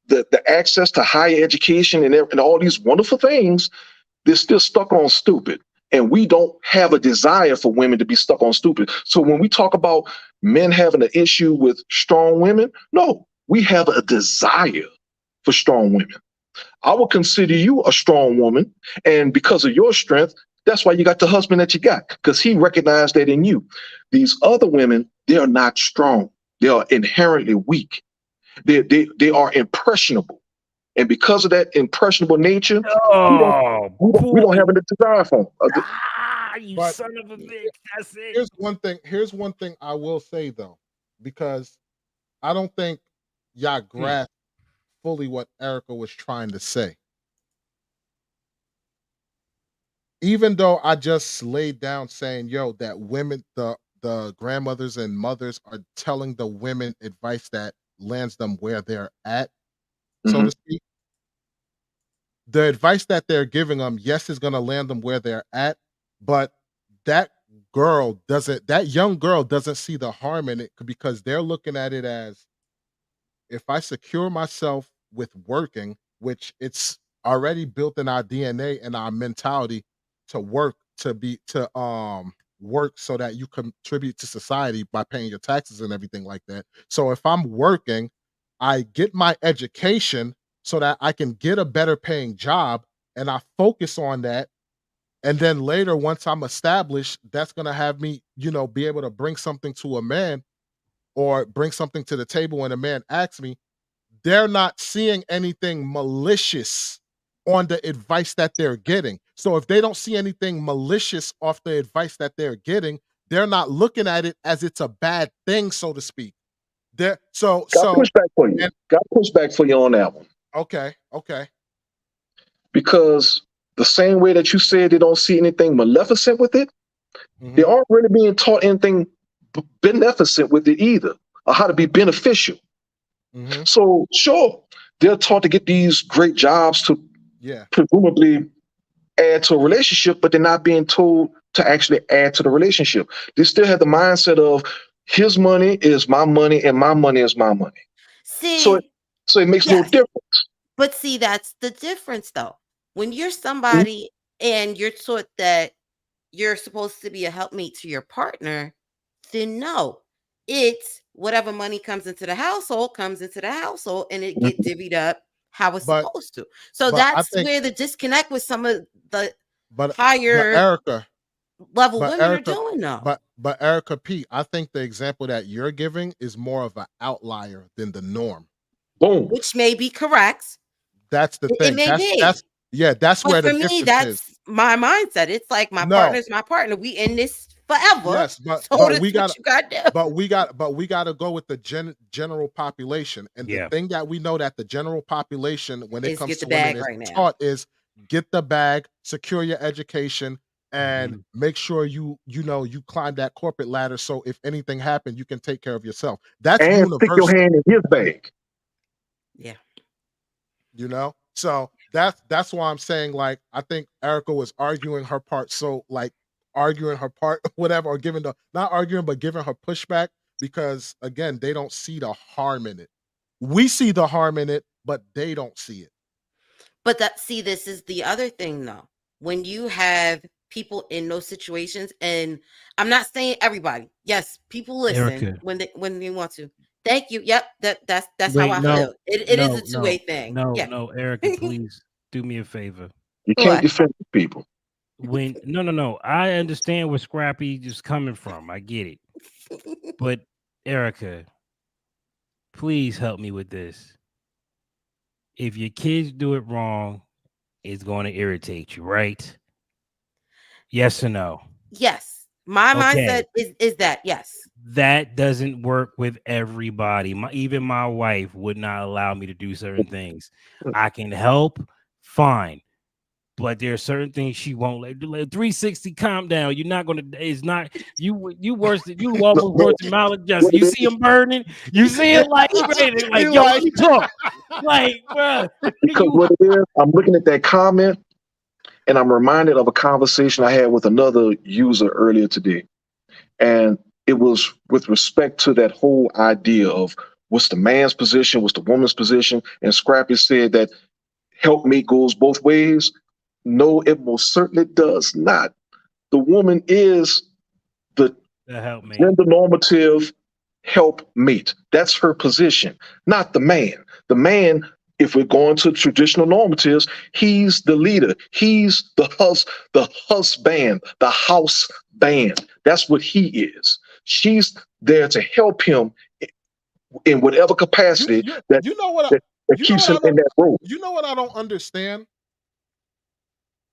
the access to higher education and all these wonderful things. They're still stuck on stupid. And we don't have a desire for women to be stuck on stupid. So when we talk about men having an issue with strong women, no, we have a desire for strong women. I would consider you a strong woman. And because of your strength, that's why you got the husband that you got, because he recognized that in you. These other women, they are not strong. They are inherently weak. They are impressionable. And because of that impressionable nature, we don't have any desire for them. You But son of a bitch. That's it. Here's one thing I will say though, because I don't think y'all grasp fully what Erica was trying to say. Even though I just laid down saying, yo, that women, the grandmothers and mothers are telling the women advice that lands them where they're at, so to speak. The advice that they're giving them, yes, is going to land them where they're at, but that young girl doesn't see the harm in it, because they're looking at it as, if I secure myself with working, which it's already built in our DNA and our mentality to work, work so that you contribute to society by paying your taxes and everything like that. So if I'm working, I get my education so that I can get a better paying job, and I focus on that. And then later, once I'm established, that's going to have me, be able to bring something to a man, or bring something to the table when a man asks me. They're not seeing anything malicious on the advice that they're getting. So if they don't see anything malicious off the advice that they're getting, they're not looking at it as it's a bad thing, so to speak. Got pushback for you. Got pushback for you on that one. Okay. Because the same way that you said they don't see anything maleficent with it, they aren't really being taught anything beneficent with it either, or how to be beneficial. So sure, they're taught to get these great jobs to presumably add to a relationship, but they're not being told to actually add to the relationship. They still have the mindset of, his money is my money and my money is my money. So it makes no difference. But see, that's the difference though. When you're somebody and you're taught that you're supposed to be a helpmate to your partner, then no, it's whatever money comes into the household and it get divvied up how it's supposed to. So that's where the disconnect with some of the higher level women are doing now. But Erica P, I think the example that you're giving is more of an outlier than the norm. Boom. Which may be correct. That's the thing. It may be. That's but where the for difference me, that's is. my mindset. It's like my partner's my partner. We in this forever. Yes, but we got to go with the general population. And the thing that we know that the general population, when it comes to women, is taught is get the bag, secure your education, and make sure you climb that corporate ladder. So if anything happens, you can take care of yourself. That's universal. Stick your hand in his bag. Yeah. So that's why I'm saying, like, I think Erica was arguing her part. So like arguing her part, whatever, or not arguing, but giving her pushback, because again, they don't see the harm in it. We see the harm in it, but they don't see it. But this is the other thing though. When you have people in those situations, and I'm not saying everybody. Yes, people listen when they want to. Thank you. Yep, that's how I feel. It is a two-way thing. No, Erica, please do me a favor. You can't defend people. No. I understand where Scrappy is coming from. I get it. But Erica, please help me with this. If your kids do it wrong, it's going to irritate you, right? Yes or no? Yes. My mindset is that, yes. That doesn't work with everybody. Even my wife would not allow me to do certain things. I can help, fine. but there are certain things she won't let do. Like 360, calm down. You're not gonna. It's not you. You worse than you almost worse than Malik Justin. You see him burning. You see it like ready. Like yo, let me talk. Like, bro, Because what it is, I'm looking at that comment, and I'm reminded of a conversation I had with another user earlier today, and it was with respect to that whole idea of what's the man's position, what's the woman's position, and Scrappy said that helpmate goes both ways. No, it most certainly does not. The woman is the helpmate, gender normative helpmate. That's her position, not the man. The man, if we're going to traditional normatives, he's the leader. He's the husband, the house band. That's what he is. She's there to help him in whatever capacity that keeps him in that role. You know what I don't understand?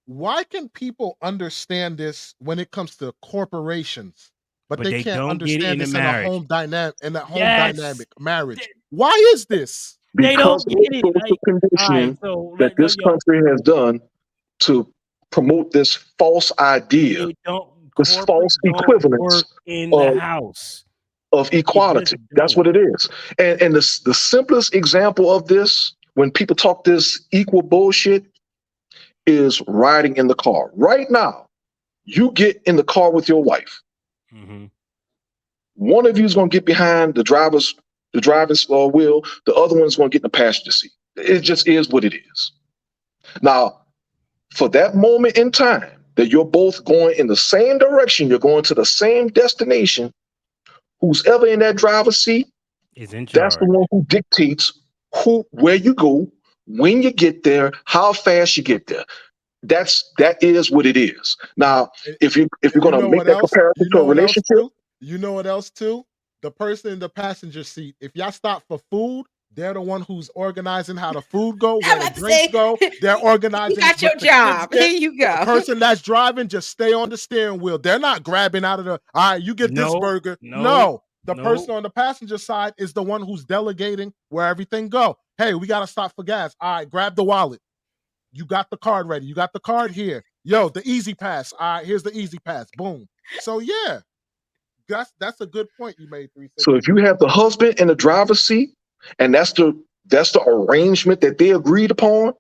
Why can people understand this when it comes to corporations, but they can't understand this in a home dynamic, dynamic marriage? Why is this? Because of the social conditioning that this country has done to promote this false idea, this false equivalence in the house of equality. That's what it is. And the simplest example of this, when people talk this equal bullshit, is riding in the car. Right now, you get in the car with your wife. Mm-hmm. One of you is going to get behind the driver's wheel. The other one's going to get in the passenger seat. It just is what it is. Now, for that moment in time that you're both going in the same direction, you're going to the same destination, who's ever in that driver's seat, that's the one who dictates where you go, when you get there, how fast you get there. That is what it is. Now, if you're going to make that comparison to a relationship, you know what else too? The person in the passenger seat, if y'all stop for food, they're the one who's organizing how the food go, where the drinks go. They're organizing. You got your job. Here you go. The person that's driving, just stay on the steering wheel. They're not grabbing out of the, all right, you get this burger. No. The person on the passenger side is the one who's delegating where everything go. Hey, we got to stop for gas. All right, grab the wallet. You got the card ready. You got the card here. Yo, the Easy Pass. All right, here's the Easy Pass. Boom. So yeah, that's a good point you made. 360. So if you have the husband in the driver's seat, and that's the arrangement that they agreed upon,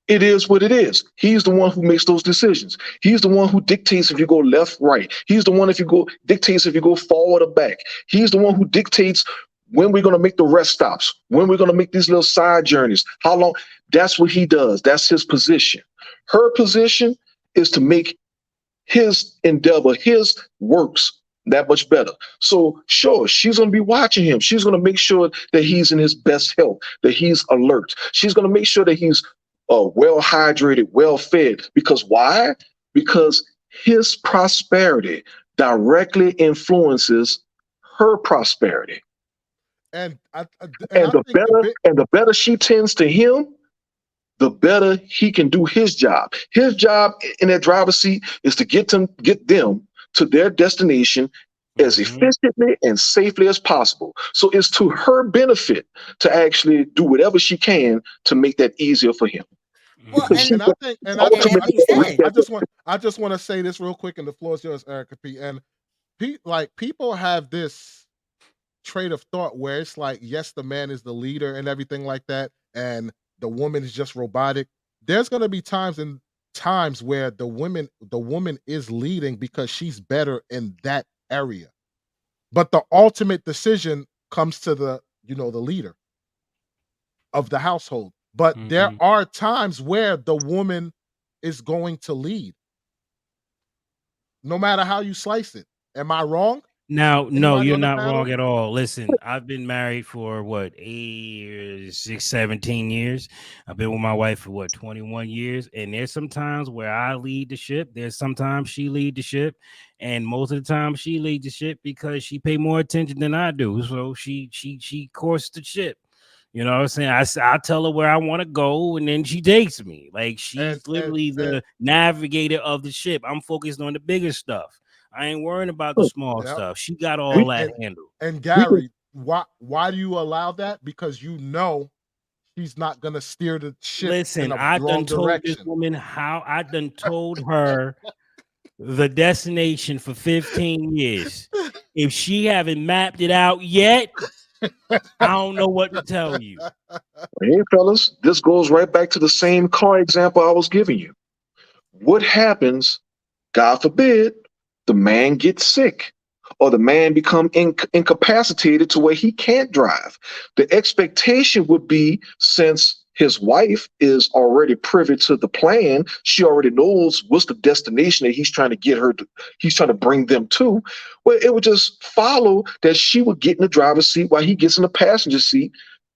it is what it is. He's the one who makes those decisions. He's the one who dictates if you go left, right. He's the one dictates if you go forward or back. He's the one who dictates when we're going to make the rest stops, when we're going to make these little side journeys, how long. That's what he does. That's his position. Her position is to make his endeavor, his works that much better. So sure, she's going to be watching him. She's going to make sure that he's in his best health, that he's alert. She's going to make sure that he's well hydrated, well fed. Because why? Because his prosperity directly influences her prosperity. And the better she tends to him, the better he can do his job. His job in that driver's seat is to get them to their destination as efficiently and safely as possible. So it's to her benefit to actually do whatever she can to make that easier for him. Well, I just want to say this real quick, and the floor is yours, Erica P. And people have this trait of thought where it's like, yes, the man is the leader and everything like that, and the woman is just robotic. There's going to be times where the woman is leading because she's better in that area, but the ultimate decision comes to the leader of the household. But there are times where the woman is going to lead, no matter how you slice it. Am I wrong? No, you're not wrong at all. Listen, I've been married for 8 years, 17 years. I've been with my wife for 21 years. And there's some times where I lead the ship. There's sometimes she lead the ship. And most of the time she leads the ship because she pay more attention than I do. So she courses the ship. You know what I'm saying? I tell her where I want to go, and then she takes me. Like she's literally the navigator of the ship. I'm focused on the bigger stuff. I ain't worrying about the small stuff. She got all that handled. And Gary, why do you allow that? Because she's not gonna steer the ship Listen, in a I wrong done told this direction. woman how I done told her the destination for 15 years. If she haven't mapped it out yet, I don't know what to tell you. Hey, fellas, this goes right back to the same car example I was giving you. What happens, God forbid, the man gets sick or the man become incapacitated to where he can't drive? The expectation would be, since his wife is already privy to the plan, she already knows what's the destination that he's trying to get her to, he's trying to bring them to. Well, it would just follow that she would get in the driver's seat while he gets in the passenger seat,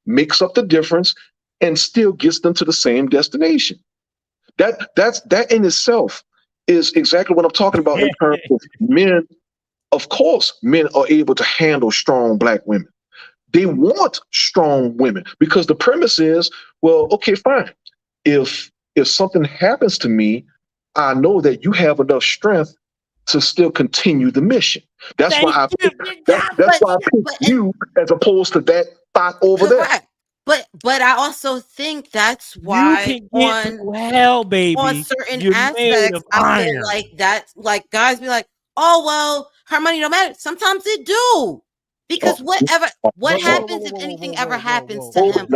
makes up the difference, and still gets them to the same destination. That in itself is exactly what I'm talking about in terms of men. Of course, men are able to handle strong black women. They want strong women because the premise is, well, okay, fine. If something happens to me, I know that you have enough strength to still continue the mission. That's why I picked you as opposed to that thought over there. But I also think that's why you can get through hell, baby. On certain You're aspects, I feel like that's like guys be like, oh well, her money don't matter. Sometimes it do. Because what happens if anything ever happens to him?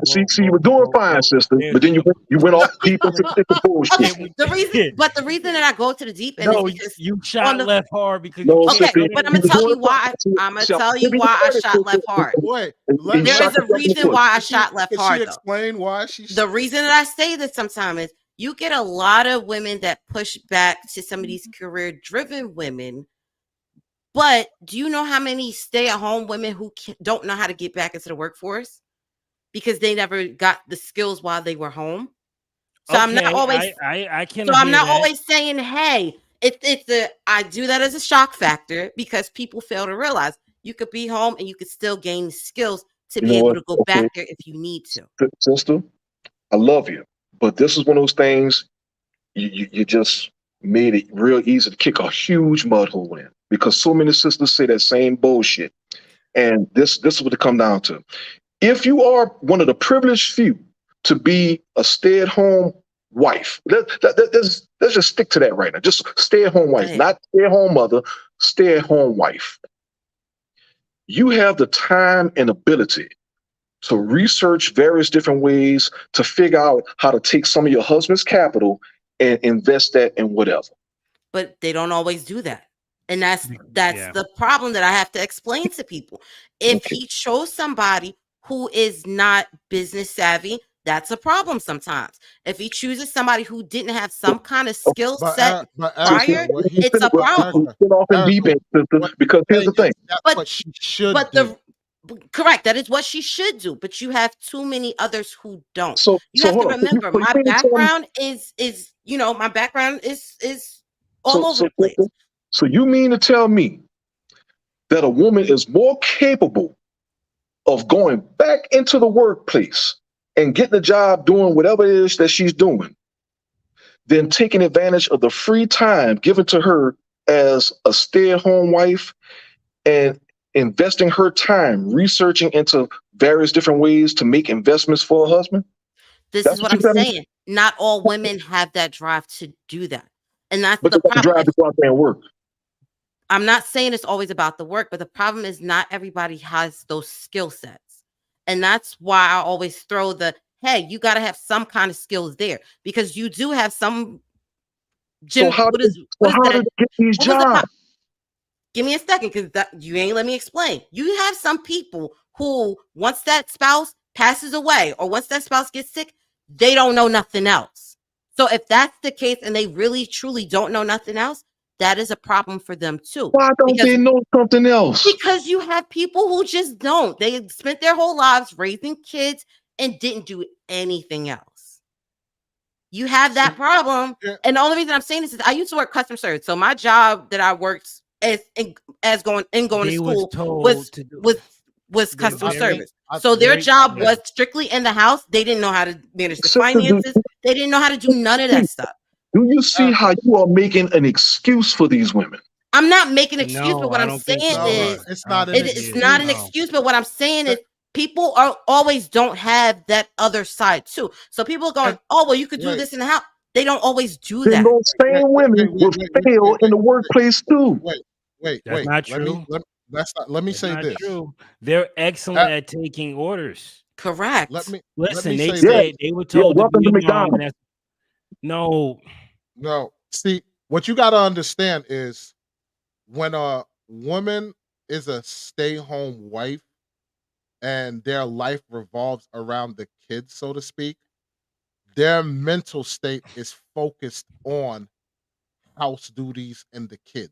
See, you were doing fine, sister, but then you went off deep into bullshit. Okay, the reason that I go to the deep end is because you shot left hard because but I'm gonna tell you why. I'm gonna tell you why I shot left hard. Wait, there is a reason why I shot left hard. Can she explain why she? The reason that I say this sometimes is you get a lot of women that push back to some of these career-driven women. But do you know how many stay-at-home women who don't know how to get back into the workforce because they never got the skills while they were home? So I'm not always. I'm not always saying, "Hey, I do that as a shock factor," because people fail to realize you could be home and you could still gain skills to be able to go back there if you need to. Sister, I love you, but this is one of those things you just made it real easy to kick a huge mud hole in. Because so many sisters say that same bullshit. And this is what it comes down to. If you are one of the privileged few to be a stay-at-home wife, let's just stick to that right now. Just stay-at-home wife, not stay-at-home mother, stay-at-home wife. You have the time and ability to research various different ways to figure out how to take some of your husband's capital and invest that in whatever. But they don't always do that. And that's the problem that I have to explain to people. If he chose somebody who is not business savvy, that's a problem sometimes. If he chooses somebody who didn't have some kind of skill set prior, it's a problem. Because here's the thing. But she should correct. That is what she should do. But you have too many others who don't. So you have to remember, my background is my background is all over the place. So you mean to tell me that a woman is more capable of going back into the workplace and getting a job doing whatever it is that she's doing than taking advantage of the free time given to her as a stay-at-home wife and investing her time researching into various different ways to make investments for her husband? This is what I'm saying. Not all women have that drive to do that. And that's the problem. Drive to go out there and work. I'm not saying it's always about the work, but the problem is not everybody has those skill sets. And that's why I always throw hey, you got to have some kind of skills there because you do have some. So how do they get these jobs? Give me a second because you ain't let me explain. You have some people who, once that spouse passes away or once that spouse gets sick, they don't know nothing else. So if that's the case and they really, truly don't know nothing else, that is a problem for them too. Why don't they know something else? Because you have people who just don't. They spent their whole lives raising kids and didn't do anything else. You have that problem. And the only reason I'm saying this is I used to work customer service. So my job that I worked going to school was customer service. So their job was strictly in the house. They didn't know how to manage the finances. They didn't know how to do none of that stuff. Do you see how you are making an excuse for these women? I'm not making an excuse, but what I'm saying is it's not an excuse. But what I'm saying is people are always don't have that other side too. So people are going, oh, well, you could do Wait. this in the house. They don't always do Then that. those same women will fail in the workplace too. That's not true. Let me That's say not this. true. They're excellent at taking orders. Correct. Listen. They say said they were told to welcome be to a mom. McDonald's. No. See, what you got to understand is when a woman is a stay-home wife and their life revolves around the kids, so to speak, their mental state is focused on house duties and the kids.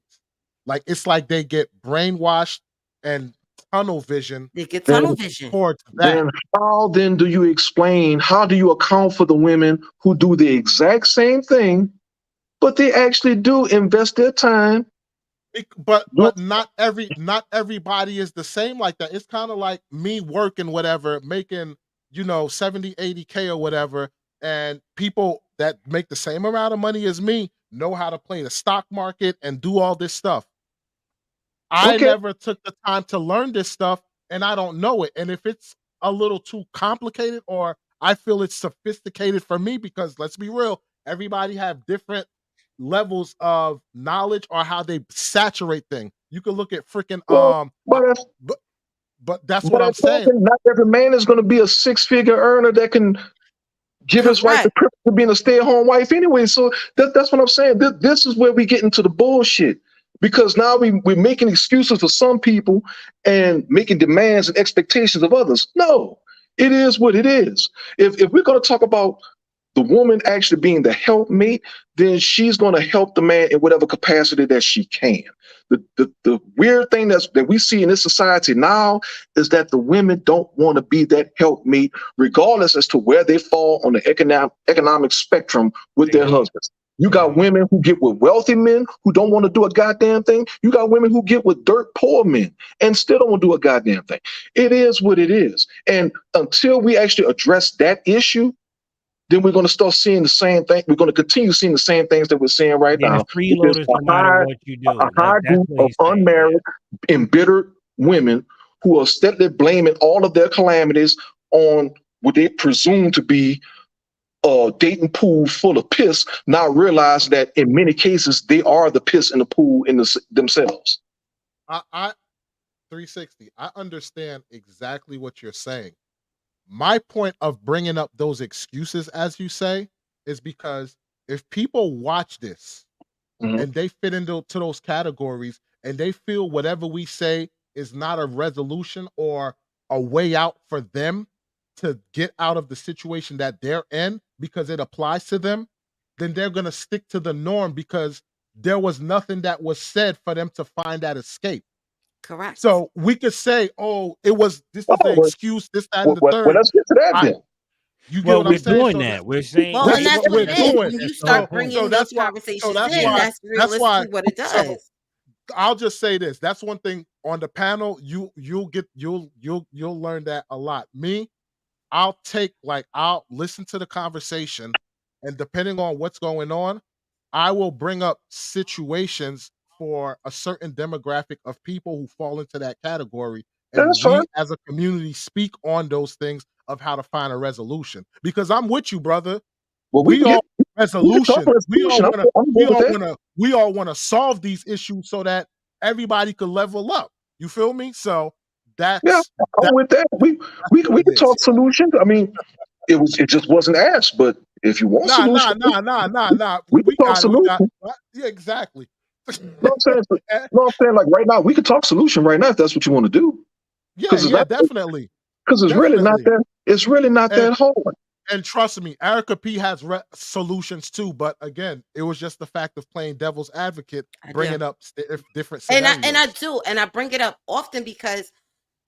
Like it's like they get brainwashed and tunnel vision. They get tunnel vision towards that. Then how then do you explain? How do you account for the women who do the exact same thing, but they actually do invest their time? But not everybody is the same like that. It's kind of like me working whatever, making 70, 80K or whatever, and people that make the same amount of money as me know how to play the stock market and do all this stuff. I never took the time to learn this stuff, and I don't know it. And if it's a little too complicated, or I feel it's sophisticated for me, because let's be real, everybody have different levels of knowledge or how they saturate things. You can look at freaking but that's what I'm saying. Not every man is going to be a six-figure earner that can give his wife the privilege of being a stay-at-home wife anyway. So that's what I'm saying. This is where we get into the bullshit, because now we're making excuses for some people and making demands and expectations of others. No, it is what it is. If we're going to talk about the woman actually being the helpmate, then she's going to help the man in whatever capacity that she can. The weird thing that we see in this society now is that the women don't want to be that helpmate, regardless as to where they fall on the economic spectrum with their husbands. You got women who get with wealthy men who don't want to do a goddamn thing. You got women who get with dirt poor men and still don't want to do a goddamn thing. It is what it is. And until we actually address that issue, then we're going to start seeing the same thing. We're going to continue seeing the same things that we're seeing right now. Freeloaders, no matter what you do. A high group of unmarried, embittered women who are steadily blaming all of their calamities on what they presume to be a dating pool full of piss, not realize that in many cases they are the piss in the pool themselves. I 360. I understand exactly what you're saying. My point of bringing up those excuses, as you say, is because if people watch this and they fit into those categories and they feel whatever we say is not a resolution or a way out for them to get out of the situation that they're in because it applies to them, then they're going to stick to the norm because there was nothing that was said for them to find that escape. Correct. So we could say, "Oh, this is the excuse, this, that, and the third." Well, let's get to that then. You get what I'm saying? We're doing that. We're saying and that's what it is. doing. When you start bringing those conversations that's realistically what it does. So I'll just say this. That's one thing on the panel. You'll learn that a lot. Me, I'll listen to the conversation, and depending on what's going on, I will bring up situations for a certain demographic of people who fall into that category. And we as a community speak on those things of how to find a resolution. Because I'm with you, brother. Well, we all want to solve these issues so that everybody could level up. You feel me? So I'm with that. We can talk solutions. I mean, it just wasn't asked, but if you want solutions, we can talk solutions. Yeah, exactly. No, I'm saying like right now, we could talk solution right now if that's what you want to do. Yeah, definitely. Because it's really not that. It's really not that hard. And trust me, Erica P has solutions too. But again, it was just the fact of playing devil's advocate, bringing up different scenarios. And I do, and I bring it up often because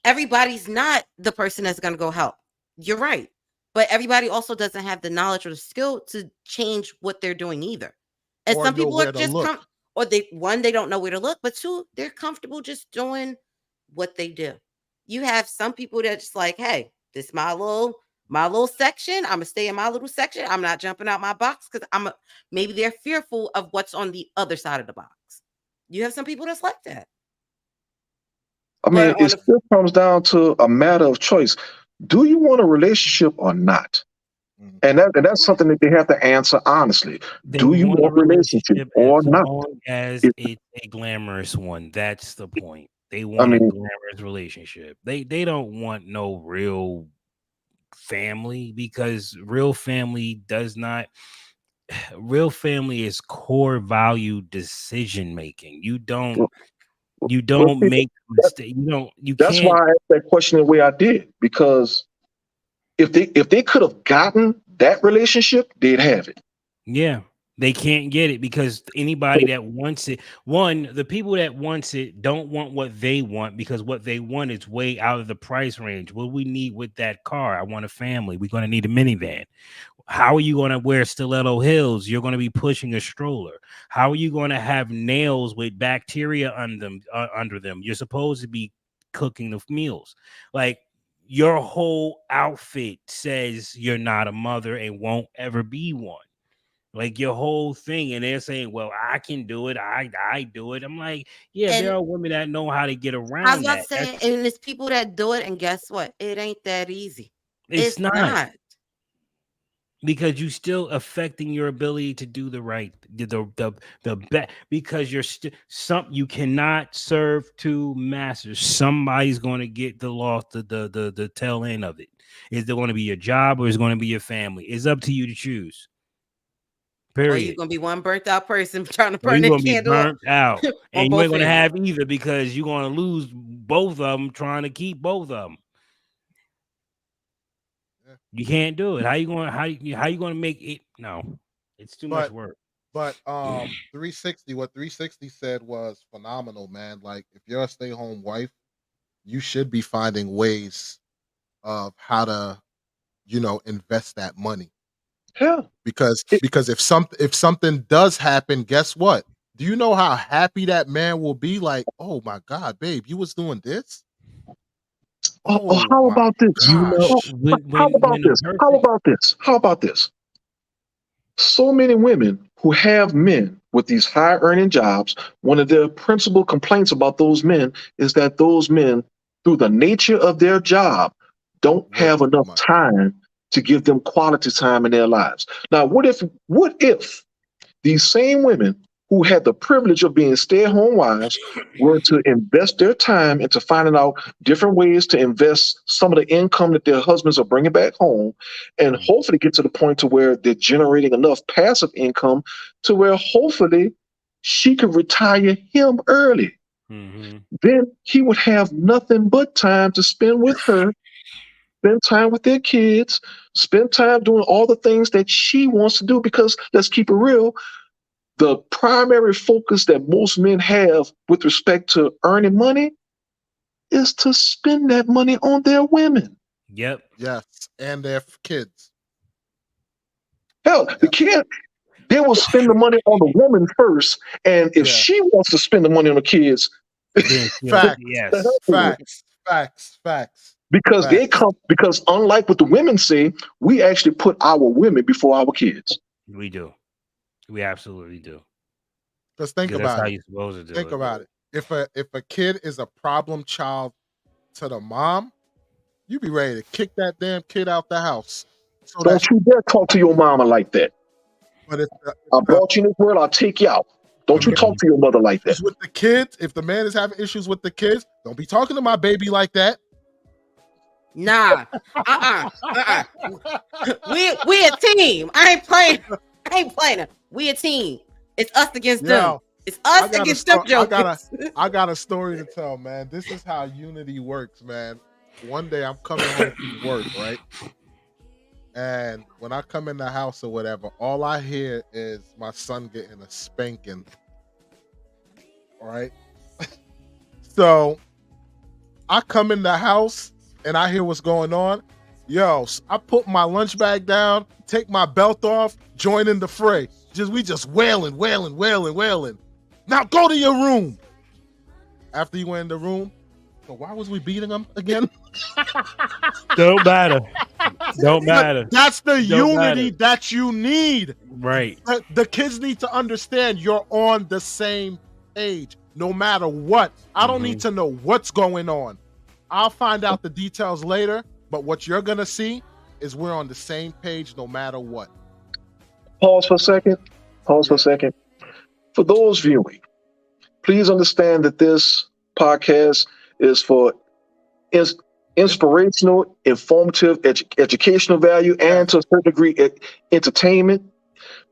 everybody's not the person that's going to go help. You're right, but everybody also doesn't have the knowledge or the skill to change what they're doing either. And some people are just they don't know where to look, but two, they're comfortable just doing what they do. You have some people that's just like, hey, this is my little section. I'm gonna stay in my little section. I'm not jumping out my box because maybe they're fearful of what's on the other side of the box. You have some people that's like that. I mean, But on it still comes down to a matter of choice. Do you want a relationship or not? And that's something that they have to answer honestly. They Do you want a want a relationship or as not? long as It- it's a glamorous one. That's the point. They I want a mean, glamorous relationship. They don't want no real family, because real family does not. Real family is core value decision making. You don't well, see, make mistake. You that's can't. why I asked that question the way I did, because if they could have gotten that relationship, they'd have it. Yeah, they can't get it because anybody that wants it, the people that wants it don't want what they want, because what they want is way out of the price range. What we need with that car, I want a family. We're going to need a minivan. How are you going to wear stiletto heels? You're going to be pushing a stroller. How are you going to have nails with bacteria under them? You're supposed to be cooking the meals. Like, your whole outfit says you're not a mother and won't ever be one. Like, your whole thing, and they're saying, well, I can do it. I do it. I'm like, yeah, And there are women that know how to get I was around about that. to say, and it's people that do it, and guess what? It ain't that easy. It's not. Because you still affecting your ability to do the right, the best, because you're still you cannot serve two masters. Somebody's going to get the tail end of it. Is it going to be your job or is it going to be your family? It's up to you to choose. Period. Or you're gonna be one burnt out person trying to Or burn you're that going to be candle burnt out, and you ain't going to ends. have either, because you're going to lose both of them trying to keep both of them. You can't do it. How you going to make it? No, it's too much work. But 360, what 360 said was phenomenal, man. Like, if you're a stay-home wife, you should be finding ways of how to, invest that money. Yeah. Because if something does happen, guess what? Do you know how happy that man will be? Like, oh my God, babe, you was doing this? Oh, how about this? How about this? So many women who have men with these high earning jobs, one of their principal complaints about those men is that those men, through the nature of their job, don't have enough time to give them quality time in their lives. Now, what if these same women who had the privilege of being stay-at-home wives were to invest their time into finding out different ways to invest some of the income that their husbands are bringing back home, and hopefully get to the point to where they're generating enough passive income to where hopefully she could retire him early. Mm-hmm. Then he would have nothing but time to spend with her, spend time with their kids, spend time doing all the things that she wants to do, because let's keep it real, the primary focus that most men have with respect to earning money is to spend that money on their women. Yep. Yes, and their kids. Hell, the kid, they will spend the money on the woman first, and if she wants to spend the money on the kids, Facts. Because unlike what the women say, we actually put our women before our kids. We do. We absolutely do. Because think about that's how it. you're supposed to do Think it. about it. If a kid is a problem child to the mom, you be ready to kick that damn kid out the house. So don't you dare talk to your mama like that. But if I brought you in this world, I'll take you out. Don't you talk to your mother like that. With the kids, if the man is having issues with the kids, don't be talking to my baby like that. Nah. We a team. I ain't playing. We a team. It's us against them. It's us against them jokers. I got a story to tell, man. This is how unity works, man. One day I'm coming home from work, right? And when I come in the house or whatever, all I hear is my son getting a spanking. All right. So I come in the house and I hear what's going on. Yo, I put my lunch bag down, take my belt off, join in the fray. We just wailing. Now go to your room. After you went in the room, so why was we beating him again? Don't matter. That's the unity that you need. Right. The kids need to understand you're on the same page. no matter what. I don't need to know what's going on. I'll find out the details later, but what you're going to see is we're on the same page no matter what. Pause for a second. Pause for a second. For those viewing, please understand that this podcast is for inspirational, informative, educational value, and to a certain degree, entertainment.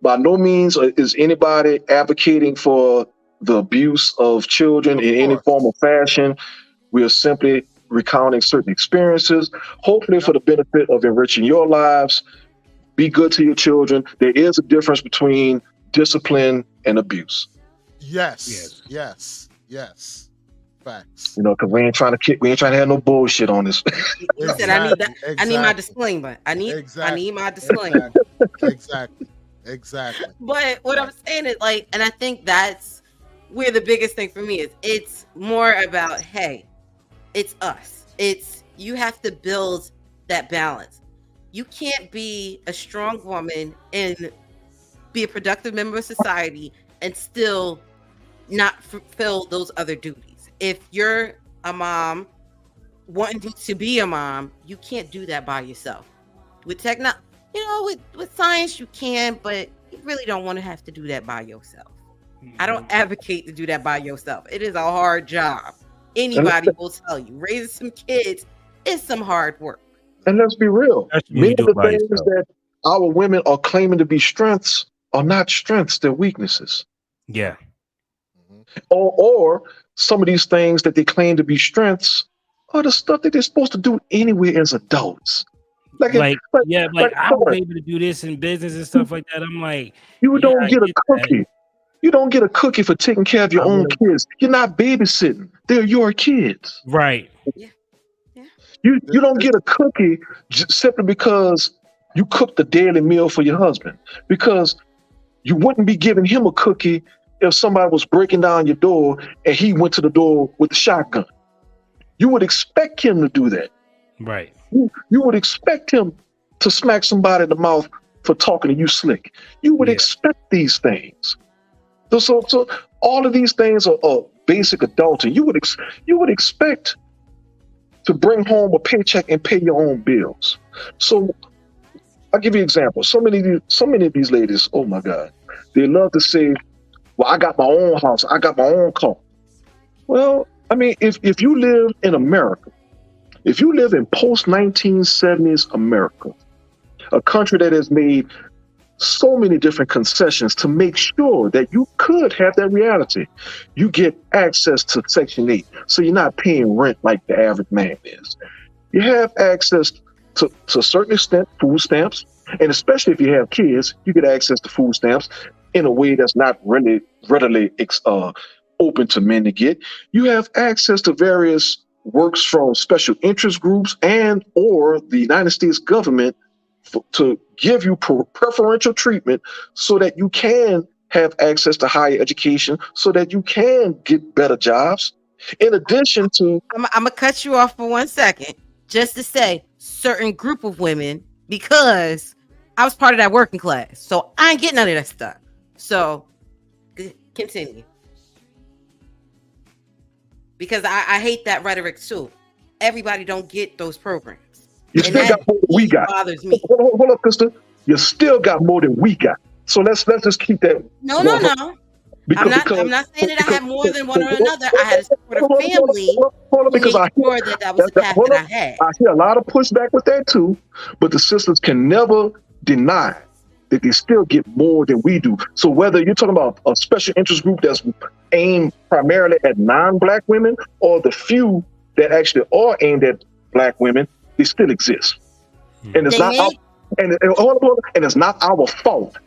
By no means is anybody advocating for the abuse of children in any form or fashion. We are simply recounting certain experiences, hopefully for the benefit of enriching your lives. Be good to your children. There is a difference between discipline and abuse. Yes. Facts. You know, because we ain't trying to have no bullshit on this. Listen, I need that. I need my disclaimer. I need my disclaimer. Exactly. But what I'm saying is, like, and I think that's where the biggest thing for me is. It's more about, hey, it's us. It's you have to build that balance. You can't be a strong woman and be a productive member of society and still not fulfill those other duties. If you're a mom wanting to be a mom, you can't do that by yourself. With with science you can, but you really don't want to have to do that by yourself. I don't advocate to do that by yourself. It is a hard job. Anybody will tell you. Raising some kids is some hard work. And let's be real. Many of the things that our women are claiming to be strengths are not strengths, they're weaknesses. Yeah. Or some of these things that they claim to be strengths are the stuff that they're supposed to do anyway as adults. Like I was able to do this in business and stuff like that. I'm like, you don't get a cookie. You don't get a cookie for taking care of your own kids. You're not babysitting. They're your kids. Right. Yeah. You don't get a cookie simply because you cooked the daily meal for your husband. Because you wouldn't be giving him a cookie if somebody was breaking down your door and he went to the door with the shotgun. You would expect him to do that. Right. You would expect him to smack somebody in the mouth for talking to you slick. You would expect these things. So all of these things are basic adulting. You would expect to bring home a paycheck and pay your own bills. So I'll give you an example. So many of these ladies, oh my God, they love to say, well, I got my own house, I got my own car. Well, I mean, if you live in America, if you live in post-1970s America, a country that has made so many different concessions to make sure that you could have that reality, you get access to Section 8, so you're not paying rent like the average man is. You have access to a certain extent, food stamps, and especially if you have kids, you get access to food stamps in a way that's not really readily open to men to get. You have access to various works from special interest groups and or the United States government to give you preferential treatment so that you can have access to higher education, so that you can get better jobs. In addition to... I'm going to cut you off for 1 second just to say certain group of women, because I was part of that working class. So I ain't getting none of that stuff. So continue. Because I hate that rhetoric too. Everybody don't get those programs. You still got more than we got. Bothers me. Hold up, Krista. You still got more than we got. So let's just keep that. No. I'm not saying that I have more than one or another. I had a supportive family. Hold on, because I hear that was the path that I had. I hear a lot of pushback with that too, but the sisters can never deny that they still get more than we do. So whether you're talking about a special interest group that's aimed primarily at non-Black women, or the few that actually are aimed at Black women, they still exist. And it's it's not our fault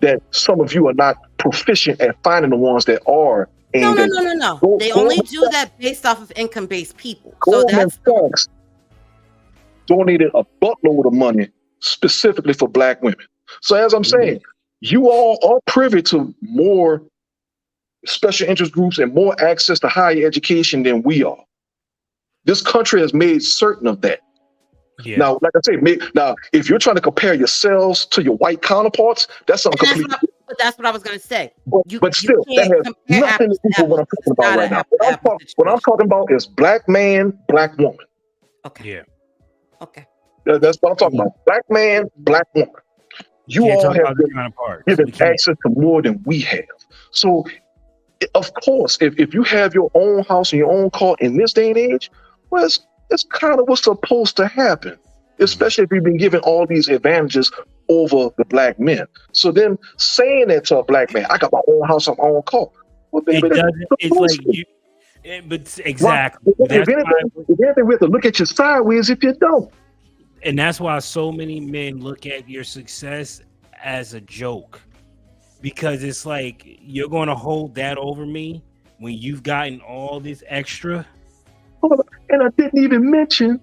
that some of you are not proficient at finding the ones that are aimed at. No. They only do that based off of income-based people. So that's donated a buttload of money specifically for Black women. So as I'm saying, you all are privy to more special interest groups and more access to higher education than we are. This country has made certain of that. Yeah. Now, like I say, if you're trying to compare yourselves to your white counterparts, that's something completely different. But that's what I was gonna say. But still, that has nothing to do with what I'm talking about right now. What I'm talking about is black man, black woman. Okay. Yeah. Okay. That's what I'm talking about. Black man, black woman. You Can't all talk have about the counterparts. given We can't. access to more than we have. So, of course, if you have your own house and your own car in this day and age, well, it's kind of what's supposed to happen, especially if you've been given all these advantages over the black men. So then saying that to a black man, I got my own house, my own car. Well, It baby, doesn't. It's like you. But exactly. If That's anything, why, we have to look at you sideways if you don't. and that's why so many men look at your success as a joke, because it's like, you're going to hold that over me when you've gotten all this extra. And I didn't even mention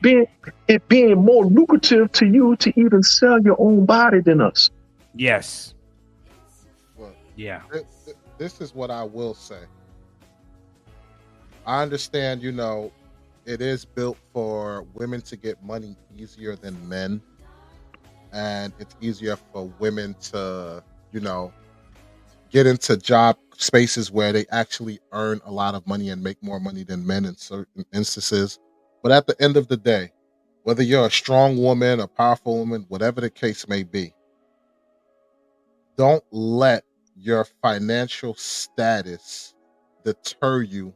it being more lucrative to you to even sell your own body than us. Yes. Look, Yeah. this is what I will say. I understand, it is built for women to get money easier than men, and it's easier for women to, get into job spaces where they actually earn a lot of money and make more money than men in certain instances. But at the end of the day, whether you're a strong woman, a powerful woman, whatever the case may be, don't let your financial status deter you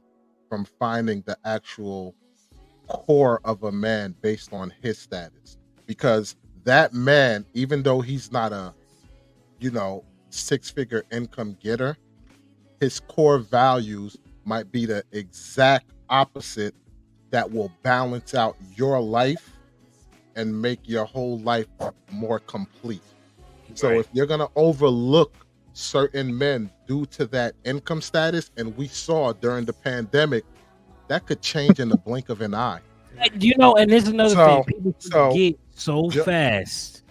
from finding the actual core of a man based on his status. Because that man, even though he's not a, six-figure income getter, his core values might be the exact opposite that will balance out your life and make your whole life more complete. So Right. if you're going to overlook certain men due to that income status, and we saw during the pandemic, that could change in the blink of an eye. And there's another thing. People forget so fast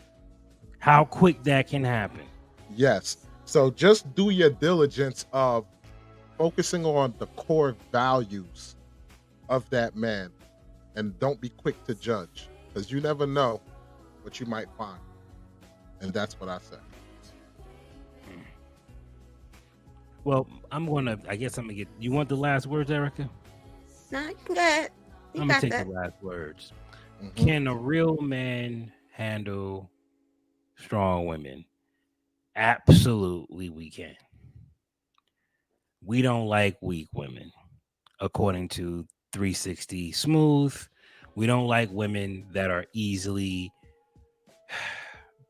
how quick that can happen. Yes. So just do your diligence of focusing on the core values of that man, and don't be quick to judge, because you never know what you might find. And that's what I say. Well, I guess I'm gonna get. You want the last words, Erica? No, you can go ahead. You I'm got gonna take that. the last words. Mhm. Can a real man handle strong women? Absolutely, we can. We don't like weak women, according to 360 Smooth. We don't like women that are easily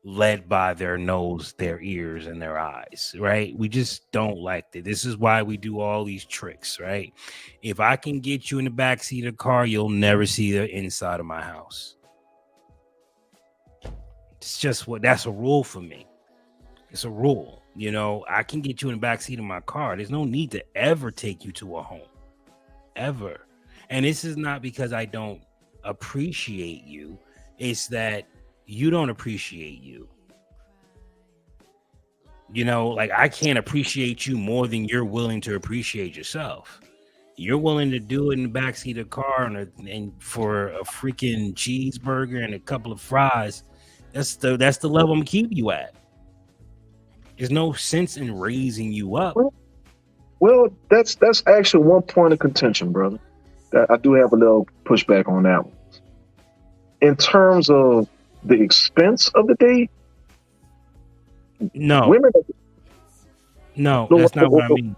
led by their nose, their ears, and their eyes, right? We just don't like that. This is why we do all these tricks, right? If I can get you in the backseat of the car, you'll never see the inside of my house. It's just that's a rule for me. It's a rule. I can get you in the backseat of my car. There's no need to ever take you to a home. Ever. And this is not because I don't appreciate you. It's that you don't appreciate you. I can't appreciate you more than you're willing to appreciate yourself. You're willing to do it in the backseat of the car and for a freaking cheeseburger and a couple of fries. That's the level I'm gonna keep you at. There's no sense in raising you up. Well, that's actually one point of contention, brother. I do have a little pushback on that one. In terms of the expense of the date, No, women. no, that's not what I mean.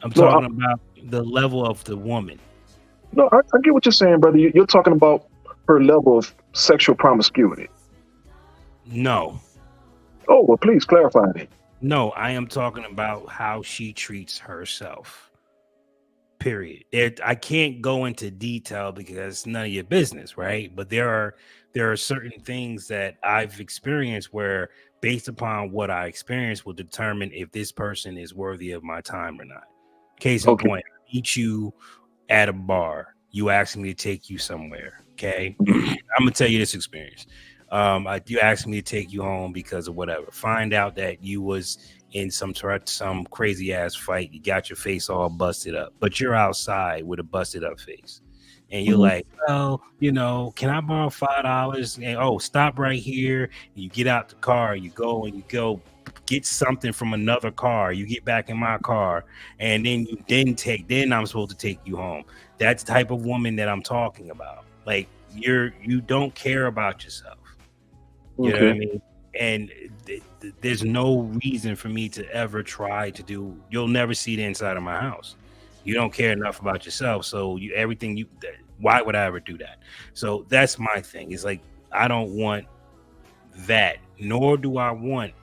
I'm talking about the level of the woman. No, I get what you're saying, brother. You're talking about her level of sexual promiscuity. No, Oh, well, please clarify that. no, I am talking about how she treats herself. Period. I can't go into detail because it's none of your business, right? But there are certain things that I've experienced where, based upon what I experienced, will determine if this person is worthy of my time or not. Case in point, I meet you at a bar. You ask me to take you somewhere. Okay, I'm gonna tell you this experience. You asked me to take you home because of whatever. Find out that you was in some crazy ass fight. You got your face all busted up, but you're outside with a busted up face, and you're like, "Well, can I borrow $5?" And stop right here. And you get out the car. And you go get something from another car, you get back in my car, and then I'm supposed to take you home. That's the type of woman that I'm talking about. Like you don't care about yourself. You know what I mean? And there's no reason for me to ever try to do. You'll never see the inside of my house. You don't care enough about yourself, so why would I ever do that? So that's my thing. It's like I don't want that, nor do I want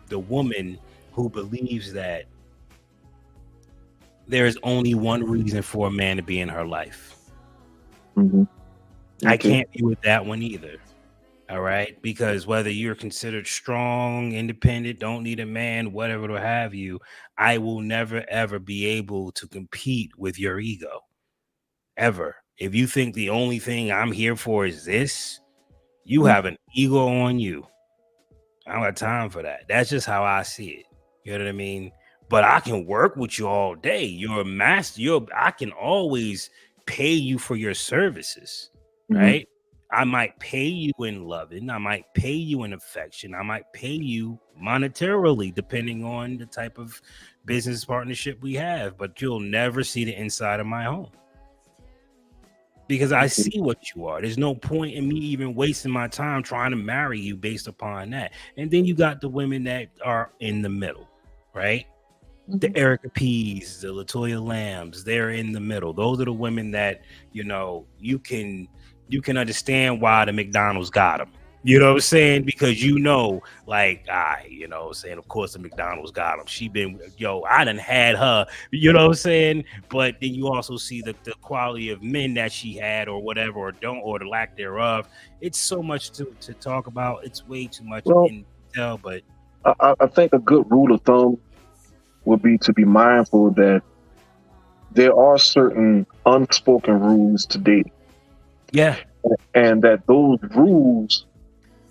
the woman who believes that there is only one reason for a man to be in her life. Mm-hmm. I can't be with that one either. All right, because whether you're considered strong, independent, don't need a man, whatever to have you, I will never ever be able to compete with your ego, ever. If you think the only thing I'm here for is this, you have an ego on you. I don't have time for that. That's just how I see it. You know what I mean? But I can work with you all day. You're a master. I can always pay you for your services, right? I might pay you in loving. I might pay you in affection. I might pay you monetarily, depending on the type of business partnership we have. But you'll never see the inside of my home. Because I see what you are. There's no point in me even wasting my time trying to marry you based upon that. And then you got the women that are in the middle, right? The Erica P's, the LaToya Lambs, they're in the middle. Those are the women that, you know, you can understand why the McDonald's got them. You know what I'm saying? Because you know, like, you know what I'm saying? Of course, the McDonald's got them. She been, I done had her, you know what I'm saying? But then you also see the quality of men that she had or whatever, or the lack thereof. It's so much to talk about. It's way too much in detail, but I think a good rule of thumb would be to be mindful that there are certain unspoken rules to date. Yeah. And that those rules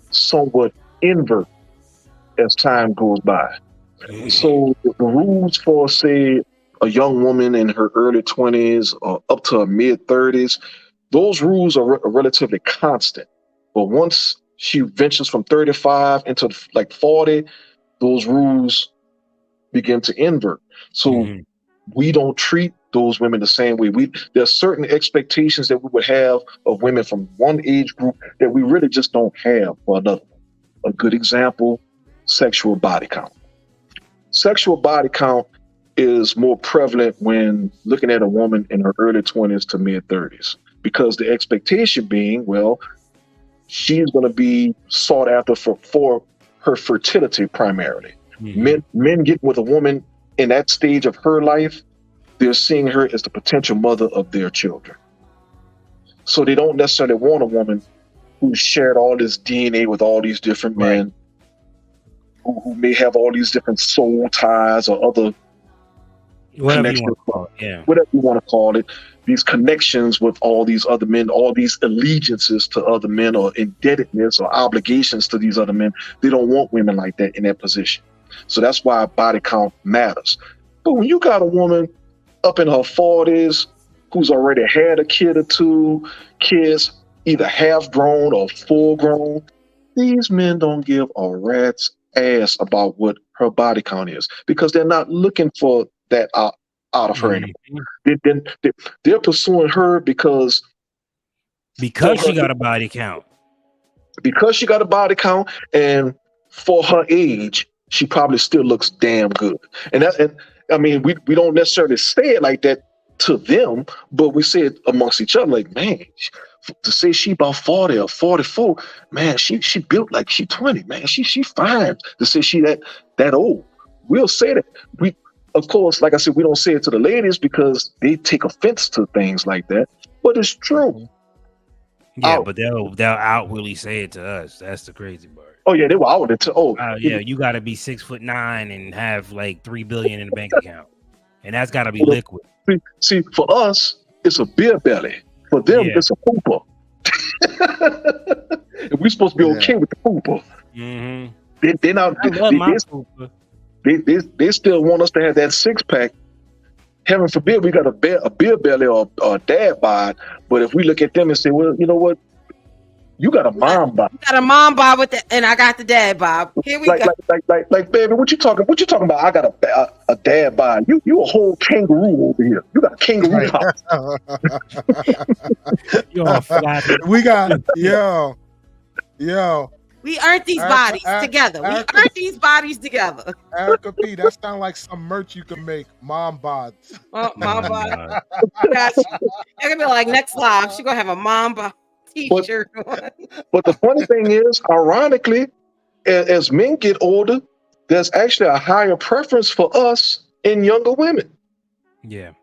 somewhat invert as time goes by. So the rules for, say, a young woman in her early 20s or up to her mid 30s, those rules are relatively constant. But once she ventures from 35 into like 40, those rules begin to invert. So we don't treat those women the same way. There's certain expectations that we would have of women from one age group that we really just don't have for another. A good example, sexual body count. Sexual body count is more prevalent when looking at a woman in her early 20s to mid 30s, because the expectation being, well, she's going to be sought after for her fertility primarily. Men get with a woman in that stage of her life, they're seeing her as the potential mother of their children. So they don't necessarily want a woman who shared all this DNA with all these different men, who may have all these different soul ties or other connections, whatever you want to call it, these connections with all these other men, all these allegiances to other men or indebtedness or obligations to these other men. They don't want women like that in that position. So that's why body count matters. But when you got a woman up in her 40s who's already had a kid or two, kids either half grown or full grown, these men don't give a rat's ass about what her body count is, because they're not looking for that out of her anymore. They're pursuing her because she got a body count. Because she got a body count, and for her age, she probably still looks damn good. And I mean, we don't necessarily say it like that to them, but we say it amongst each other. Like, man, to say she about 40 or 44, man, she built like she 20, man. She fine. To say she that old, we'll say that. We, of course, like I said, we don't say it to the ladies because they take offense to things like that. But it's true. Yeah, but they'll outwardly say it to us. That's the crazy part. Oh yeah, they were out to you got to be 6'9" and have like $3 billion in the bank account, and that's got to be liquid. See, for us, it's a beer belly. For them, it's a pooper. And we're supposed to be okay with the pooper. They're not. They still want us to have that 6-pack. Heaven forbid we got a beer belly or a dad bod. But if we look at them and say, well, you know what? You got a mom bod. You got a mom bob with the, and I got the dad bob. Here we go. Like, baby, what you talking about? I got a dad bod. You a whole kangaroo over here. You got a kangaroo top. You're flat. We got yo. We earned these bodies together. We earned these bodies together. Erica P, that sounds like some merch you can make. Mom bods. Mom bod. Got you. They're gonna be like next live. She gonna have a mom bod t-shirt on. But the funny thing is, ironically, as men get older, there's actually a higher preference for us in younger women. Yeah.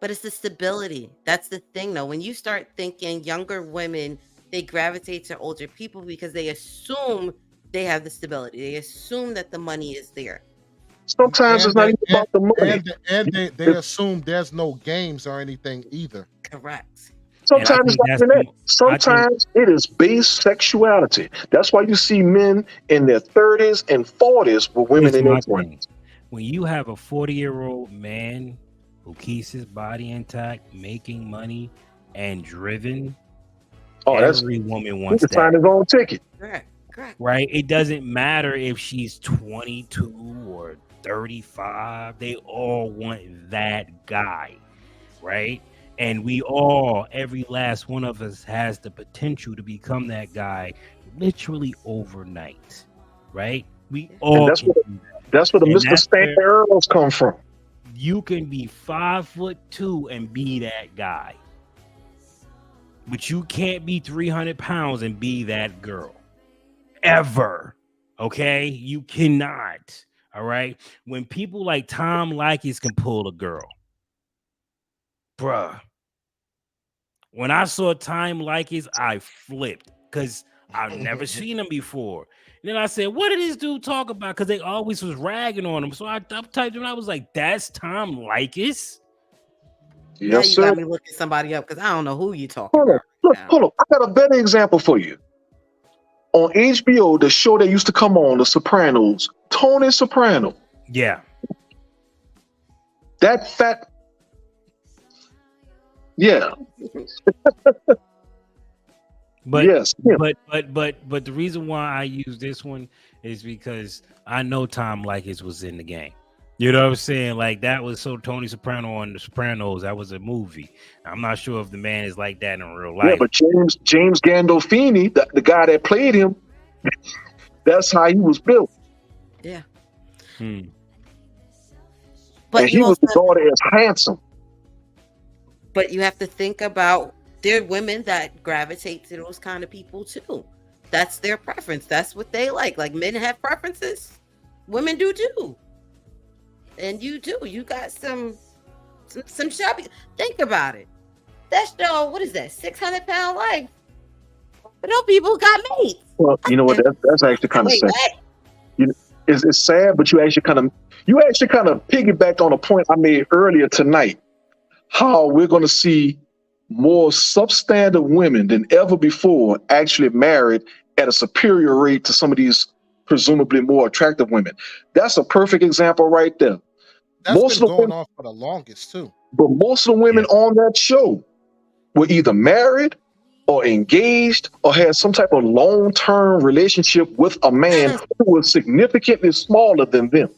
But it's the stability. That's the thing, though. When you start thinking younger women, they gravitate to older people because they assume they have the stability. They assume that the money is there. Sometimes it's not even about the money. And they assume there's no games or anything either. Correct. Sometimes it's not even that. Sometimes it is base sexuality. That's why you see men in their 30s and 40s with women in their 20s. When you have a 40-year-old man who keeps his body intact, making money, and driven, every woman wants that. Sign his own ticket. Correct. Right? It doesn't matter if she's 22 or 35. They all want that guy, right? And we all, every last one of us has the potential to become that guy literally overnight, right? We all. That's where the Mr. Stan Earls come from. You can be 5'2" and be that guy, but you can't be 300 pounds and be that girl ever. Okay, you cannot. All right. When people like Tom Leykis can pull a girl, bruh. When I saw Tom Leykis, I flipped because I've never seen him before. And then I said, what did this dude talk about? Because they always was ragging on him. So I typed him and I was like, that's Tom Leykis? Yes, you got me looking somebody up because I don't know who you talking about. Hold on. I got a better example for you. On HBO, the show that used to come on, The Sopranos, Tony Soprano. Yeah. That fat. Yeah. But yes. But the reason why I use this one is because I know Tom Leykis was in the game. You know what I'm saying? Like that was so Tony Soprano on The Sopranos. That was a movie. I'm not sure if the man is like that in real life. Yeah, but James Gandolfini, the guy that played him, that's how he was built. Yeah. But and he was the daughter as handsome. But you have to think about there are women that gravitate to those kind of people too. That's their preference. That's what they like. Like men have preferences. Women do too. And you do. You got some shabby. Think about it. That show, what is that? 600-Pound Life. But those people got mates. Well, you know what? That's actually kind of sad. You know, it's sad, but you actually kind of piggybacked on a point I made earlier tonight. How we're going to see more substandard women than ever before actually married at a superior rate to some of these presumably more attractive women. That's a perfect example right there. That's been going on for the longest too. But most of the women on that show were either married or engaged or had some type of long-term relationship with a man who was significantly smaller than them.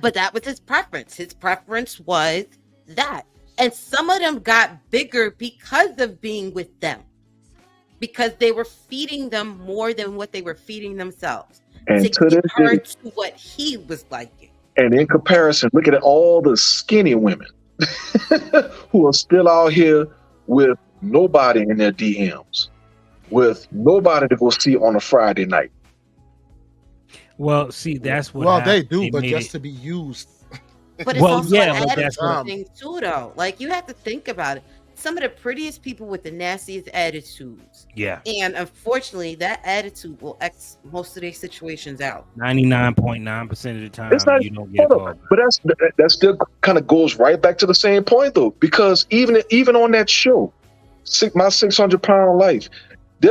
But that was his preference. His preference was that. And some of them got bigger because of being with them. Because they were feeding them more than what they were feeding themselves. And to compare to what he was liking. And in comparison, look at all the skinny women who are still out here with nobody in their DMs, with nobody to go see on a Friday night. Well, see, that's what. Well, they do, but just to be used. But it's also an attitude thing too, though. Like you have to think about it. Some of the prettiest people with the nastiest attitudes. Yeah. And unfortunately, that attitude will X most of their situations out. 99.9% of the time, you don't get called. But that still kind of goes right back to the same point, though, because even on that show, My 600-Pound Life,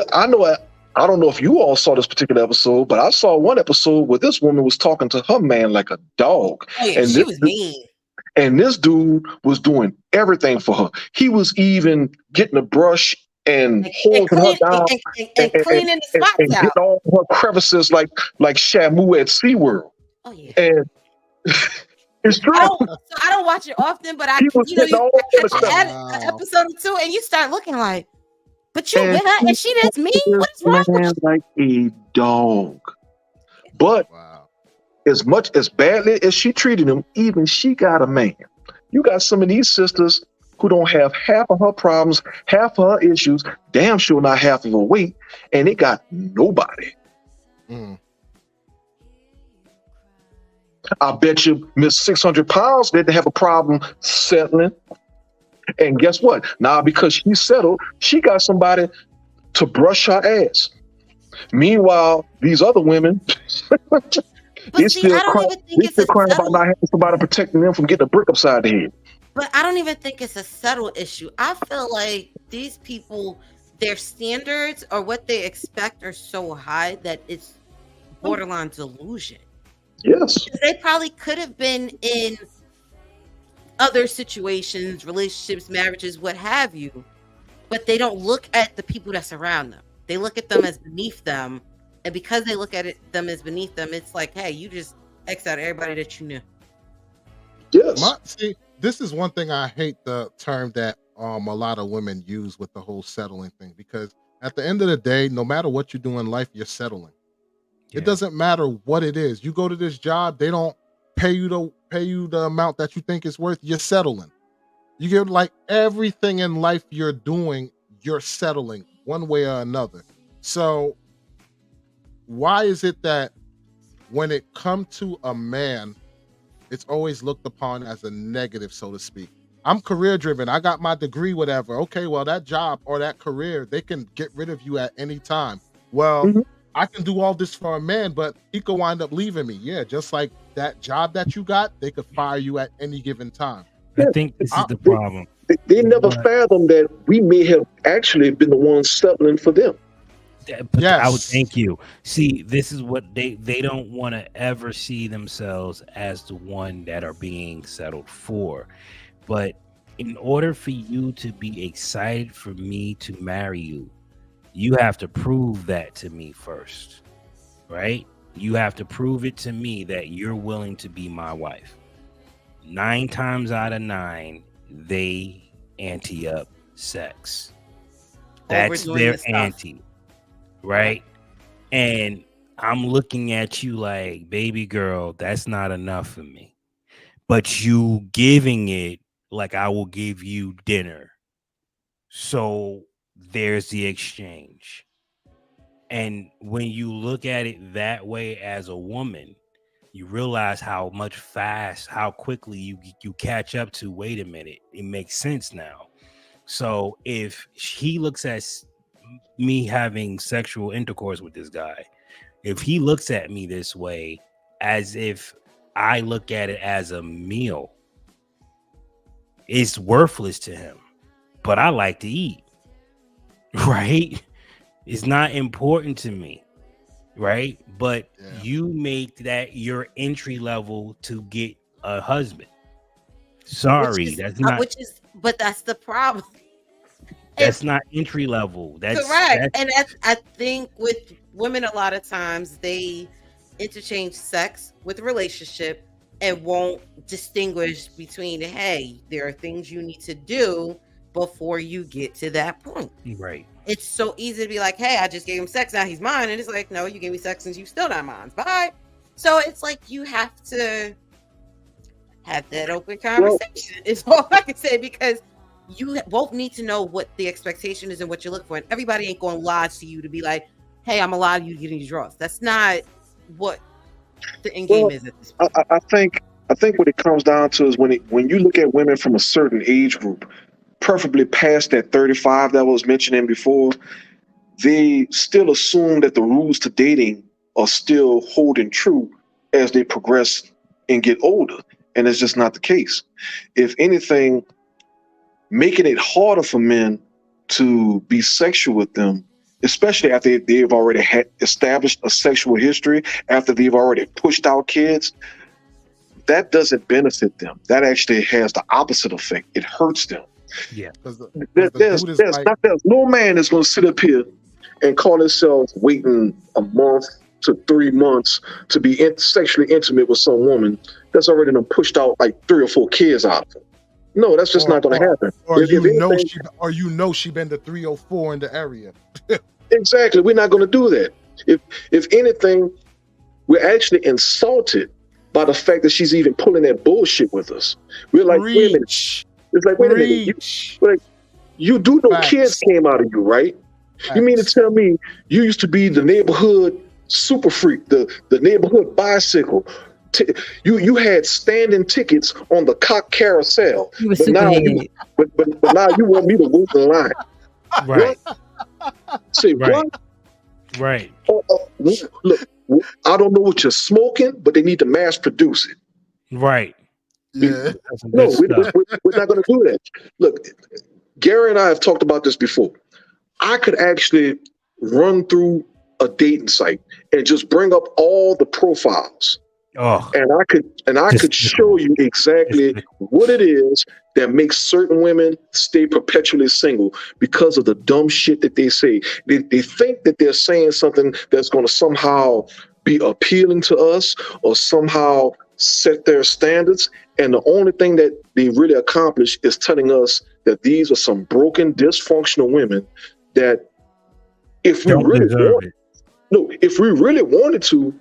I don't know if you all saw this particular episode, but I saw one episode where this woman was talking to her man like a dog. Oh, yeah, she was mean. And this dude was doing everything for her. He was even getting a brush and And holding her down cleaning the spots and getting out. all her crevices like Shamu at SeaWorld. Oh yeah. And it's true. I don't watch it often, but I He was getting all I catch over an Wow. episode or two, and you start looking like, but you And with her, and she this mean? What is wrong with man like a dog. But Wow. as much as badly as she treated him, even she got a man. You got some of these sisters who don't have half of her problems, half of her issues, damn sure not half of her weight, and they got nobody. Mm. I bet you Miss 600 pounds didn't have a problem settling. And guess what? Now, because she settled, she got somebody to brush her ass. Meanwhile, these other women, But they see, still I don't crying, even think they it's still a crying about settled. not having somebody protecting them from getting a brick upside the head. But I don't even think it's a subtle issue. I feel like these people, their standards or what they expect are so high that it's borderline delusion. Yes. They probably could have been in other situations, relationships, marriages, what have you, but they don't look at the people that surround them. They look at them as beneath them. And because they look at them as beneath them, it's like, hey, you just X out everybody that you knew. Yes. See, this is one thing I hate the term that a lot of women use with the whole settling thing, because at the end of the day, no matter what you do in life, you're settling. Yeah. It doesn't matter what it is. You go to this job, they don't pay you the amount that you think it's worth, you're settling. You get like everything in life you're doing, you're settling one way or another. So why is it that when it comes to a man, it's always looked upon as a negative, so to speak? I'm career driven. I got my degree, whatever. Okay, well, that job or that career, they can get rid of you at any time. Well, Mhm. I can do all this for a man, but he could wind up leaving me. Yeah, just like that job that you got, they could fire you at any given time. I think this is the problem. They never Right. fathomed that we may have actually been the ones settling for them. But I would Yes. thank you. See, this is what they don't want to ever see themselves as the one that are being settled for. But in order for you to be excited for me to marry you, you have to prove that to me first, right? You have to prove it to me that you're willing to be my wife. 9 times out of 9, they ante up sex. That's Overdoing their the stuff. ante, right? And I'm looking at you like, baby girl, that's not enough for me. But you giving it like I will give you dinner. So there's the exchange. And when you look at it that way as a woman, you realize how quickly you catch up to, wait a minute, it makes sense now. So if he looks at me having sexual intercourse with this guy, if he looks at me this way, as if I look at it as a meal, it's worthless to him. But I like to eat, right? It's not important to me, right? But Yeah. you make that your entry level to get a husband. Sorry, But that's the problem. That's not entry level. That's Correct. And I think with women, a lot of times they interchange sex with relationship and won't distinguish between, hey, there are things you need to do before you get to that point. right. It's so easy to be like, hey, I just gave him sex, now he's mine. And it's like, no, you gave me sex and you still not mine. Bye. So it's like you have to have that open conversation. It's all I can say, because you both need to know what the expectation is and what you're looking for. And everybody ain't going to lie to you to be like, hey, I'm allowing you to get in your drawers. That's not what the end game is at this point. I think what it comes down to is when you look at women from a certain age group, preferably past that 35 that I was mentioning before, they still assume that the rules to dating are still holding true as they progress and get older. And it's just not the case. If anything, making it harder for men to be sexual with them, especially after they've already established a sexual history, after they've already pushed out kids, that doesn't benefit them. That actually has the opposite effect. It hurts them. Yeah. Because There's no man that's going to sit up here and call himself waiting a month to 3 months to be sexually intimate with some woman that's already done pushed out like 3 or 4 kids out of her. No, that's just not going to happen. Or you know she been to 304 in the area. Exactly. We're not going to do that. If anything, we're actually insulted by the fact that she's even pulling that bullshit with us. We're like, wait a minute. It's like, wait a minute. You do know kids came out of you, right? You mean to tell me you used to be the neighborhood super freak, the neighborhood bicycle? You had standing tickets on the cock carousel, but now you want me to wait in line. Right. What? Say Right. what? Right. Look, I don't know what you're smoking, but they need to mass produce it. Right. Yeah. No, we're not going to do that. Look, Gary and I have talked about this before. I could actually run through a dating site and just bring up all the profiles. Oh. And I could show you exactly what it is that makes certain women stay perpetually single because of the dumb shit that they say. They think that they're saying something that's going to somehow be appealing to us or somehow set their standards. And the only thing that they really accomplish is telling us that these are some broken, dysfunctional women that if we really wanted to,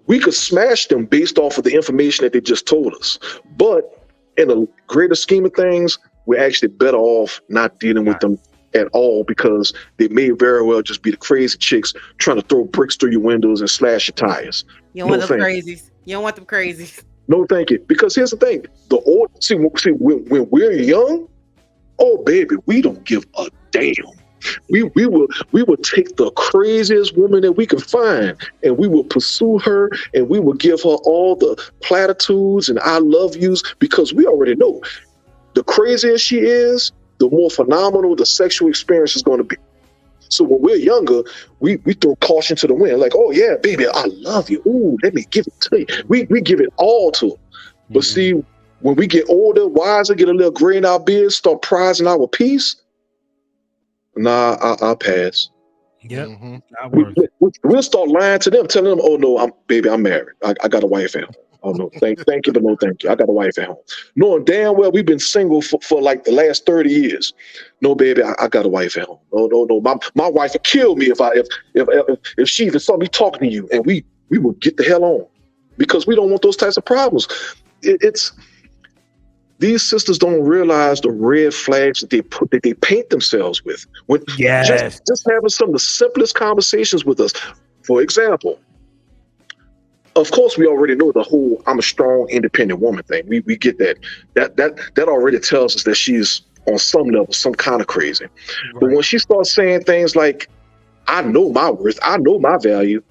we could smash them based off of the information that they just told us. But in a greater scheme of things, we're actually better off not dealing with them at all because they may very well just be the crazy chicks trying to throw bricks through your windows and slash your tires. You don't want them crazies. You don't want them crazies. No, thank you. Because here's the thing: when we're young, oh baby, we don't give a damn. We will take the craziest woman that we can find and we will pursue her and we will give her all the platitudes and I love yous because we already know the crazier she is, the more phenomenal the sexual experience is going to be. So when we're younger, we throw caution to the wind, like, oh yeah, baby, I love you. Ooh, let me give it to you. We give it all to her. But see, when we get older, wiser, get a little gray in our beards, start prizing our peace, nah, I'll pass. Yep. We'll start lying to them, telling them, "Oh no, I'm married. I got a wife at home. Oh no, thank you, but no thank you. I got a wife at home." Knowing damn well we've been single for like the last 30 years. No, baby, I got a wife at home. No. My wife would kill me if she even saw me talking to you, and we would get the hell on because we don't want those types of problems. These sisters don't realize the red flags that they paint themselves with. Just having some of the simplest conversations with us. For example, of course, we already know the whole "I'm a strong, independent woman" thing. We get that. That already tells us that she's on some level some kind of crazy. Right. But when she starts saying things like, "I know my worth, I know my value,"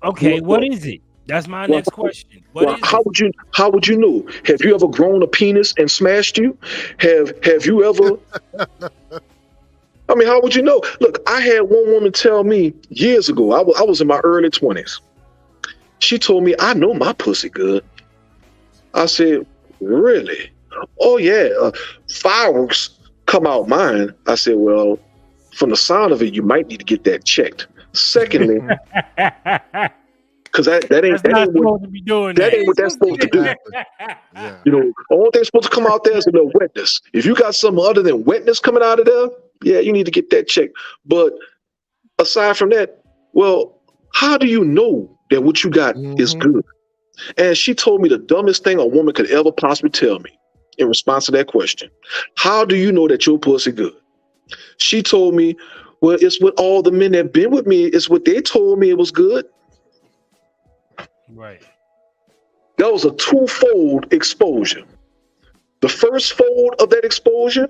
okay, what is it? That's my next question. How would you know? Have you ever grown a penis and smashed you? Have you ever? I mean, how would you know? Look, I had one woman tell me years ago. I was in my early 20s. She told me, "I know my pussy good." I said, "Really?" "Oh yeah, fireworks come out mine." I said, "Well, from the sound of it, you might need to get that checked." Secondly. Because that ain't what that's supposed to do. Yeah. You know, all they're supposed to come out there is a little wetness. If you got something other than wetness coming out of there, yeah, you need to get that checked. But aside from that, well, how do you know that what you got is good? And she told me the dumbest thing a woman could ever possibly tell me in response to that question. How do you know that your pussy good? She told me, well, it's what all the men that been with me, it's what they told me it was good. Right. That was a twofold exposure. The first fold of that exposure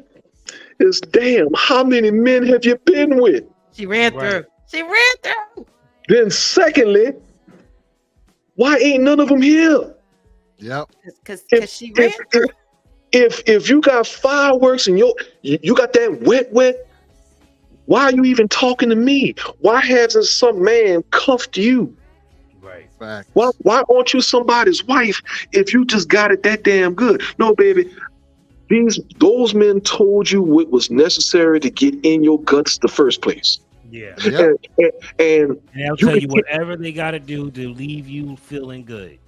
is, damn, how many men have you been with? She ran through. Then secondly, why ain't none of them here? Yep. Because she ran through. If you got fireworks and you got that wet, why are you even talking to me? Why hasn't some man cuffed you? Right. Why aren't you somebody's wife if you just got it that damn good? No, baby, Those men told you what was necessary to get in your guts the first place. Yeah. Yep. And And they'll you tell you can- whatever they got to do to leave you feeling good.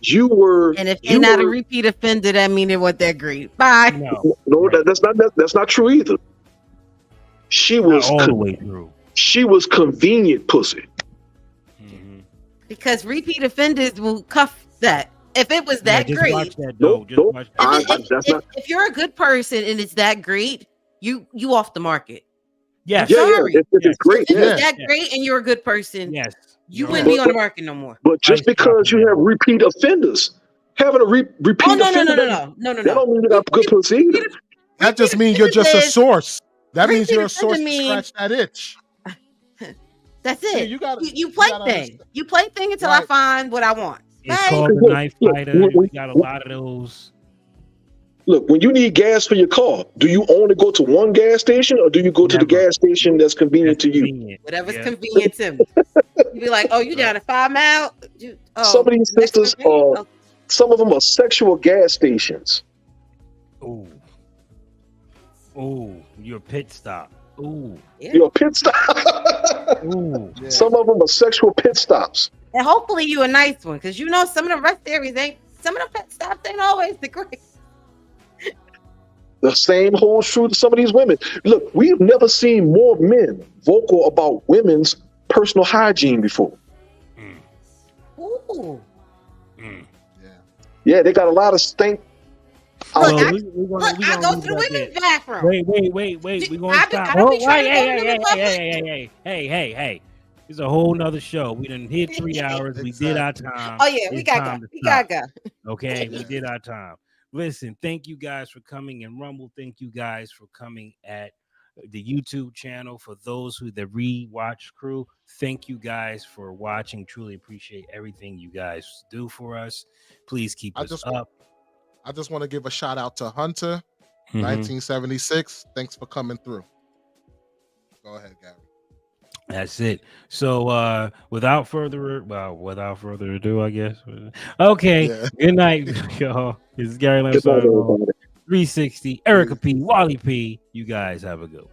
you were And if you they're not a were- repeat offender, that means it wasn't that great. Bye. No, no, Right. that's not true either. She not was all the way through. she was convenient pussy. Mhm. Because repeat offenders will cuff that. If it was that just great, watch that, though. Nope, Just nope. watch that. That's not. if you're a good person and it's that great, you off the market. Yes. Yeah, yeah. Sorry. If Yes. it's great, If yeah. it's that Yeah. great and you're a good person, Yes. you You're wouldn't right. be on the market no more. But just Price because you dropping have down. repeat offenders, having a repeat Oh no offender, no. that don't mean you got good pussy either. That just means you're just a offenders- source. That means repeat you're a source to offender means- scratch that itch. That's See, it. you gotta- You you play gotta thing. understand. You play thing until I Right. find what I want. It's Bye. called the Look, Knife look, Fighter. look, We got a lot of those. Look, when you need gas for your car, do you only go to one gas station or do you go to the Never. gas station that's convenient to you? Convenient. Whatever's Yeah. convenient to me. You be like, oh, you down at 5 Mile? Some of these next sisters to me? are- Oh, Some of them are sexual gas stations. Ooh. Ooh. Your pit stop. Ooh. Your pit stop. Ooh. Yeah. Some of them are sexual pit stops. and hopefully you a nice one, because you know some of the rest areas ain't. Some of the pet stops ain't always the great. The same holds true to some of these women. Look, we've never seen more men vocal about women's personal hygiene before. Mm. Ooh. Mm. Yeah. Yeah, they got a lot of stink. Look, Well, I- we Look, gonna I go leave to the that there. women's bathroom. Wait. We Dude, gonna I be- stop. I don't be Oh, trying to hey, go to hey, the hey. It's a whole nother show. We done hit 3 hours. We did our time. Oh yeah, we It's got time go. to We stop. got go. Okay, we did our time. Listen, thank you guys for coming, and Rumble, thank you guys for coming at the YouTube channel. For those who the rewatch crew, thank you guys for watching. Truly appreciate everything you guys do for us. Please keep I us just- up. I just want to give a shout out to Hunter, Mhm. 1976. Thanks for coming through. Go ahead, Gary. That's it. So without further ado, I guess. Okay. Yeah. Good night, y'all. This is Gary Goodbye, Lansard, everybody. 360, Erica P, Wally P. You guys have a good one.